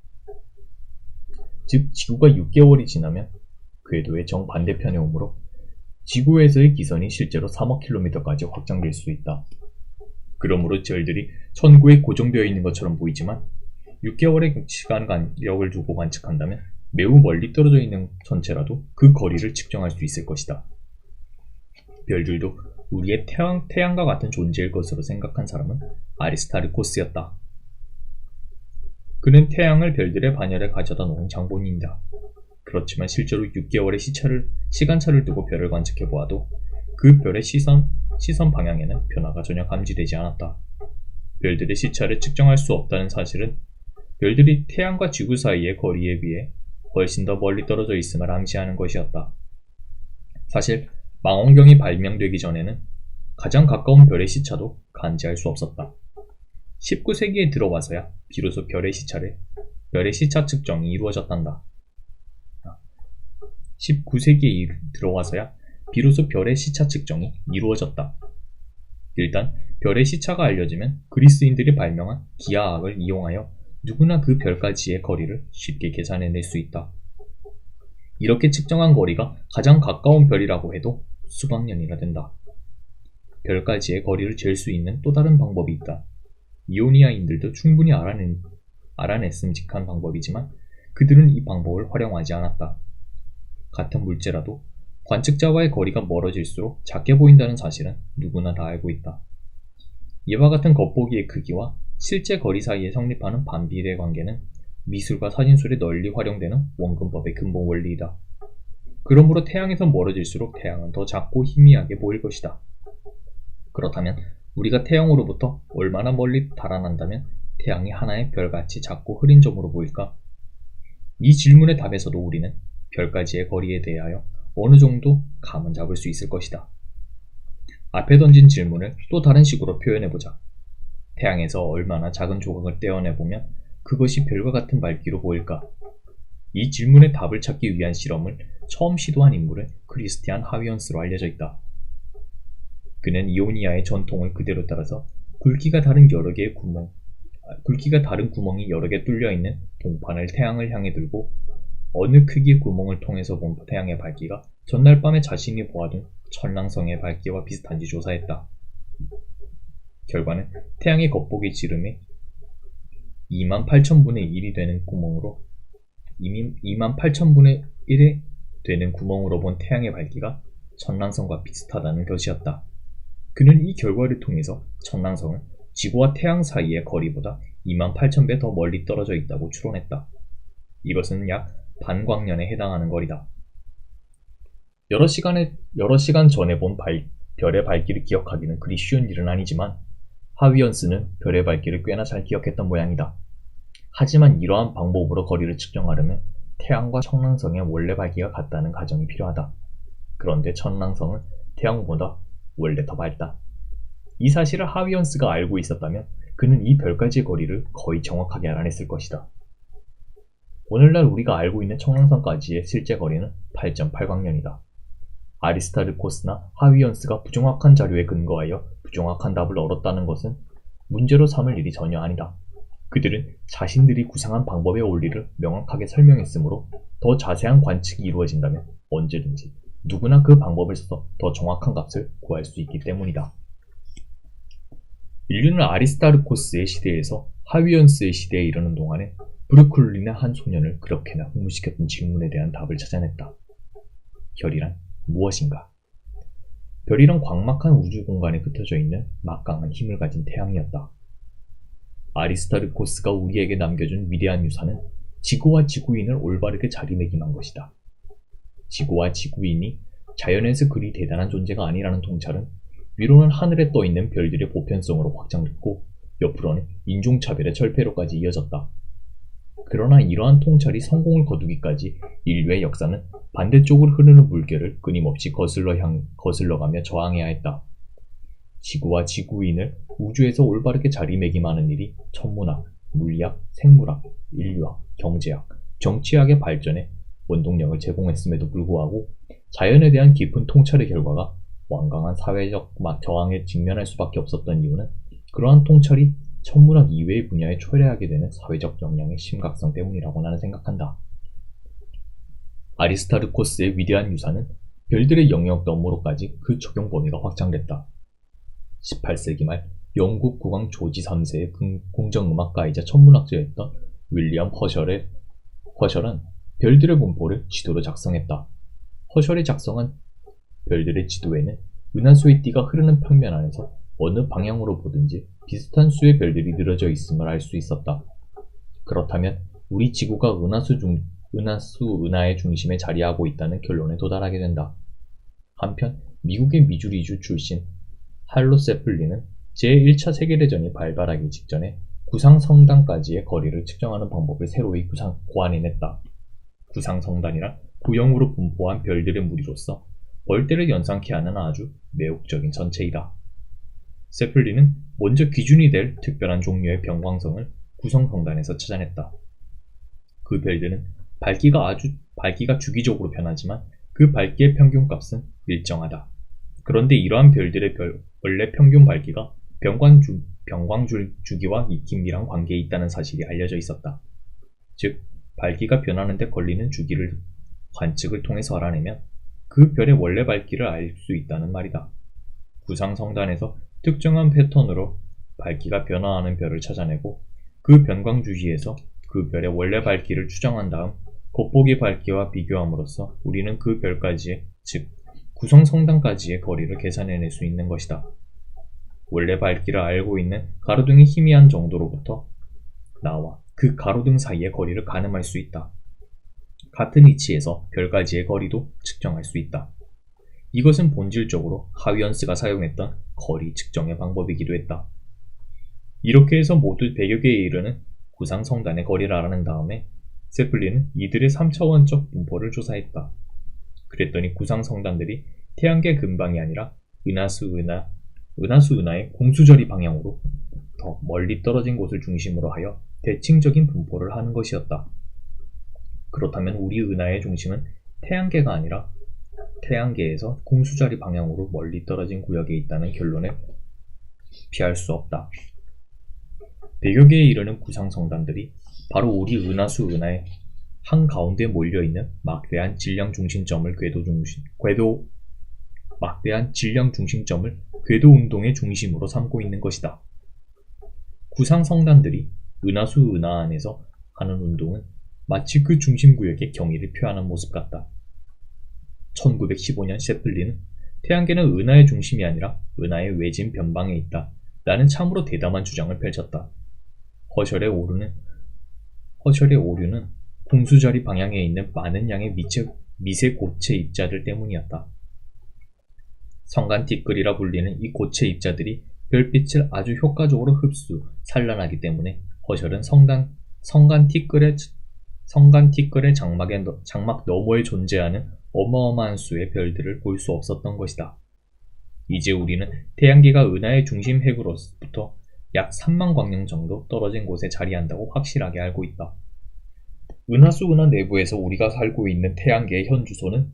즉 지구가 6개월이 지나면 궤도의 정반대편에 오므로 지구에서의 기선이 실제로 3억 킬로미터까지 확장될 수 있다. 그러므로 저희들이 천구에 고정되어 있는 것처럼 보이지만 6개월의 시간 간격을 두고 관측한다면 매우 멀리 떨어져 있는 천체라도 그 거리를 측정할 수 있을 것이다. 별들도 우리의 태양과 같은 존재일 것으로 생각한 사람은 아리스타르코스였다. 그는 태양을 별들의 반열에 가져다 놓은 장본인이다. 그렇지만 실제로 6개월의 시간차를 두고 별을 관측해 보아도 그 별의 시선 방향에는 변화가 전혀 감지되지 않았다. 별들의 시차를 측정할 수 없다는 사실은 별들이 태양과 지구 사이의 거리에 비해 훨씬 더 멀리 떨어져 있음을 암시하는 것이었다. 사실 망원경이 발명되기 전에는 가장 가까운 별의 시차도 감지할 수 없었다. 19세기에 들어와서야 비로소 별의 시차 측정이 이루어졌단다. 19세기에 들어와서야 비로소 별의 시차 측정이 이루어졌다. 일단 별의 시차가 알려지면 그리스인들이 발명한 기하학을 이용하여 누구나 그 별까지의 거리를 쉽게 계산해낼 수 있다. 이렇게 측정한 거리가 가장 가까운 별이라고 해도 수백 년이나 된다. 별까지의 거리를 잴 수 있는 또 다른 방법이 있다. 이오니아인들도 충분히 알아냈음직한 방법이지만 그들은 이 방법을 활용하지 않았다. 같은 물체라도 관측자와의 거리가 멀어질수록 작게 보인다는 사실은 누구나 다 알고 있다. 이와 같은 겉보기의 크기와 실제 거리 사이에 성립하는 반비례 관계는 미술과 사진술에 널리 활용되는 원근법의 근본 원리이다. 그러므로 태양에서 멀어질수록 태양은 더 작고 희미하게 보일 것이다. 그렇다면 우리가 태양으로부터 얼마나 멀리 달아난다면 태양이 하나의 별같이 작고 흐린 점으로 보일까? 이 질문의 답에서도 우리는 별까지의 거리에 대하여 어느 정도 감은 잡을 수 있을 것이다. 앞에 던진 질문을 또 다른 식으로 표현해보자. 태양에서 얼마나 작은 조각을 떼어내보면 그것이 별과 같은 밝기로 보일까? 이 질문의 답을 찾기 위한 실험을 처음 시도한 인물은 크리스티안 하위언스로 알려져 있다. 그는 이오니아의 전통을 그대로 따라서 굵기가 다른 구멍이 여러 개 뚫려있는 동판을 태양을 향해 들고 어느 크기의 구멍을 통해서 본 태양의 밝기가 전날 밤에 자신이 보아둔 천랑성의 밝기와 비슷한지 조사했다. 결과는 태양의 겉보기 지름의 28,000분의 1이 되는 구멍으로 28,000분의 1에 되는 구멍으로 본 태양의 밝기가 천랑성과 비슷하다는 것이었다. 그는 이 결과를 통해서 천랑성은 지구와 태양 사이의 거리보다 28,000배 더 멀리 떨어져 있다고 추론했다. 이것은 약 반광년에 해당하는 거리다. 여러 시간 전에 본 별의 밝기를 기억하기는 그리 쉬운 일은 아니지만 하위언스는 별의 밝기를 꽤나 잘 기억했던 모양이다. 하지만 이러한 방법으로 거리를 측정하려면 태양과 천랑성의 원래 밝기가 같다는 가정이 필요하다. 그런데 천랑성은 태양보다 원래 더 밝다. 이 사실을 하위언스가 알고 있었다면 그는 이 별까지의 거리를 거의 정확하게 알아냈을 것이다. 오늘날 우리가 알고 있는 청량선까지의 실제 거리는 8.8광년이다. 아리스타르코스나 하위언스가 부정확한 자료에 근거하여 부정확한 답을 얻었다는 것은 문제로 삼을 일이 전혀 아니다. 그들은 자신들이 구상한 방법의 원리를 명확하게 설명했으므로 더 자세한 관측이 이루어진다면 언제든지 누구나 그 방법을 써서 더 정확한 값을 구할 수 있기 때문이다. 인류는 아리스타르코스의 시대에서 하위언스의 시대에 이르는 동안에 브루클린의 한 소년을 그렇게나 흥분시켰던 질문에 대한 답을 찾아냈다. 별이란 무엇인가? 별이란 광막한 우주 공간에 흩어져 있는 막강한 힘을 가진 태양이었다. 아리스타르코스가 우리에게 남겨준 위대한 유산은 지구와 지구인을 올바르게 자리매김한 것이다. 지구와 지구인이 자연에서 그리 대단한 존재가 아니라는 통찰은 위로는 하늘에 떠있는 별들의 보편성으로 확장됐고 옆으로는 인종차별의 철폐로까지 이어졌다. 그러나 이러한 통찰이 성공을 거두기까지 인류의 역사는 반대쪽으로 흐르는 물결을 끊임없이 거슬러가며 저항해야 했다. 지구와 지구인을 우주에서 올바르게 자리매김하는 일이 천문학, 물리학, 생물학, 인류학, 경제학, 정치학의 발전에 원동력을 제공했음에도 불구하고 자연에 대한 깊은 통찰의 결과가 완강한 사회적 저항에 직면할 수밖에 없었던 이유는 그러한 통찰이 천문학 이외의 분야에 초래하게 되는 사회적 영향의 심각성 때문이라고 나는 생각한다. 아리스타르코스의 위대한 유산은 별들의 영역 너머로까지 그 적용 범위가 확장됐다. 18세기 말 영국 국왕 조지 3세의 궁정음악가이자 천문학자였던 윌리엄 허셜은 별들의 분포를 지도로 작성했다. 허셜이 작성한 별들의 지도에는 은하수의 띠가 흐르는 평면 안에서 어느 방향으로 보든지 비슷한 수의 별들이 늘어져 있음을 알 수 있었다. 그렇다면 우리 지구가 은하의 중심에 자리하고 있다는 결론에 도달하게 된다. 한편 미국의 미주리주 출신 할로 세플린은 제1차 세계대전이 발발하기 직전에 구상성단까지의 거리를 측정하는 방법을 새로이 고안해냈다. 구상성단이란 구형으로 분포한 별들의 무리로서 벌떼를 연상케 하는 아주 매혹적인 전체이다. 세플린은 먼저 기준이 될 특별한 종류의 병광성을 구성성단에서 찾아냈다. 그 별들은 밝기가 주기적으로 변하지만 그 밝기의 평균값은 일정하다. 그런데 이러한 별들의 원래 평균 밝기가 병광주기와 긴밀한 관계에 있다는 사실이 알려져 있었다. 즉, 밝기가 변하는 데 걸리는 주기를 관측을 통해서 알아내면 그 별의 원래 밝기를 알 수 있다는 말이다. 구상성단에서 특정한 패턴으로 밝기가 변화하는 별을 찾아내고 그 변광주기에서 그 별의 원래 밝기를 추정한 다음 겉보기 밝기와 비교함으로써 우리는 그 별까지의, 즉 구성성단까지의 거리를 계산해낼 수 있는 것이다. 원래 밝기를 알고 있는 가로등의 희미한 정도로부터 나와 그 가로등 사이의 거리를 가늠할 수 있다. 같은 위치에서 별까지의 거리도 측정할 수 있다. 이것은 본질적으로 하위언스가 사용했던 거리 측정의 방법이기도 했다. 이렇게 해서 모두 100여 개에 이르는 구상성단의 거리를 알아낸 다음에 세플린은 이들의 3차원적 분포를 조사했다. 그랬더니 구상성단들이 태양계 근방이 아니라 은하수 은하의 공수저리 방향으로 더 멀리 떨어진 곳을 중심으로 하여 대칭적인 분포를 하는 것이었다. 그렇다면 우리 은하의 중심은 태양계가 아니라 태양계에서 공수자리 방향으로 멀리 떨어진 구역에 있다는 결론을 피할 수 없다. 100여 개에 이르는 구상성단들이 바로 우리 은하수 은하의 한가운데 몰려있는 막대한 질량 중심점을 궤도 운동의 중심으로 삼고 있는 것이다. 구상성단들이 은하수 은하 안에서 하는 운동은 마치 그 중심구역의 경위를 표하는 모습 같다. 1915년 세플린은 태양계는 은하의 중심이 아니라 은하의 외진 변방에 있다 라는 참으로 대담한 주장을 펼쳤다. 허셜의 오류는 공수자리 방향에 있는 많은 양의 미세 고체 입자들 때문이었다. 성간티끌이라 불리는 이 고체 입자들이 별빛을 아주 효과적으로 흡수, 산란하기 때문에 허셜은 성간티끌의 장막 너머에 존재하는 어마어마한 수의 별들을 볼 수 없었던 것이다. 이제 우리는 태양계가 은하의 중심 핵으로부터 약 3만 광년 정도 떨어진 곳에 자리한다고 확실하게 알고 있다. 은하수 은하 내부에서 우리가 살고 있는 태양계의 현 주소는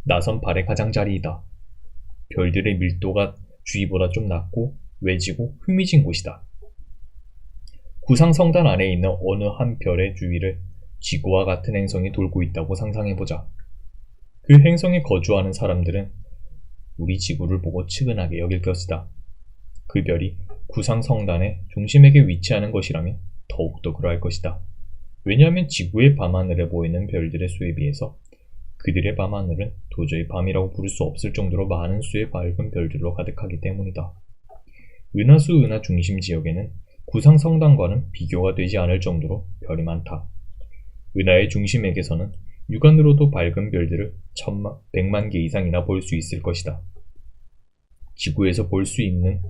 나선팔의 가장자리이다. 별들의 밀도가 주위보다 좀 낮고 외지고 흐미진 곳이다. 구상 성단 안에 있는 어느 한 별의 주위를 지구와 같은 행성이 돌고 있다고 상상해보자. 그 행성에 거주하는 사람들은 우리 지구를 보고 측은하게 여길 것이다. 그 별이 구상 성단의 중심에게 위치하는 것이라면 더욱더 그러할 것이다. 왜냐하면 지구의 밤하늘에 보이는 별들의 수에 비해서 그들의 밤하늘은 도저히 밤이라고 부를 수 없을 정도로 많은 수의 밝은 별들로 가득하기 때문이다. 은하수 은하 중심 지역에는 구상 성단과는 비교가 되지 않을 정도로 별이 많다. 은하의 중심에게서는 육안으로도 밝은 별들을 1,100만 개 이상이나 볼 수 있을 것이다. 지구에서 볼 수 있는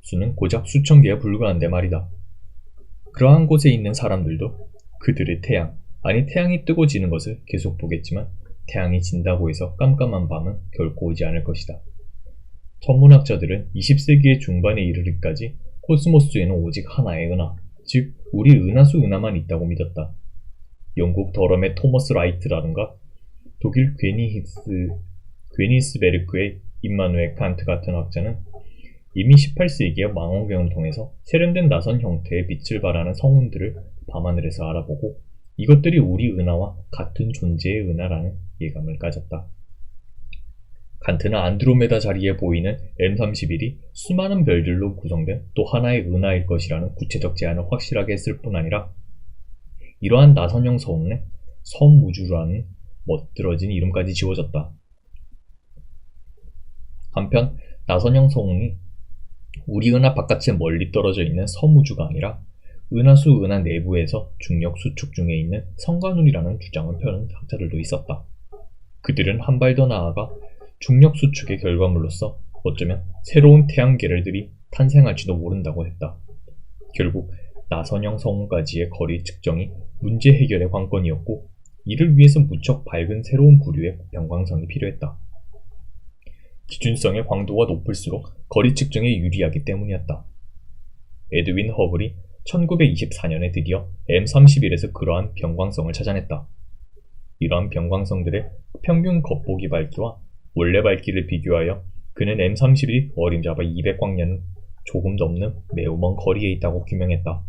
수는 고작 수천 개에 불과한데 말이다. 그러한 곳에 있는 사람들도 그들의 태양이 뜨고 지는 것을 계속 보겠지만 태양이 진다고 해서 깜깜한 밤은 결코 오지 않을 것이다. 천문학자들은 20세기의 중반에 이르기까지 코스모스에는 오직 하나의 은하, 즉 우리 은하수 은하만 있다고 믿었다. 영국 더럼의 토머스 라이트라든가 독일 괴니스베르크의 임마누엘 칸트 같은 학자는 이미 18세기의 망원경을 통해서 세련된 나선 형태의 빛을 발하는 성운들을 밤하늘에서 알아보고 이것들이 우리 은하와 같은 존재의 은하라는 예감을 가졌다. 칸트는 안드로메다 자리에 보이는 M31이 수많은 별들로 구성된 또 하나의 은하일 것이라는 구체적 제안을 확실하게 했을 뿐 아니라 이러한 나선형 성운에 섬우주라는 멋들어진 이름까지 지어졌다. 한편 나선형 성운이 우리 은하 바깥에 멀리 떨어져 있는 섬우주가 아니라 은하수 은하 내부에서 중력 수축 중에 있는 성간운이라는 주장을 펴는 학자들도 있었다. 그들은 한 발 더 나아가 중력 수축의 결과물로서 어쩌면 새로운 태양계열들이 탄생할지도 모른다고 했다. 결국 나선형 성운까지의 거리 측정이 문제 해결의 관건이었고 이를 위해서 무척 밝은 새로운 부류의 변광성이 필요했다. 기준성의 광도가 높을수록 거리 측정에 유리하기 때문이었다. 에드윈 허블이 1924년에 드디어 M31에서 그러한 변광성을 찾아냈다. 이러한 변광성들의 평균 겉보기 밝기와 원래 밝기를 비교하여 그는 M31이 어림잡아 200광년 조금 넘는 매우 먼 거리에 있다고 규명했다.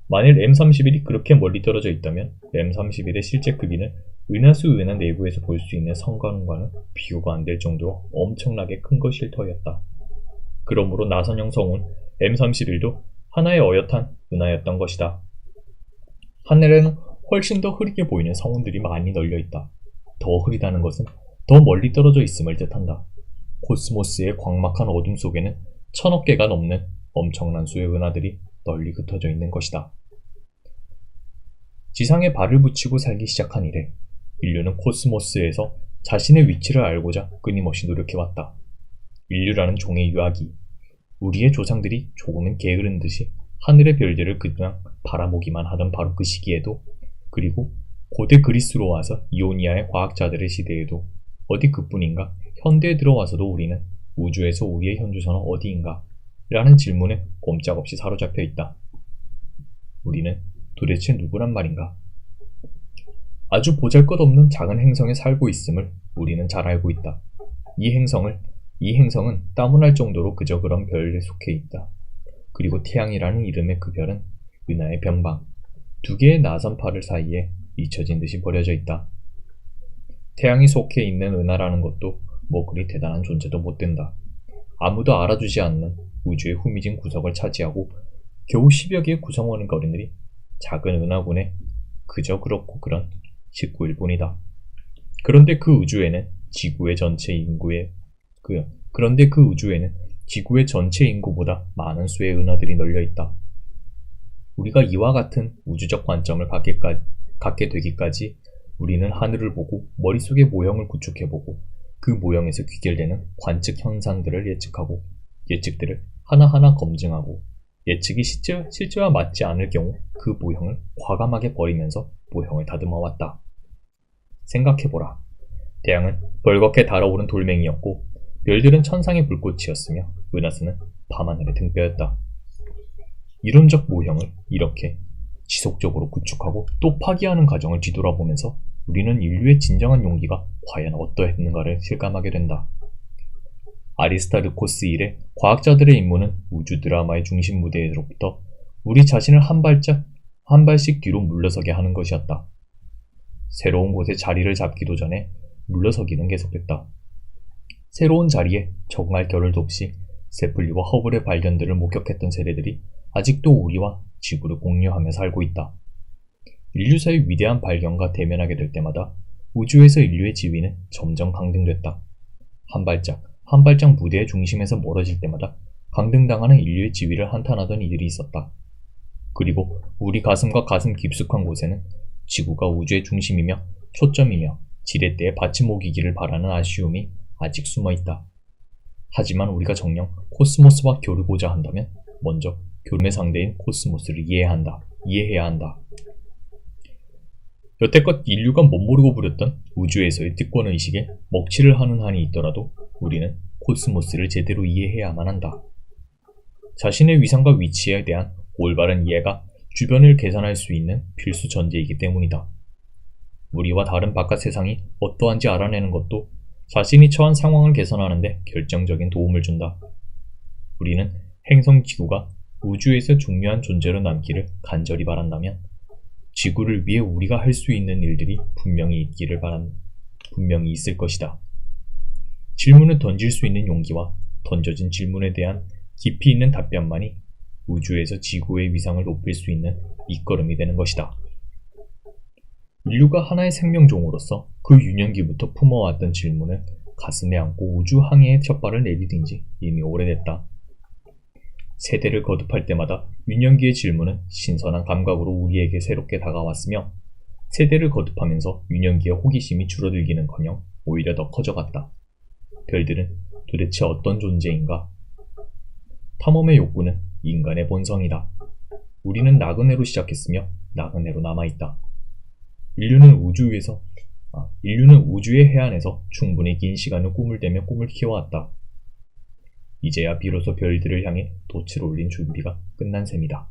만일 M31이 그렇게 멀리 떨어져 있다면 M31의 실제 크기는 은하수 은하 내부에서 볼 수 있는 성간운과는 비교가 안 될 정도로 엄청나게 큰 것일 터였다. 그러므로 나선형 성운 M31도 하나의 어엿한 은하였던 것이다. 하늘에는 훨씬 더 흐리게 보이는 성운들이 많이 널려 있다. 더 흐리다는 것은 더 멀리 떨어져 있음을 뜻한다. 코스모스의 광막한 어둠 속에는 1000억 개가 넘는 엄청난 수의 은하들이 널리 흩어져 있는 것이다. 지상에 발을 붙이고 살기 시작한 이래 인류는 코스모스에서 자신의 위치를 알고자 끊임없이 노력해왔다. 인류라는 종의 유학이 우리의 조상들이 조금은 게으른 듯이 하늘의 별들을 그냥 바라보기만 하던 바로 그 시기에도 그리고 고대 그리스로 와서 이오니아의 과학자들의 시대에도 어디 그뿐인가 현대에 들어와서도 우리는 우주에서 우리의 현주소는 어디인가? 라는 질문에 꼼짝없이 사로잡혀 있다. 우리는 도대체 누구란 말인가? 아주 보잘것없는 작은 행성에 살고 있음을 우리는 잘 알고 있다. 이 행성은 따분할 정도로 그저 그런 별에 속해 있다. 그리고 태양이라는 이름의 그 별은 은하의 변방, 두 개의 나선팔을 사이에 잊혀진 듯이 버려져 있다. 태양이 속해 있는 은하라는 것도 뭐 그리 대단한 존재도 못 된다. 아무도 알아주지 않는 우주의 후미진 구석을 차지하고 겨우 10여 개의 구성원인 거리들이 작은 은하군의 그저 그렇고 그런 식구일 뿐이다. 그런데 그 우주에는 지구의 전체 인구보다 많은 수의 은하들이 널려 있다. 우리가 이와 같은 우주적 관점을 갖게 되기까지 우리는 하늘을 보고 머릿속에 모형을 구축해보고 그 모형에서 귀결되는 관측 현상들을 예측하고 예측들을 하나하나 검증하고 예측이 실제와 맞지 않을 경우 그 모형을 과감하게 버리면서 모형을 다듬어 왔다. 생각해보라. 태양은 벌겋게 달아오른 돌멩이였고 별들은 천상의 불꽃이었으며 은하수는 밤하늘의 등뼈였다. 이론적 모형을 이렇게 지속적으로 구축하고 또 파기하는 과정을 뒤돌아보면서 우리는 인류의 진정한 용기가 과연 어떠했는가를 실감하게 된다. 아리스타르코스 이래 과학자들의 임무는 우주 드라마의 중심 무대에서부터 우리 자신을 한 발씩 뒤로 물러서게 하는 것이었다. 새로운 곳에 자리를 잡기도 전에 물러서기는 계속했다. 새로운 자리에 적응할 겨를도 없이 세플리와 허블의 발견들을 목격했던 세대들이 아직도 우리와 지구를 공유하며 살고 있다. 인류사의 위대한 발견과 대면하게 될 때마다 우주에서 인류의 지위는 점점 강등됐다. 한 발짝 무대의 중심에서 멀어질 때마다 강등당하는 인류의 지위를 한탄하던 이들이 있었다. 그리고 우리 가슴과 가슴 깊숙한 곳에는 지구가 우주의 중심이며 초점이며 지렛대의 받침목이기를 바라는 아쉬움이 아직 숨어있다. 하지만 우리가 정녕 코스모스와 겨루고자 한다면 먼저 교름의 상대인 코스모스를 이해해야 한다. 여태껏 인류가 멋모르고 부렸던 우주에서의 특권의식에 먹칠을 하는 한이 있더라도 우리는 코스모스를 제대로 이해해야만 한다. 자신의 위상과 위치에 대한 올바른 이해가 주변을 계산할 수 있는 필수 전제이기 때문이다. 우리와 다른 바깥 세상이 어떠한지 알아내는 것도 자신이 처한 상황을 개선하는 데 결정적인 도움을 준다. 우리는 행성 지구가 우주에서 중요한 존재로 남기를 간절히 바란다면 지구를 위해 우리가 할 수 있는 일들이 분명히 있을 것이다. 질문을 던질 수 있는 용기와 던져진 질문에 대한 깊이 있는 답변만이 우주에서 지구의 위상을 높일 수 있는 밑거름이 되는 것이다. 인류가 하나의 생명종으로서 그 유년기부터 품어왔던 질문을 가슴에 안고 우주 항해의 첫발을 내디딘 지 이미 오래됐다. 세대를 거듭할 때마다 유년기의 질문은 신선한 감각으로 우리에게 새롭게 다가왔으며 세대를 거듭하면서 유년기의 호기심이 줄어들기는커녕 오히려 더 커져갔다. 별들은 도대체 어떤 존재인가? 탐험의 욕구는 인간의 본성이다. 우리는 나그네로 시작했으며 나그네로 남아있다. 인류는 우주의 해안에서 충분히 긴 시간을 꿈을 대며 꿈을 키워왔다. 이제야 비로소 별들을 향해 돛을 올린 준비가 끝난 셈이다.